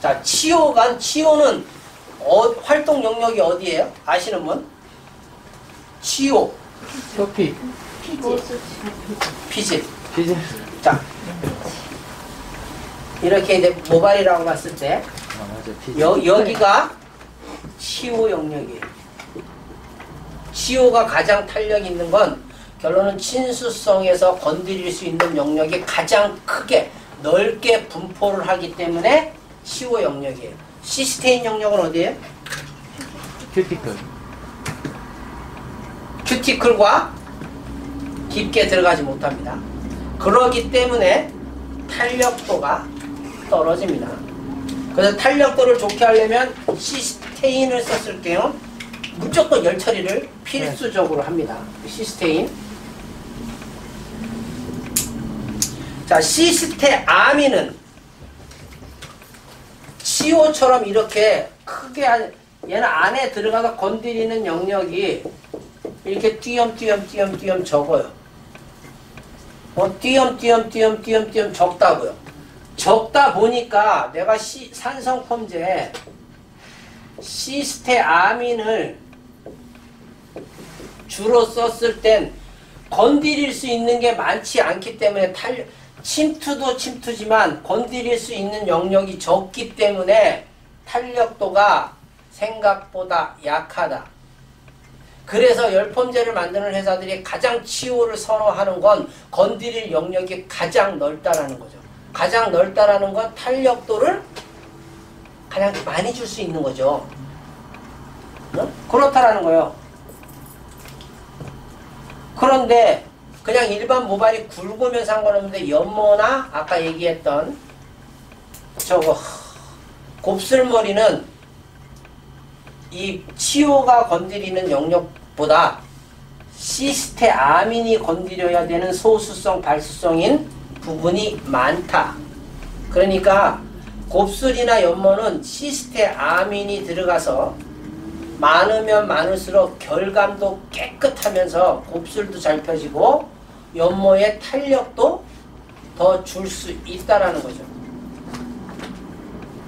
자, 치유는 활동 영역이 어디예요? 아시는 분? 치유. 표피. 피질. 피질. 자, 이렇게 이제 모발이라고 봤을 때 맞아. 피질. 여기가 치유 영역이에요. 치유가 가장 탄력 있는 건 결론은 친수성에서 건드릴 수 있는 영역이 가장 크게 넓게 분포를 하기 때문에 치유 영역이에요. 시스테인 영역은 어디예요? 큐티클. 큐티클과 깊게 들어가지 못합니다. 그러기 때문에 탄력도가 떨어집니다. 그래서 탄력도를 좋게 하려면 시스테인을 썼을게요. 무조건 열 처리를 필수적으로 합니다. 시스테인. 자, 시스테아민은 치오처럼 이렇게 크게 얘는 안에 들어가서 건드리는 영역이 이렇게 띄엄띄엄 적어요. 띄엄띄엄 적다고요. 적다 보니까 내가 산성 펌제 시스테아민을 주로 썼을 땐 건드릴 수 있는 게 많지 않기 때문에 침투도 침투지만 건드릴 수 있는 영역이 적기 때문에 탄력도가 생각보다 약하다. 그래서 열펌제를 만드는 회사들이 가장 치유를 선호하는 건 건드릴 영역이 가장 넓다라는 거죠. 가장 넓다라는 건 탄력도를 가장 많이 줄 수 있는 거죠. 그렇다라는 거예요. 그런데 그냥 일반 모발이 굵으면 상관없는데 연모나 아까 얘기했던 저거 곱슬머리는 이 치오가 건드리는 영역보다 시스테아민이 건드려야 되는 소수성 발수성인 부분이 많다. 그러니까 곱슬이나 연모는 시스테아민이 들어가서 많으면 많을수록 결감도 깨끗하면서 곱슬도 잘 펴지고 연모의 탄력도 더 줄 수 있다라는 거죠.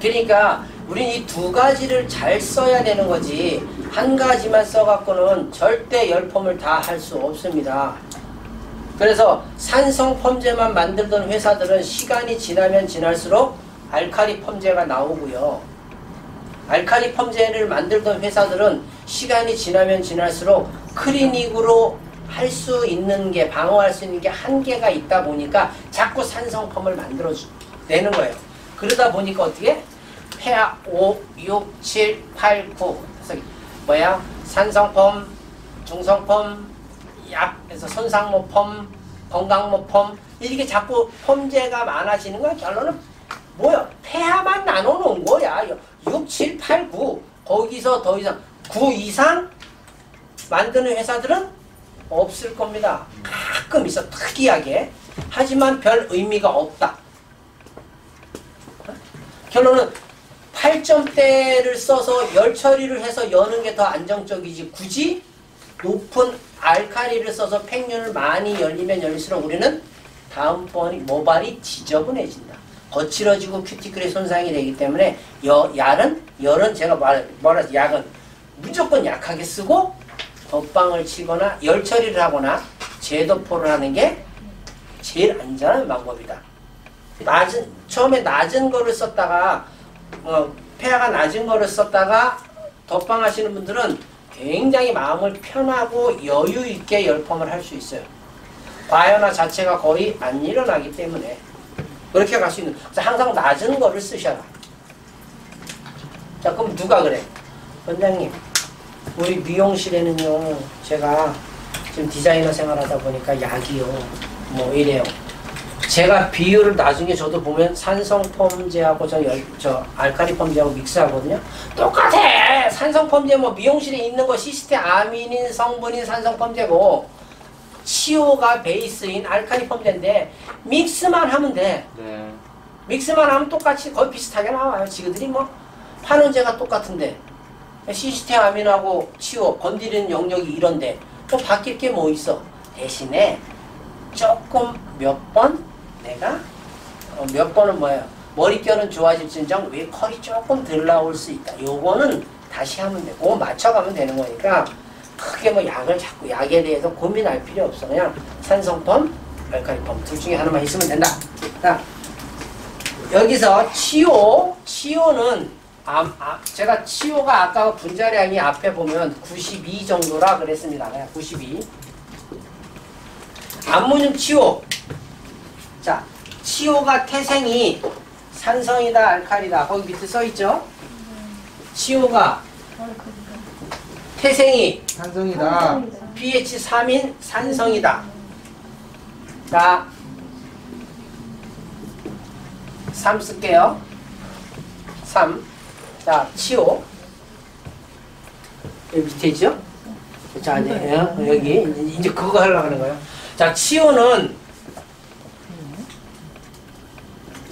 그러니까 우린 이 두 가지를 잘 써야 되는 거지 한 가지만 써갖고는 절대 열펌을 다 할 수 없습니다. 그래서 산성 펌제만 만들던 회사들은 시간이 지나면 지날수록 알칼리 펌제가 나오고요. 알칼리 펌제를 만들던 회사들은 시간이 지나면 지날수록 클리닉으로 할 수 있는 게 방어할 수 있는 게 한계가 있다 보니까 자꾸 산성펌을 만들어 내는 거예요. 그러다 보니까 어떻게? 폐하 5, 6, 7, 8, 9 그래서 뭐야? 산성펌, 중성펌, 약에서 손상모펌, 건강모펌 이렇게 자꾸 펌제가 많아지는 거야. 결론은 뭐야? 폐하만 나눠놓은 거야. 6, 7, 8, 9 거기서 더 이상 9 이상 만드는 회사들은 없을 겁니다. 가끔 있어 특이하게. 하지만 별 의미가 없다. 결론은 8점대를 써서 열 처리를 해서 여는 게 더 안정적이지 굳이 높은 알칼리를 써서 팽륜을 많이 열리면 열릴수록 우리는 다음번이 모발이 지저분해진다. 거칠어지고 큐티클에 손상이 되기 때문에 열은 제가 말해서 약은 무조건 약하게 쓰고 덧방을 치거나 열 처리를 하거나 재도포를 하는 게 제일 안전한 방법이다. 처음에 낮은 거를 썼다가 폐하가 낮은 거를 썼다가 덧방하시는 분들은 굉장히 마음을 편하고 여유 있게 열펌을 할 수 있어요. 과연화 자체가 거의 안 일어나기 때문에 그렇게 갈 수 있는. 그래서 항상 낮은 거를 쓰셔라. 자, 그럼 누가 그래? 원장님, 우리 미용실에는요, 제가 지금 디자이너 생활하다 보니까 약이요, 뭐 이래요. 제가 비율을 나중에 저도 보면 산성 펌제하고 저 알칼리 펌제하고 믹스하거든요. 똑같아. 산성 펌제 뭐 미용실에 있는 거 시스테 아미닌 성분인 산성 펌제고 치오가 베이스인 알칼리 펌제인데 믹스만 하면 돼. 네. 믹스만 하면 똑같이 거의 비슷하게 나와요. 지그들이 뭐 환원제가 똑같은데 시스테 아민하고 치오 건드리는 영역이 이런데 또 바뀔 게 뭐 있어. 대신에 조금 몇 번 내가 몇 번은 뭐예요? 머릿결은 좋아질진정 왜 컬이 조금 덜 나올 수 있다. 요거는 다시 하면 돼. 그거 맞춰가면 되는 거니까 크게 뭐 약을 자꾸 약에 대해서 고민할 필요 없어. 그냥 산성펌, 알칼리펌 둘 중에 하나만 있으면 된다. 자, 여기서 치오는 제가 치오가 아까 분자량이 앞에 보면 92 정도라 그랬습니다. 92. 암모늄 치오. 자, 치오가 태생이 산성이다, 알칼리다. 거기 밑에 써있죠? 치오가 태생이 산성이다. pH 3인 산성이다. 자, 3 쓸게요. 3. 자, 치오. 여기 밑에 있죠? 자, 이제 여기 이제 그거 하려고 하는 거예요. 자, 치오는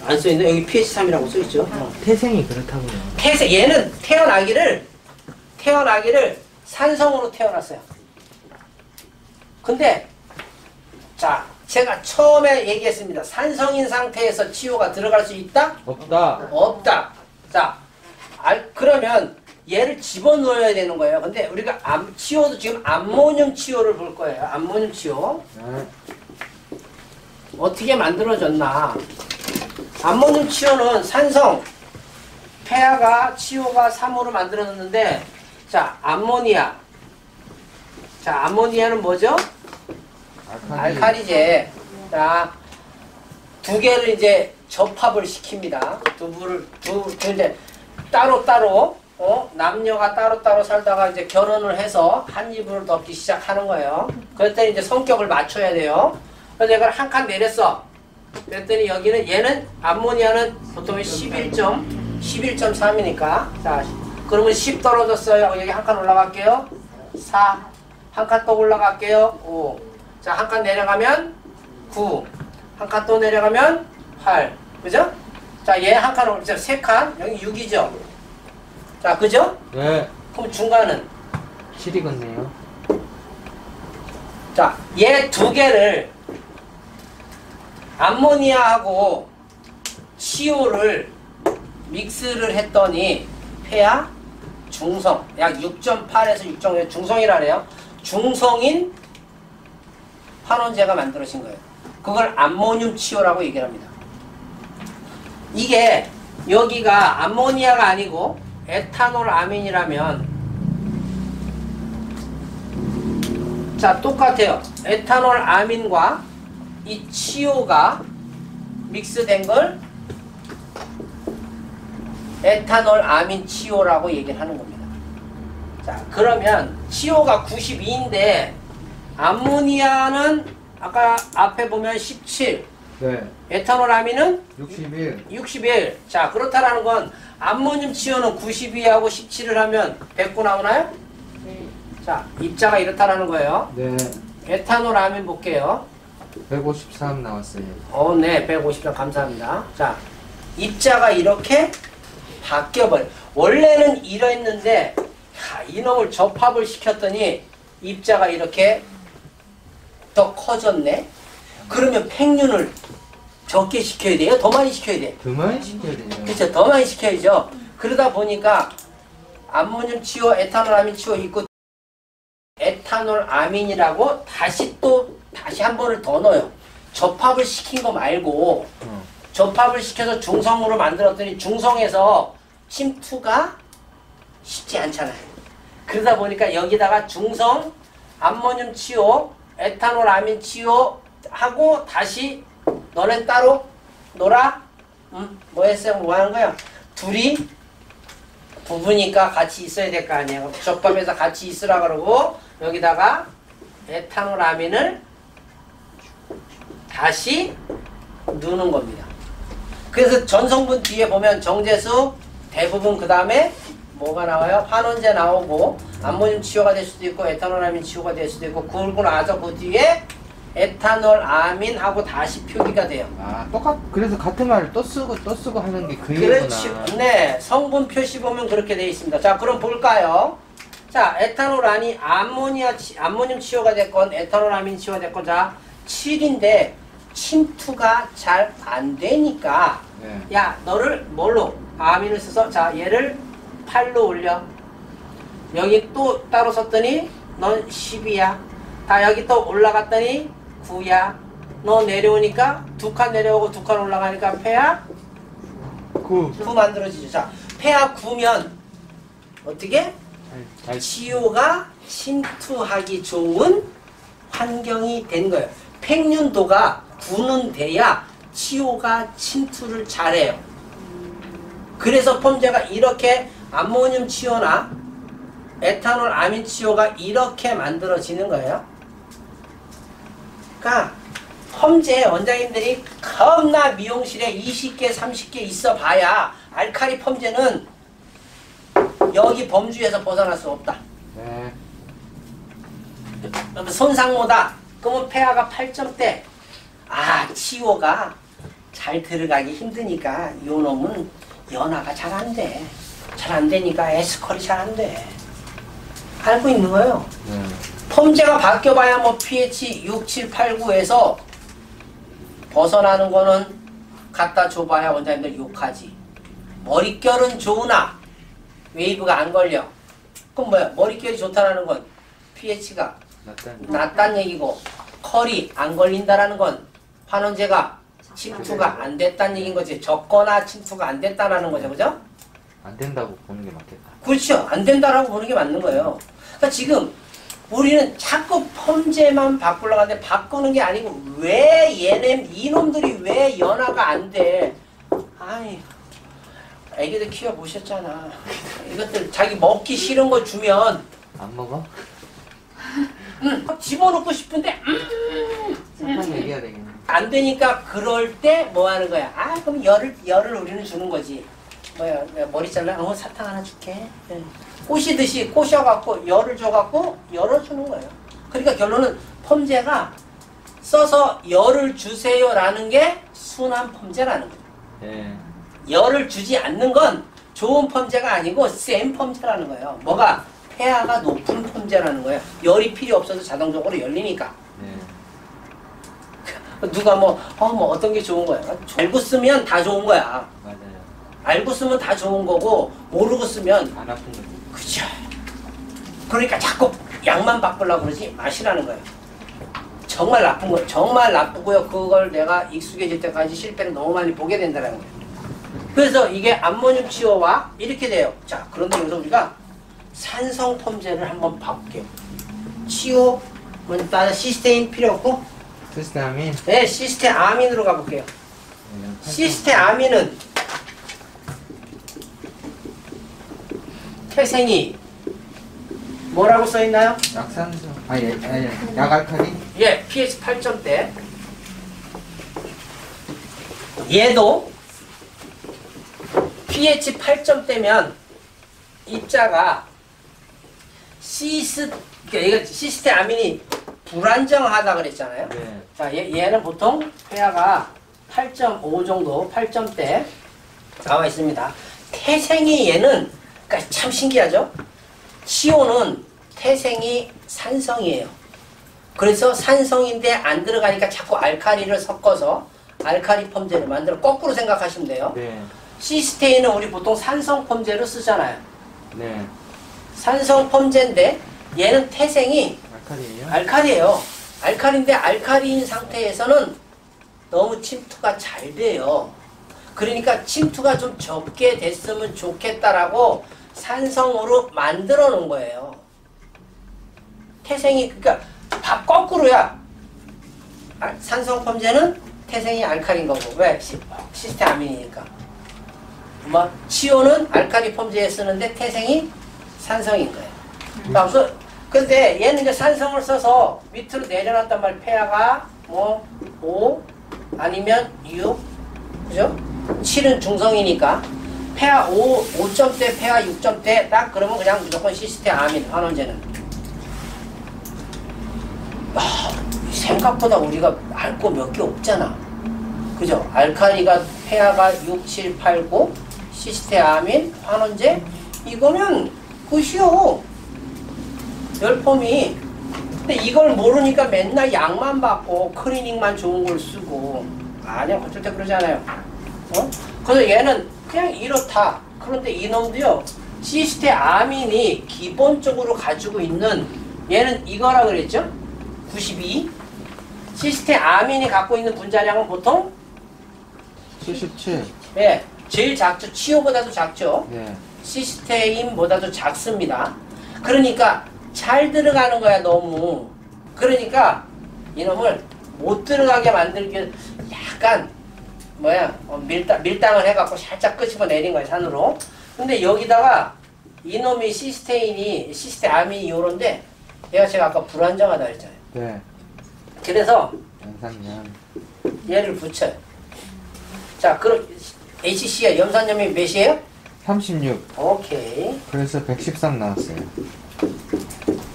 안 써있네. 여기 pH 3이라고 써있죠. 태생이 그렇다고요. 얘는 태어나기를 산성으로 태어났어요. 근데 자, 제가 처음에 얘기했습니다. 산성인 상태에서 치오가 들어갈 수 있다? 없다. 없다. 자, 그러면 얘를 집어넣어야 되는 거예요. 근데 우리가 치오도 지금 암모늄 치오를 볼 거예요. 암모늄 치오. 네. 어떻게 만들어졌나. 암모늄 치오는 산성, 폐하가 치오가 3호로 만들어졌는데, 자, 암모니아. 자, 암모니아는 뭐죠? 알칼리제. 자, 두 개를 이제 접합을 시킵니다. 이제 따로따로, 남녀가 따로따로 살다가 이제 결혼을 해서 한 이불을 덮기 시작하는 거예요. 그랬더니 이제 성격을 맞춰야 돼요. 그래서 이걸 한 칸 내렸어. 그랬더니 여기는 얘는 암모니아는 보통 11.3이니까 자, 그러면 10 떨어졌어요. 여기 한 칸 올라갈게요. 4. 한 칸 또 올라갈게요. 5. 자, 한 칸 내려가면 9. 한 칸 또 내려가면 8. 그죠? 자, 얘 한 칸 올라가면 3칸. 여기 6이죠. 자, 그죠? 네. 그럼 중간은 7이겠네요. 자, 얘 두 개를 암모니아하고 치오를 믹스를 했더니 폐하 중성 약 6.8에서 6.5 중성이라네요. 중성인 환원제가 만들어진 거예요. 그걸 암모늄 치오라고 얘기를 합니다. 이게 여기가 암모니아가 아니고 에탄올 아민이라면 자 똑같아요. 에탄올 아민과 이 치오가 믹스된 걸 에탄올 아민 치오라고 얘기를 하는 겁니다. 자 그러면 치오가 92인데 암모니아는 아까 앞에 보면 17, 네. 에탄올 아민은 61. 61. 자 그렇다라는 건 암모늄 치오는 92하고 17을 하면 109 나오나요? 네. 자 입자가 이렇다라는 거예요. 네. 에탄올 아민 볼게요. 153 나왔어요. 네, 150점 감사합니다. 자, 입자가 이렇게 바뀌어버려. 원래는 이랬는데 이놈을 접합을 시켰더니 입자가 이렇게 더 커졌네. 그러면 팽륜을 적게 시켜야 돼요? 더 많이 시켜야 돼요? 더 많이 시켜야 되죠. 그렇죠. 더 많이 시켜야죠. 그러다 보니까 암모늄 치오, 에탄올 아민 치오 있고 에탄올 아민이라고 다시 한 번을 더 넣어요. 접합을 시킨 거 말고 접합을 시켜서 중성으로 만들었더니 중성에서 침투가 쉽지 않잖아요. 그러다 보니까 여기다가 중성 암모늄 치오, 에탄올 아민 치오 하고 다시 너는 따로 놀아? 뭐 했어요? 뭐 하는 거야? 둘이 부부니까 같이 있어야 될 거 아니에요. 접합해서 같이 있으라 그러고 여기다가 에탄올 아민을 다시 넣는 겁니다. 그래서 전성분 뒤에 보면 정제수 대부분 그 다음에 뭐가 나와요? 환원제 나오고 암모늄 치오가 될 수도 있고 에탄올 아민 치오가 될 수도 있고 그러고 나서 그 뒤에 에탄올 아민하고 다시 표기가 돼요. 아, 그래서 같은 말을 또 쓰고 하는 게 그 얘기구나. 그렇죠. 네, 성분 표시 보면 그렇게 되어 있습니다. 자, 그럼 볼까요? 자, 에탄올 아닌 암모늄 치오가 됐건 에탄올 아민 치오가 됐건 자 7인데 침투가 잘 안 되니까 네. 야 너를 뭘로 아민을 써서 자 얘를 8로 올려. 여기 또 따로 썼더니 넌 10이야. 다 여기 또 올라갔더니 9야. 너 내려오니까 2칸 내려오고 2칸 올라가니까 폐하 9 만들어지죠. 자 폐하 9면 어떻게? 치오가 침투하기 좋은 환경이 된 거예요. 팽륜도가 9는 돼야 치오가 침투를 잘해요. 그래서 펌제가 이렇게 암모늄 치오나 에탄올 아민 치오가 이렇게 만들어지는 거예요. 그러니까 펌제 원장님들이 겁나 미용실에 20개 30개 있어 봐야 알칼리 펌제는 여기 범주에서 벗어날 수 없다. 네. 손상모다. 그러면 폐하가 8점대. 아 치오가 잘 들어가기 힘드니까 요 놈은 연화가 잘 안 돼. 잘 안 되니까 에스컬이 잘 안 돼. 알고 있는 거예요. 네. 펌제가 바뀌어봐야 뭐 pH 6, 7, 8, 9에서 벗어나는 거는 갖다 줘봐야 원장님들 욕하지. 머릿결은 좋으나 웨이브가 안 걸려. 그럼 뭐야? 머릿결이 좋다라는 건 pH가 낮다는 얘기고 컬이 안 걸린다라는 건 환원제가 침투가 안 됐다는 얘기인 거지. 적거나 침투가 안 됐다라는 거죠. 그죠? 안 된다고 보는 게 맞겠다. 그렇죠. 안 된다라고 보는 게 맞는 거예요. 그러니까 지금 우리는 자꾸 펌제만 바꾸려고 하는데 바꾸는 게 아니고 왜 이놈들이 왜 연화가 안 돼? 아이 애기들 키워보셨잖아. 이것들 자기 먹기 싫은 거 주면 안 먹어? 집어넣고 싶은데 잠깐 얘기해야 되겠네. 안 되니까 그럴 때 뭐 하는 거야? 아 그럼 열을 우리는 주는 거지. 뭐야 머리 잘라? 사탕 하나 줄게. 꼬시듯이 꼬셔갖고 열을 줘갖고 열어주는 거예요. 그러니까 결론은 펌제가 써서 열을 주세요라는 게 순한 펌제라는 거예요. 네. 열을 주지 않는 건 좋은 펌제가 아니고 센 펌제라는 거예요. 뭐가? 폐하가 높은 펌제라는 거예요. 열이 필요 없어도 자동적으로 열리니까. 네. 누가 뭐 어떤 게 좋은 거야? 알고 쓰면 다 좋은 거야. 맞아요. 알고 쓰면 다 좋은 거고 모르고 쓰면 안 아픈 거지. 그죠. 그러니까 자꾸 약만 바꾸려고 그러지 마시라는 거예요. 정말 나쁜 거, 정말 나쁘고요. 그걸 내가 익숙해질 때까지 실패를 너무 많이 보게 된다는 거예요. 그래서 이게 암모늄 치오와 이렇게 돼요. 자, 그런데 여기서 우리가 산성 펌제를 한번 봐볼게요. 치오, 따라 시스테인 필요 없고, 시스테아민. 네, 시스테아민으로 가볼게요. 시스테아민은 태생이 뭐라고 써있나요? 약산소. 약알칼리. 예, pH 8점대. 얘도 pH 8점대면 입자가 그러니까 시스테아민이 불안정하다 그랬잖아요. 네. 자, 얘는 보통 pH가 8.5 정도, 8점대 나와 있습니다. 태생이 얘는, 그러니까 참 신기하죠? 치오는 태생이 산성이에요. 그래서 산성인데 안 들어가니까 자꾸 알카리를 섞어서 알카리 펌제를 만들어 거꾸로 생각하시면 돼요. 네. 시스테인은 우리 보통 산성 펌제로 쓰잖아요. 네. 산성 펌제인데 얘는 태생이 알칼리예요? 알칼리예요. 알칼리인데 알칼리인 상태에서는 너무 침투가 잘 돼요. 그러니까 침투가 좀 적게 됐으면 좋겠다라고 산성으로 만들어 놓은 거예요. 태생이, 그러니까 다 거꾸로야. 산성 펌제는 태생이 알칼리인 거고. 왜? 시스테아민이니까. 뭐 치오는 알칼리 펌제에 쓰는데 태생이 산성인 거예요. 근데 얘는 이제 산성을 써서 밑으로 내려놨단 말이에요. pH가 뭐 5 아니면 6, 그죠? 7은 중성이니까 pH 5점대, pH 6점대 딱 그러면 그냥 무조건 시스테아민 환원제는. 생각보다 우리가 알 거 몇 개 없잖아. 그죠? 알칼리가 pH가 6, 7, 8, 9 시스테아민 환원제 이거면 끝이요. 열폼이. 근데 이걸 모르니까 맨날 약만 받고 클리닉만 좋은 걸 쓰고 아니야 어쩔 때 그러지 않아요. 그래서 얘는 그냥 이렇다. 그런데 이놈도요 시스테아민이 기본적으로 가지고 있는 얘는 이거라 그랬죠? 92. 시스테아민이 갖고 있는 분자량은 보통 77. 예, 제일 작죠. 치오보다도 작죠. 네. 시스테인보다도 작습니다. 그러니까 잘 들어가는 거야 너무. 그러니까 이놈을 못 들어가게 만들기 약간 밀당을 해갖고 살짝 끄집어 내린 거야 산으로. 근데 여기다가 이놈의 시스테아민이 요런데 제가 아까 불안정하다 했잖아요. 네. 그래서 연산염. 얘를 붙여요. 자, 그럼 HCl 염산염이 몇이에요? 36. 오케이. 그래서 113 나왔어요.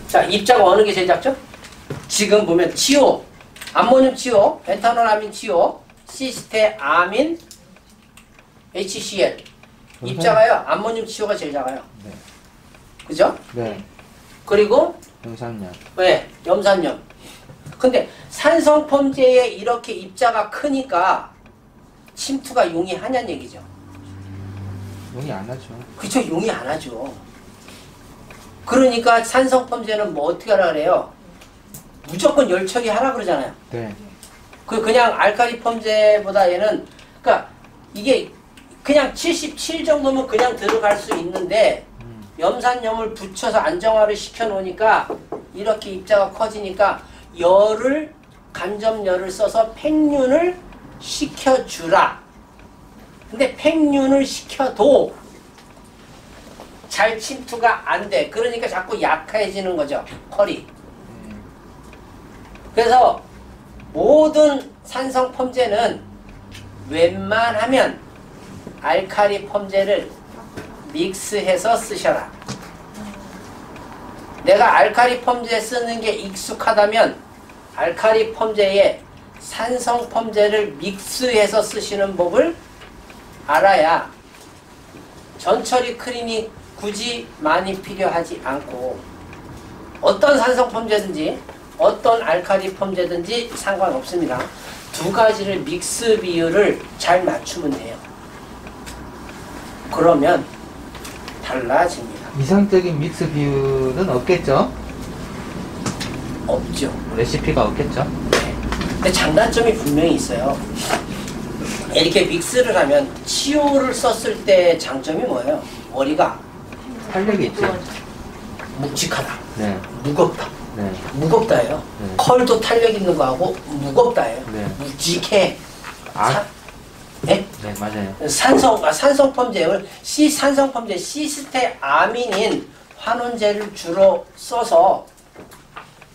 자, 입자가 어느 게 제일 작죠? 지금 보면 치오, 암모늄 치오, 에탄올 아민 치오, 시스테아민, HCl. 입자가요, 암모늄 치오가 제일 작아요. 네. 그죠? 네. 그리고 연산염. 네, 염산염. 근데 산성 펌제에 이렇게 입자가 크니까 침투가 용이하냐는 얘기죠. 용이 안 하죠. 그쵸, 용이 안 하죠. 그러니까 산성 펌제는 뭐 어떻게 하라 그래요? 무조건 열 처리하라 그러잖아요. 네. 그냥 알칼리 펌제보다 얘는, 그러니까 이게 그냥 77 정도면 그냥 들어갈 수 있는데 염산염을 붙여서 안정화를 시켜 놓으니까 이렇게 입자가 커지니까 간접열을 써서 팽윤을 시켜주라. 근데 팽윤을 시켜도 잘 침투가 안 돼. 그러니까 자꾸 약해지는 거죠. 펄이. 그래서 모든 산성 펌제는 웬만하면 알칼리 펌제를 믹스해서 쓰셔라. 내가 알칼리 펌제 쓰는 게 익숙하다면 알칼리 펌제에 산성 펌제를 믹스해서 쓰시는 법을 알아야 전처리 클리닉 굳이 많이 필요하지 않고 어떤 산성 펌제든지 어떤 알칼리 펌제든지 상관없습니다. 두 가지를 믹스 비율을 잘 맞추면 돼요. 그러면 달라집니다. 이상적인 믹스 비율은 없겠죠? 없죠. 레시피가 없겠죠? 근데 장단점이 분명히 있어요. 이렇게 믹스를 하면 치오를 썼을 때 장점이 뭐예요? 머리가 탄력이 있지. 묵직하다, 네. 무겁다. 네. 무겁다예요. 네. 컬도 탄력 있는 거하고 무겁다예요. 네. 묵직해. 아, 네? 네, 맞아요. 산성 펌제를 산성 펌제 시스테아민인 환원제를 주로 써서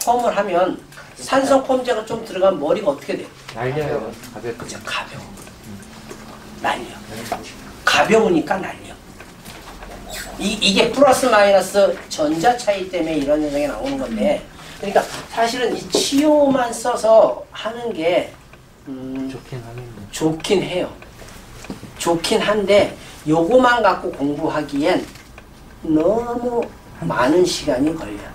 펌을 하면 산성 펌제가 좀 들어가면 머리가 어떻게 돼요? 날려요. 가볍게. 그죠? 가벼워. 날려. 가벼우니까 날려. 이게 플러스 마이너스 전자 차이 때문에 이런 현상이 나오는 건데, 그러니까 사실은 이 치오만 써서 하는 게 좋긴 하겠네. 좋긴 해요. 좋긴 한데 요거만 갖고 공부하기엔 너무 많은 시간이 걸려요.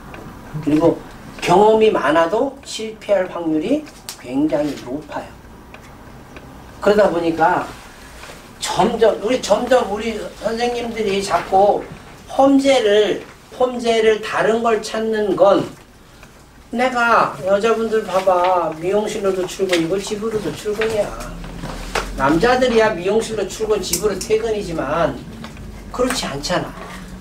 그리고 경험이 많아도 실패할 확률이 굉장히 높아요. 그러다 보니까 점점 우리 선생님들이 자꾸 펌제를 다른 걸 찾는 건, 내가 여자분들 봐봐, 미용실로도 출근, 이거 집으로도 출근이야. 남자들이야 미용실로 출근, 집으로 퇴근이지만 그렇지 않잖아.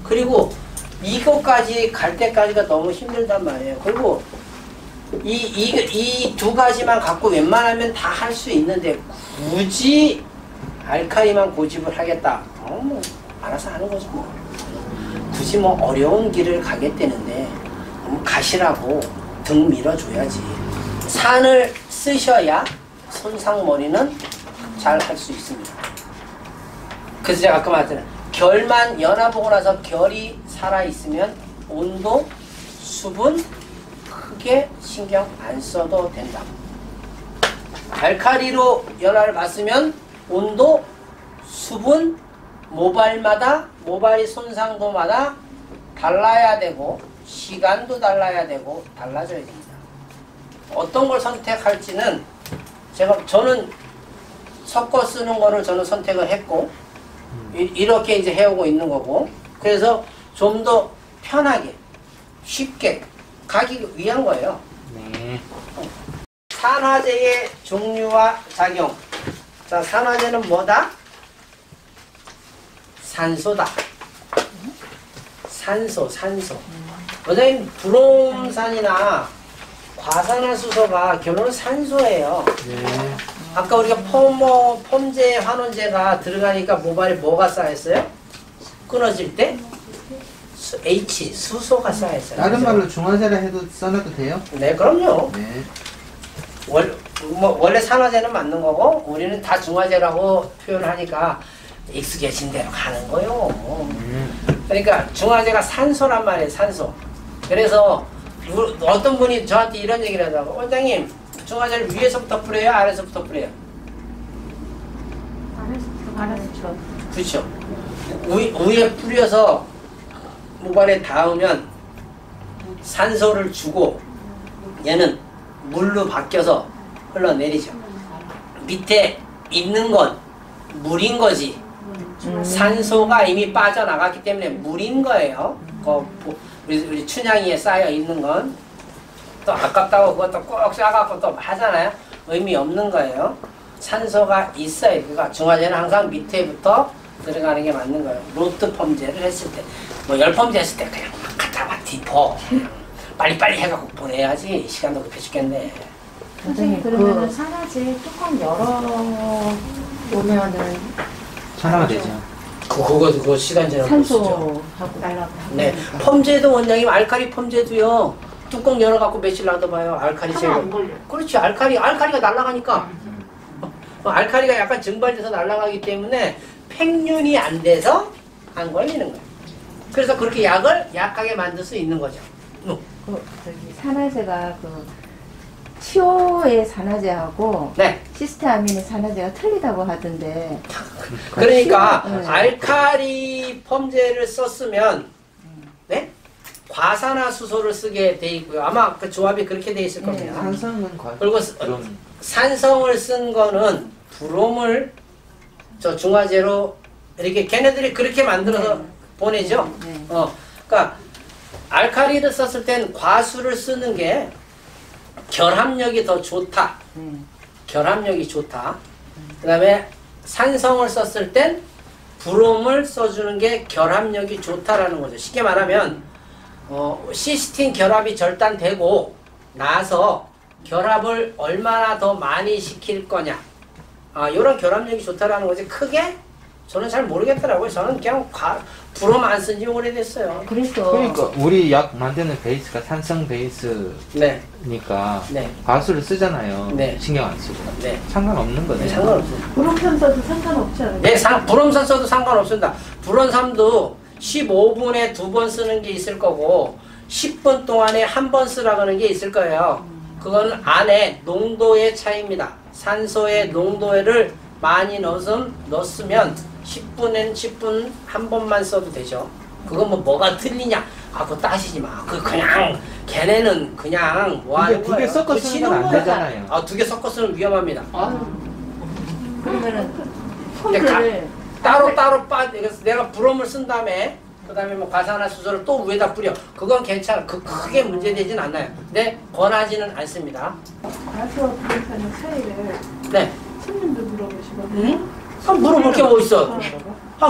그리고 이거까지 갈 때까지가 너무 힘들단 말이에요. 그리고 이 두 가지만 갖고 웬만하면 다 할 수 있는데 굳이 알카리만 고집을 하겠다. 뭐 알아서 하는 거지 뭐. 굳이 뭐 어려운 길을 가겠다는데 가시라고 등 밀어줘야지. 산을 쓰셔야 손상머리는 잘 할 수 있습니다. 그래서 제가 아까 말했잖아요. 결만 연화보고 나서 결이 살아있으면 온도, 수분 크게 신경 안 써도 된다. 알카리로 연화를 봤으면 온도, 수분, 모발이 손상도마다 달라야 되고 시간도 달라야 되고 달라져야 됩니다. 어떤 걸 선택할지는 저는 섞어 쓰는 거를 저는 선택을 했고 이렇게 이제 해오고 있는 거고, 그래서 좀 더 편하게 쉽게 가기 위한 거예요. 네. 산화제의 종류와 작용. 자, 산화제는 뭐다? 산소다. 산소. 원장님, 브롬산이나 과산화수소가 결론은 산소예요. 네. 아까 우리가 펌제, 환원제가 들어가니까 모발에 뭐가 쌓였어요? 끊어질 때? 수소가 쌓였어요. 다른 말로 중화제라 해도 써놔도 돼요? 네, 그럼요. 네. 원래 산화제는 맞는 거고, 우리는 다 중화제라고 표현하니까 익숙해진 대로 가는 거요. 그러니까 중화제가 산소란 말이에요, 산소. 그래서 어떤 분이 저한테 이런 얘기를 하더라고요. 원장님, 중화제를 위에서부터 뿌려요? 아래서부터 뿌려요? 알았어. 그렇죠. 위에 뿌려서 모발에 닿으면 산소를 주고 얘는 물로 바뀌어서 흘러내리죠. 밑에 있는 건 물인 거지. 산소가 이미 빠져나갔기 때문에 물인 거예요. 우리 춘향이에 쌓여 있는 건 또 아깝다고 그것도 꼭 싸갖고 또 하잖아요. 의미 없는 거예요. 산소가 있어요. 그러니까 중화제는 항상 밑에부터 들어가는 게 맞는 거예요. 로트 펌제를 했을 때, 뭐 열 펌제 했을 때 그냥 막 갖다가 딥어. 빨리빨리 해갖고 보내야지. 시간도 급해 죽겠네. 선생님 그러면은 산화제 뚜껑 열어 보면은 산화가 되죠. 그거 시간 지나고 쓰죠. 산소하고 날라가고. 네, 펌제도 원장님 알카리 펌제도요. 뚜껑 열어갖고 며칠 놔둬봐요. 알카리 제거. 안 걸려. 그렇지. 알카리가 날아가니까. 알카리가 약간 증발돼서 날아가기 때문에 팽윤이 안 돼서 안 걸리는 거예요. 그래서 그렇게 약을 약하게 만들 수 있는 거죠. 산화제가 치오의 산화제하고 네. 시스테아민의 산화제가 틀리다고 하던데. 그러니까 네. 알카리 펌제를 썼으면 네? 과산화수소를 쓰게 돼 있고요. 아마 그 조합이 그렇게 돼 있을 겁니다. 산성은 그리고 그럼 산성을 쓴 거는 브롬을 저 중화제로 이렇게 걔네들이 그렇게 만들어서 네. 보내죠. 네. 그러니까 알카리를 썼을 땐 과수를 쓰는 게 결합력이 더 좋다. 네. 결합력이 좋다. 그 다음에 산성을 썼을 땐 브롬을 써주는 게 결합력이 좋다라는 거죠. 쉽게 말하면 시스틴 결합이 절단되고 나서 결합을 얼마나 더 많이 시킬 거냐. 이런 결합력이 좋다라는 거지. 크게 저는 잘 모르겠더라고요. 저는 그냥 브롬 안 쓴 지 오래됐어요. 그래서 그러니까 우리 약 만드는 베이스가 산성 베이스니까 네. 과수를 쓰잖아요. 네. 신경 안 쓰고. 네. 상관없는 거네요. 상관없어요. 브롬산 써도 상관없지 않아요? 네, 브롬산 써도 상관없습니다. 브롬산도 15분에 2번 쓰는 게 있을 거고 10분 동안에 한 번 쓰라고 하는 게 있을 거예요. 그건 안에 농도의 차이입니다. 산소의 농도를 많이 넣었으면 10분엔 10분 한 번만 써도 되죠. 그건 뭐가 틀리냐? 그거 따지지 마. 그냥 걔네는 그냥 뭐 하는 두 개 거예요. 섞어 쓰는 건 안 되잖아요. 2개 섞어 쓰면 위험합니다. 그러면은 근데 폰들을 따로 내가 브롬을 쓴 다음에 그 다음에 뭐 과산화수소를 또 위에다 뿌려. 그건 괜찮아. 크게 문제되진 않아요. 근데 권하지는 않습니다. 과수와 브롬산의 차이를 네. 손님도 물어보시거든요. 물어볼 게 뭐 있어?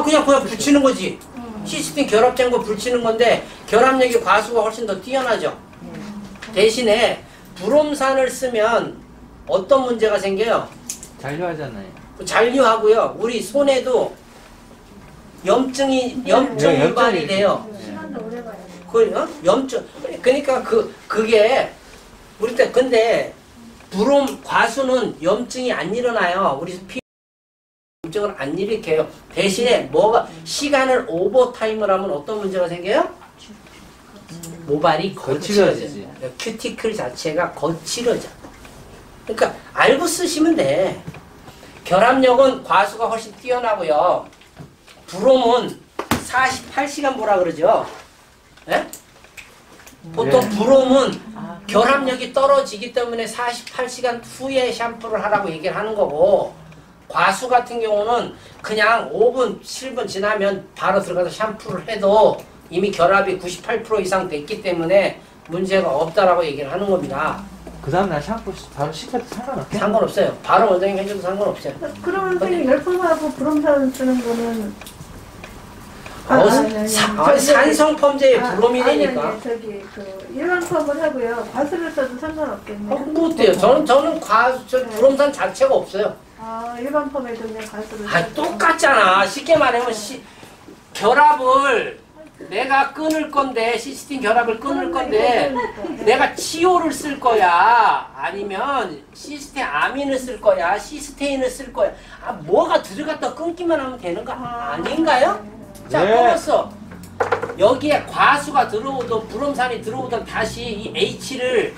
그냥 붙이는 거지. 시스템 결합된 거 붙이는 건데 결합력이 과수가 훨씬 더 뛰어나죠. 대신에 브롬산을 쓰면 어떤 문제가 생겨요? 잔류하잖아요. 잔류하고요. 우리 손에도 염증 유발이 돼요. 시간도 오래 가요. 염증. 그러니까 그게 우리 때 근데 과수는 염증이 안 일어나요. 우리 피 염증을 안 일으켜요. 대신에 시간을 오버타임을 하면 어떤 문제가 생겨요? 모발이 거칠어지지. 큐티클 자체가 거칠어져. 그러니까 알고 쓰시면 돼. 결합력은 과수가 훨씬 뛰어나고요. 브롬은 48시간 보라 그러죠. 예? 보통 브롬은 결합력이 떨어지기 때문에 48시간 후에 샴푸를 하라고 얘기를 하는 거고, 과수 같은 경우는 그냥 5분, 7분 지나면 바로 들어가서 샴푸를 해도 이미 결합이 98% 이상 됐기 때문에 문제가 없다라고 얘기를 하는 겁니다. 그 다음날 샴푸 바로 시켜도 상관없겠네. 상관없어요. 바로 원장님 해줘도 상관없어요. 그러면 선생님 열풍하고 브롬산 쓰는 거는 산성 펌제에 브롬이 되니까. 저기 일반 펌을 하고요. 과수를 써도 상관없겠네요. 뭐 어때요? 저는 브롬산 자체가 없어요. 일반 펌에도 그냥 과수를 써도. 똑같잖아. 쉽게 말하면 결합을 내가 끊을 건데, 시스틴 결합을 끊을 건데, 내가 치오를 쓸 거야, 아니면 시스틴 아민을 쓸 거야, 시스테인을 쓸 거야. 뭐가 들어갔다 끊기만 하면 되는 거 아닌가요? 자, 네. 끊었어. 여기에 과수가 들어오든 브롬산이 들어오든 다시 이 H를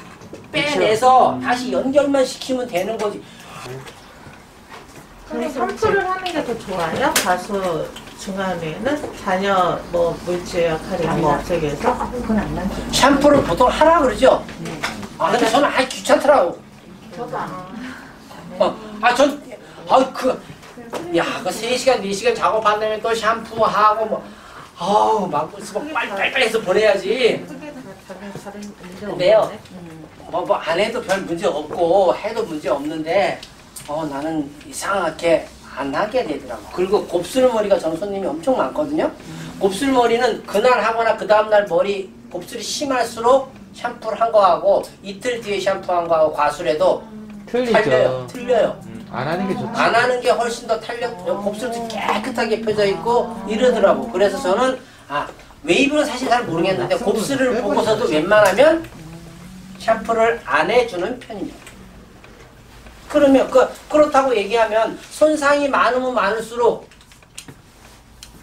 빼내서 다시 연결만 시키면 되는 거지. 그럼 샴푸를 하는 게 더 좋아요? 과수 중간에는 잔여 물질 역할을 없애기 위해서? 그건 안 나죠. 샴푸를 보통 하라 그러죠? 근데 저는 귀찮더라고. 저도 안. 그 3시간, 4시간 작업한 다음에 또 샴푸하고 막 빨리빨리 해서 보내야지. 근데요, 안 해도 별 문제 없고, 해도 문제 없는데, 나는 이상하게 안 하게 되더라고. 그리고 곱슬머리가 저는 손님이 엄청 많거든요. 곱슬머리는 그날 하거나 그 다음날 곱슬이 심할수록 샴푸를 한 거하고, 이틀 뒤에 샴푸한 거하고 과수래도 틀려요. 안 하는 게 좋죠. 안 하는 게 훨씬 더 곱슬도 깨끗하게 펴져 있고 이러더라고. 그래서 저는 웨이브는 사실 잘 모르겠는데 곱슬을 보고서도 웬만하면 샴푸를 안 해주는 편입니다. 그러면 그렇다고 얘기하면 손상이 많으면 많을수록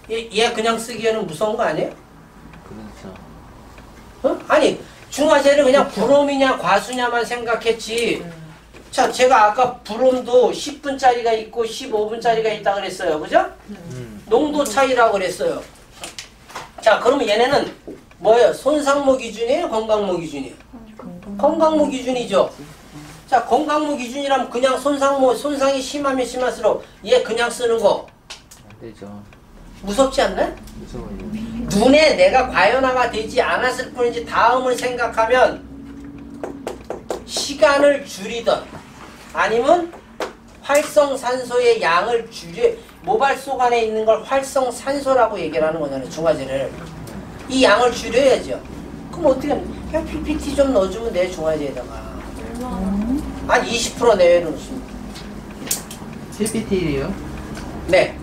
얘 그냥 쓰기에는 무서운 거 아니에요? 그렇죠. 아니 중화제를 그냥 브롬이냐 과수냐만 생각했지. 자, 제가 아까 브롬도 10분짜리가 있고 15분짜리가 있다 그랬어요. 그죠? 농도 차이라고 그랬어요. 자, 그러면 얘네는 뭐예요? 손상모 기준이에요? 건강모 기준이에요? 건강모 기준이죠. 자, 건강모 기준이라면 그냥 손상이 심하면 심할수록 얘 그냥 쓰는 거. 안 되죠. 무섭지 않나요? 무서워요. 눈에 내가 과연화가 되지 않았을 뿐이지 다음을 생각하면 시간을 줄이던 아니면 활성산소의 양을 줄여 모발 속 안에 있는 걸 활성산소라고 얘기를 하는 거잖아요. 중화제를. 이 양을 줄여야죠. 그럼 어떻게 하면 그냥 PPT 좀 넣어주면 돼. 중화제에다가. 한 20% 내외로 넣습니다. PPT요? 네.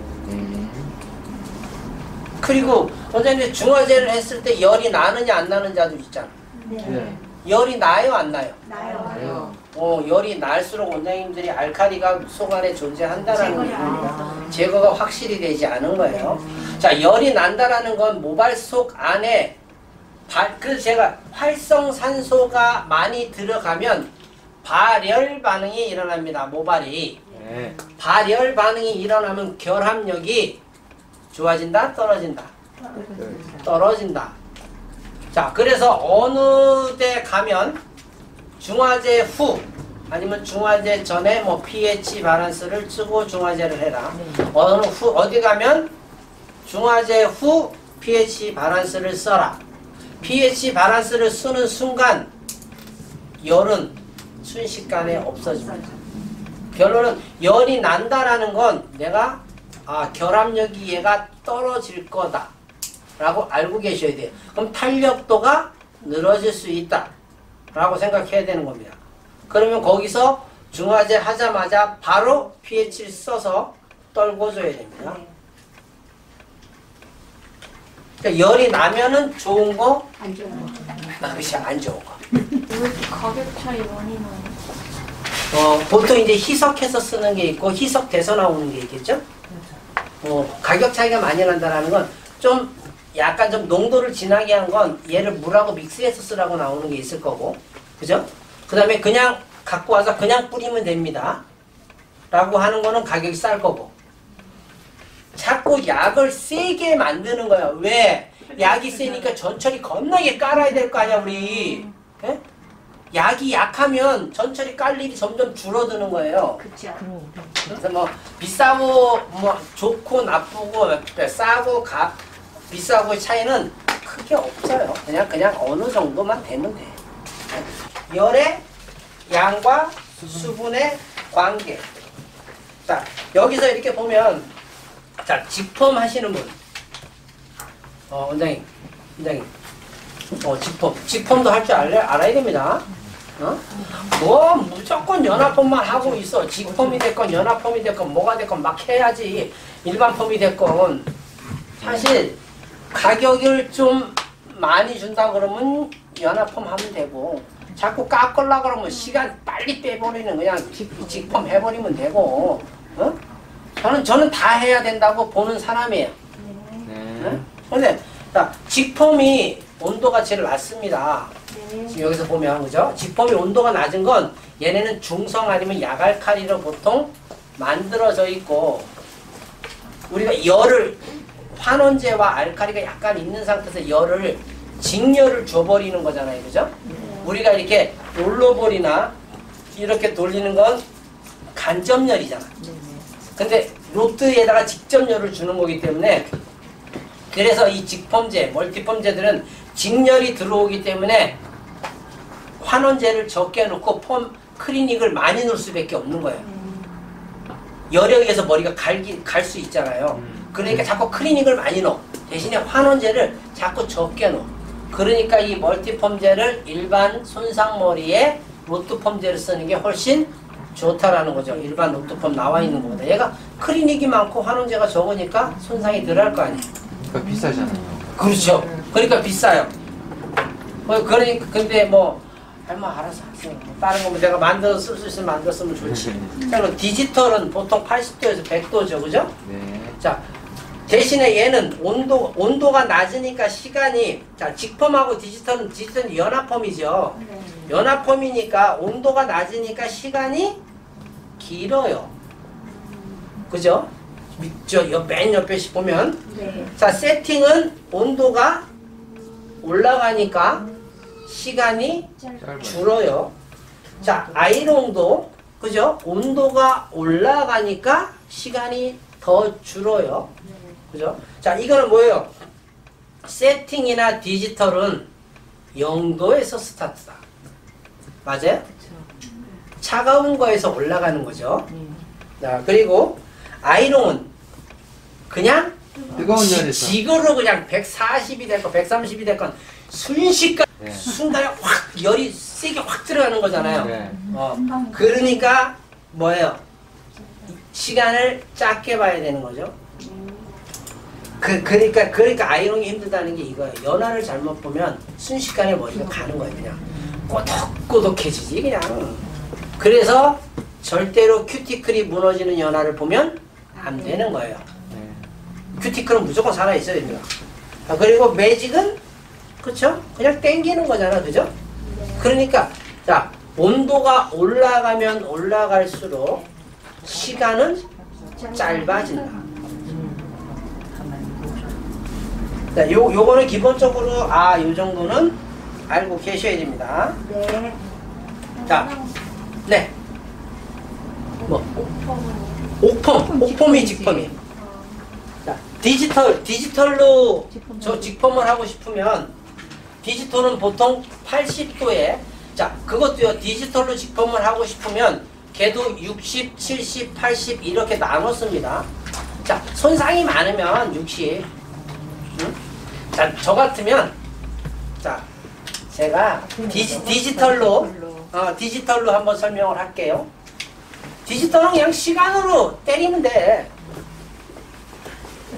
그리고 원장님 중화제를 했을 때 열이 나느냐 안 나느냐도 있잖아. 네. 열이 나요 안 나요? 나요. 열이 날수록 원장님들이 알칼리가 속 안에 존재한다라는 제거가 확실히 되지 않은 거예요. 자, 열이 난다라는 건 모발 속 안에 그래서 제가 활성산소가 많이 들어가면 발열 반응이 일어납니다. 모발이. 네. 발열 반응이 일어나면 결합력이 좋아진다, 떨어진다. 떨어진다. 자, 그래서 어느 데 가면 중화제 후 아니면 중화제 전에 뭐 pH 밸런스를 쓰고 중화제를 해라. 어느 후 어디 가면 중화제 후 pH 밸런스를 써라. pH 밸런스를 쓰는 순간 열은 순식간에 없어집니다. 결론은 열이 난다라는 건 내가 결합력이 얘가 떨어질 거다 라고 알고 계셔야 돼요. 그럼 탄력도가 늘어질 수 있다 라고 생각해야 되는 겁니다. 그러면 거기서 중화제 하자마자 바로 pH를 써서 떨궈줘야 됩니다. 그러니까 열이 나면은 좋은 거, 안 좋아요. 그것이 안 좋은 거. 가격 차이 원인은 보통 이제 희석해서 쓰는 게 있고 희석돼서 나오는 게 있겠죠? 가격 차이가 많이 난다는 건 좀 약간 좀 농도를 진하게 한 건 얘를 물하고 믹스해서 쓰라고 나오는 게 있을 거고, 그죠? 그 다음에 그냥 갖고 와서 그냥 뿌리면 됩니다 라고 하는 거는 가격이 쌀 거고, 자꾸 약을 세게 만드는 거야. 왜? 약이 세니까 전철이 겁나게 깔아야 될 거 아니야 우리. 예? 약이 약하면 전철이 깔 일이 점점 줄어드는 거예요. 그쵸. 그래서 뭐 비싸고 뭐 좋고 나쁘고 싸고 비싸고의 차이는 크게 없어요. 그냥 어느 정도만 되면 돼. 열의 양과 수분의 관계. 자, 여기서 이렇게 보면 자, 직펌 하시는 분. 원장님. 직펌도 할 줄 알아야 됩니다. 뭐 무조건 연합펌만 하고 있어. 직펌이 됐건 연합펌이 됐건 뭐가 됐건 막 해야지. 일반 펌이 됐건. 사실 가격을 좀 많이 준다 그러면 연합펌 하면 되고, 자꾸 깎으려고 그러면 시간 빨리 빼버리는 그냥 직펌 해버리면 되고. 저는 다 해야 된다고 보는 사람이에요. 네. 근데 자, 직펌이 온도가 제일 낮습니다. 지금 여기서 보면, 그죠? 직펌이 온도가 낮은 건 얘네는 중성 아니면 약알칼리로 보통 만들어져 있고, 우리가 열을 환원제와 알칼리가 약간 있는 상태에서 열을 직열을 줘버리는 거잖아요, 그죠? 우리가 이렇게 롤러볼이나 이렇게 돌리는 건 간접열이잖아. 근데 로트에다가 직접 열을 주는 거기 때문에, 그래서 이 직펌제, 멀티펌제들은 직열이 들어오기 때문에 환원제를 적게 넣고 클리닉을 많이 넣을 수밖에 없는 거예요. 열에 의해서 머리가 갈 수 있잖아요. 그러니까 자꾸 클리닉을 많이 넣어. 대신에 환원제를 자꾸 적게 넣어. 그러니까 이 멀티펌제를 일반 손상머리에 로트펌제를 쓰는 게 훨씬 좋다라는 거죠. 일반 로트펌 나와 있는 것보다. 얘가 클리닉이 많고 환원제가 적으니까 손상이 덜 할 거 아니에요. 그러니까 비싸잖아요. 그렇죠. 그러니까 비싸요. 그러니까 근데 뭐 알아서 하세요. 다른 거면 내가 만들어서 쓸 수 있으면 만들어 쓰면 좋지. 자, 그럼 디지털은 보통 80도에서 100도죠, 그죠? 네. 자, 대신에 얘는 온도가 낮으니까 시간이, 자, 직펌하고 디지털은 연합펌이죠. 연합펌이니까 온도가 낮으니까 시간이 길어요. 그죠? 맨 옆에 보면. 자, 세팅은 온도가 올라가니까 시간이 줄어요. 자, 아이롱도, 그죠? 온도가 올라가니까 시간이 더 줄어요. 그죠? 자, 이거는 뭐예요? 세팅이나 디지털은 0도에서 스타트다. 맞아요? 차가운 거에서 올라가는 거죠. 자, 그리고 아이롱은 그냥 뜨거운 열에서. 지그로 그냥 140이 됐건 130이 됐건 순식간 네. 순간에 확 열이 세게 확 들어가는 거잖아요. 네. 그러니까 뭐예요? 시간을 짧게 봐야 되는 거죠. 그러니까 아이롱이 힘들다는 게 이거예요. 연화를 잘못 보면 순식간에 머리가 가는 거예요. 그냥 꼬독꼬독해지지 그냥. 그래서 절대로 큐티클이 무너지는 연화를 보면 안 되는 거예요. 네. 큐티클은 무조건 살아있어야 됩니다. 그리고 매직은 그쵸? 그냥 땡기는 거잖아. 그죠? 그러니까 자, 온도가 올라가면 올라갈수록 시간은 짧아진다. 자, 요거는 기본적으로 요 정도는 알고 계셔야 됩니다. 네. 자, 네. 뭐? 옥폼이 직펌이. 자, 디지털로 직펌을 하고 싶으면 디지털은 보통 80도에 자, 그것도요. 디지털로 직펌을 하고 싶으면 걔도 60, 70, 80 이렇게 나눴습니다. 자, 손상이 많으면 60. 응? 자, 저 같으면 자, 제가 디지털로 한번 설명을 할게요. 디지털은 그냥 시간으로 때리면 돼.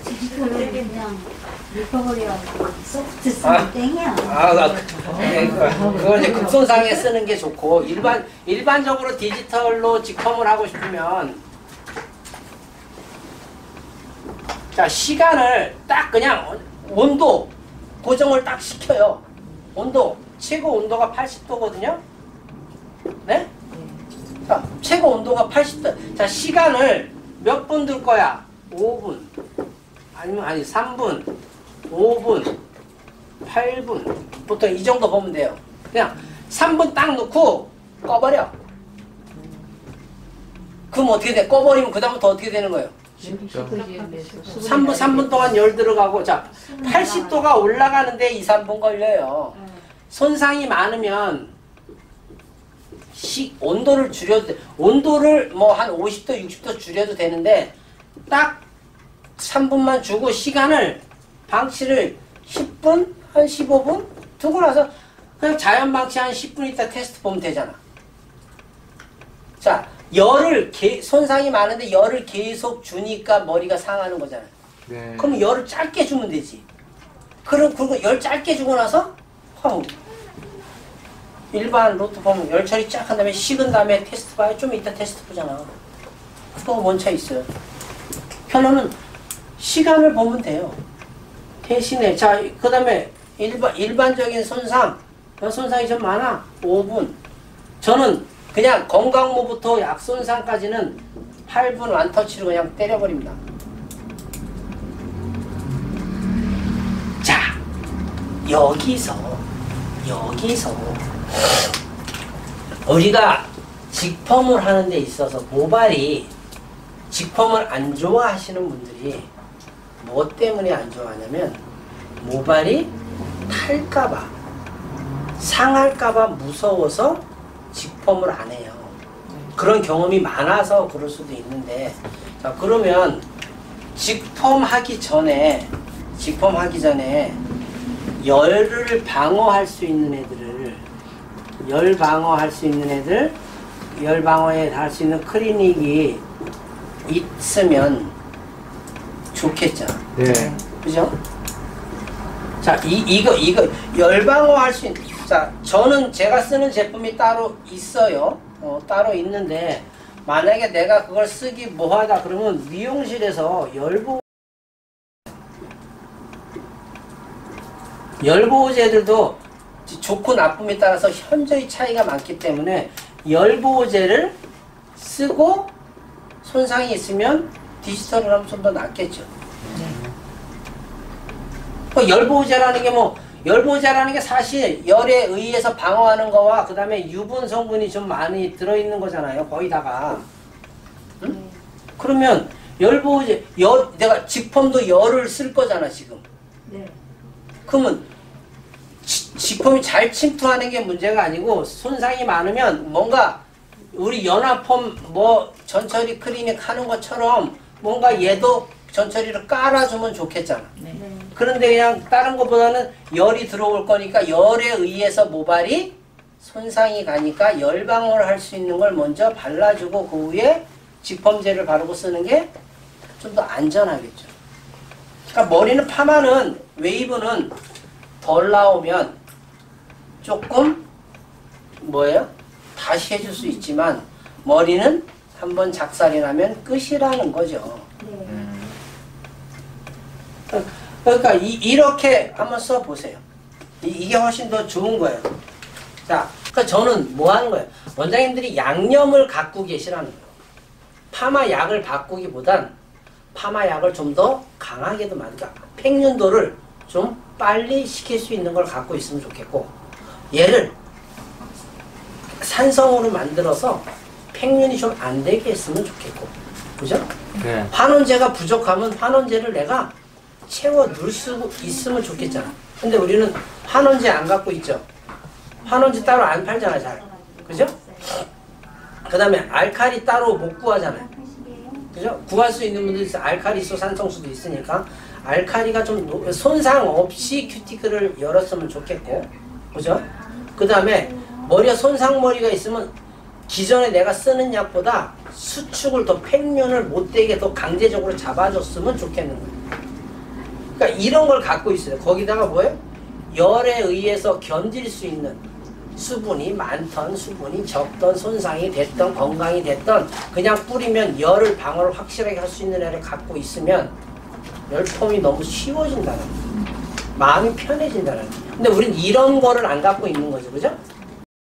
디지털은 그냥 리커버리하고 소프트 쓰면 땡이야. 그거 이제 극손상에 쓰는 게 좋고 일반적으로 디지털로 직펌을 하고 싶으면 자, 시간을 딱 그냥 온도 고정을 딱 시켜요. 온도 최고 온도가 80도거든요. 네? 자, 최고 온도가 80도. 자, 시간을 몇 분 둘 거야? 5분. 아니 3분, 5분, 8분. 보통 이 정도 보면 돼요. 그냥 3분 딱 넣고 꺼버려. 그럼 어떻게 돼? 꺼버리면 그 다음부터 어떻게 되는 거예요? 3분 동안 열 들어가고, 자, 80도가 올라가는데 2, 3분 걸려요. 손상이 많으면 온도를 줄여도 돼. 온도를 뭐 한 50도, 60도 줄여도 되는데 딱 3분만 주고 시간을 방치를 10분, 한 15분 두고 나서 그냥 자연 방치 한 10분 있다 테스트 보면 되잖아. 자, 손상이 많은데 열을 계속 주니까 머리가 상하는 거잖아요. 네. 그럼 열을 짧게 주면 되지. 그리고 열 짧게 주고 나서 일반 로또 보면 열 처리 쫙 한 다음에 식은 다음에 테스트 봐요. 좀 이따 테스트 보잖아. 그거 뭔 차 있어요. 결론은 시간을 보면 돼요. 대신에 자, 그 다음에 일반적인 손상이 좀 많아. 5분. 저는 그냥 건강모부터 약손상까지는 8분 완터치로 그냥 때려버립니다. 자, 여기서 우리가 직펌을 하는 데 있어서 모발이 직펌을 안 좋아하시는 분들이 뭐 때문에 안 좋아하냐면 모발이 탈까봐 상할까봐 무서워서 직펌을 안 해요. 그런 경험이 많아서 그럴 수도 있는데, 자, 그러면 직펌하기 전에 열을 방어할 수 있는 애들을 열 방어할 수 있는 애들 열 방어에 할 수 있는 클리닉이 있으면 좋겠죠. 네. 그죠? 자, 이거 열 방어할 수 있는, 자, 저는 제가 쓰는 제품이 따로 있어요. 따로 있는데 만약에 내가 그걸 쓰기 뭐하다 그러면 미용실에서 열보호제들도 좋고 나쁨에 따라서 현저히 차이가 많기 때문에 열보호제를 쓰고 손상이 있으면 디지털을 하면 좀 더 낫겠죠. 열보호제라는 게 사실 열에 의해서 방어하는 거와 그 다음에 유분 성분이 좀 많이 들어있는 거잖아요. 거의 다가. 응? 그러면 열보호제, 내가 직펌도 열을 쓸 거잖아, 지금. 네. 그러면 직펌이 잘 침투하는 게 문제가 아니고 손상이 많으면 뭔가 우리 연화펌 뭐 전처리 클리닉 하는 것처럼 뭔가 얘도 전처리를 깔아주면 좋겠잖아. 네. 그런데 그냥 다른 것보다는 열이 들어올 거니까 열에 의해서 모발이 손상이 가니까 열방어를 할 수 있는 걸 먼저 발라주고 그 후에 직펌제를 바르고 쓰는 게 좀 더 안전하겠죠. 그러니까 머리는 파마는 웨이브는 덜 나오면 조금 뭐예요? 다시 해줄 수 있지만 머리는 한번 작살이 나면 끝이라는 거죠. 그러니까 이렇게 한번 써보세요. 이게 훨씬 더 좋은 거예요. 자, 그러니까 저는 뭐 하는 거예요? 원장님들이 양념을 갖고 계시라는 거예요. 파마 약을 바꾸기보단 파마 약을 좀 더 강하게도 그러니까 팽윤도를 좀 빨리 시킬 수 있는 걸 갖고 있으면 좋겠고 얘를 산성으로 만들어서 팽윤이 좀 안 되게 했으면 좋겠고 그죠? 네. 환원제가 부족하면 환원제를 내가 채워 넣을 수 있으면 좋겠잖아. 근데 우리는 환원제 안 갖고 있죠. 환원제 따로 안 팔잖아 잘. 그죠? 그 다음에 알칼리 따로 못 구하잖아요. 그죠? 구할 수 있는 분들이 있어. 알칼리소 산성수도 있으니까 알칼리가 좀 손상 없이 큐티클을 열었으면 좋겠고 그죠? 그 다음에 머리가 손상머리가 있으면 기존에 내가 쓰는 약보다 수축을 더 팽윤을 못되게 더 강제적으로 잡아줬으면 좋겠는 거예요. 그러니까 이런 걸 갖고 있어요. 거기다가 뭐예요? 열에 의해서 견딜 수 있는 수분이 많던 수분이 적던 손상이 됐던 건강이 됐던 그냥 뿌리면 열을 방어를 확실하게 할 수 있는 애를 갖고 있으면 열펌이 너무 쉬워진다는 거예요. 마음이 편해진다는 거예요. 근데 우린 이런 거를 안 갖고 있는 거죠. 그죠?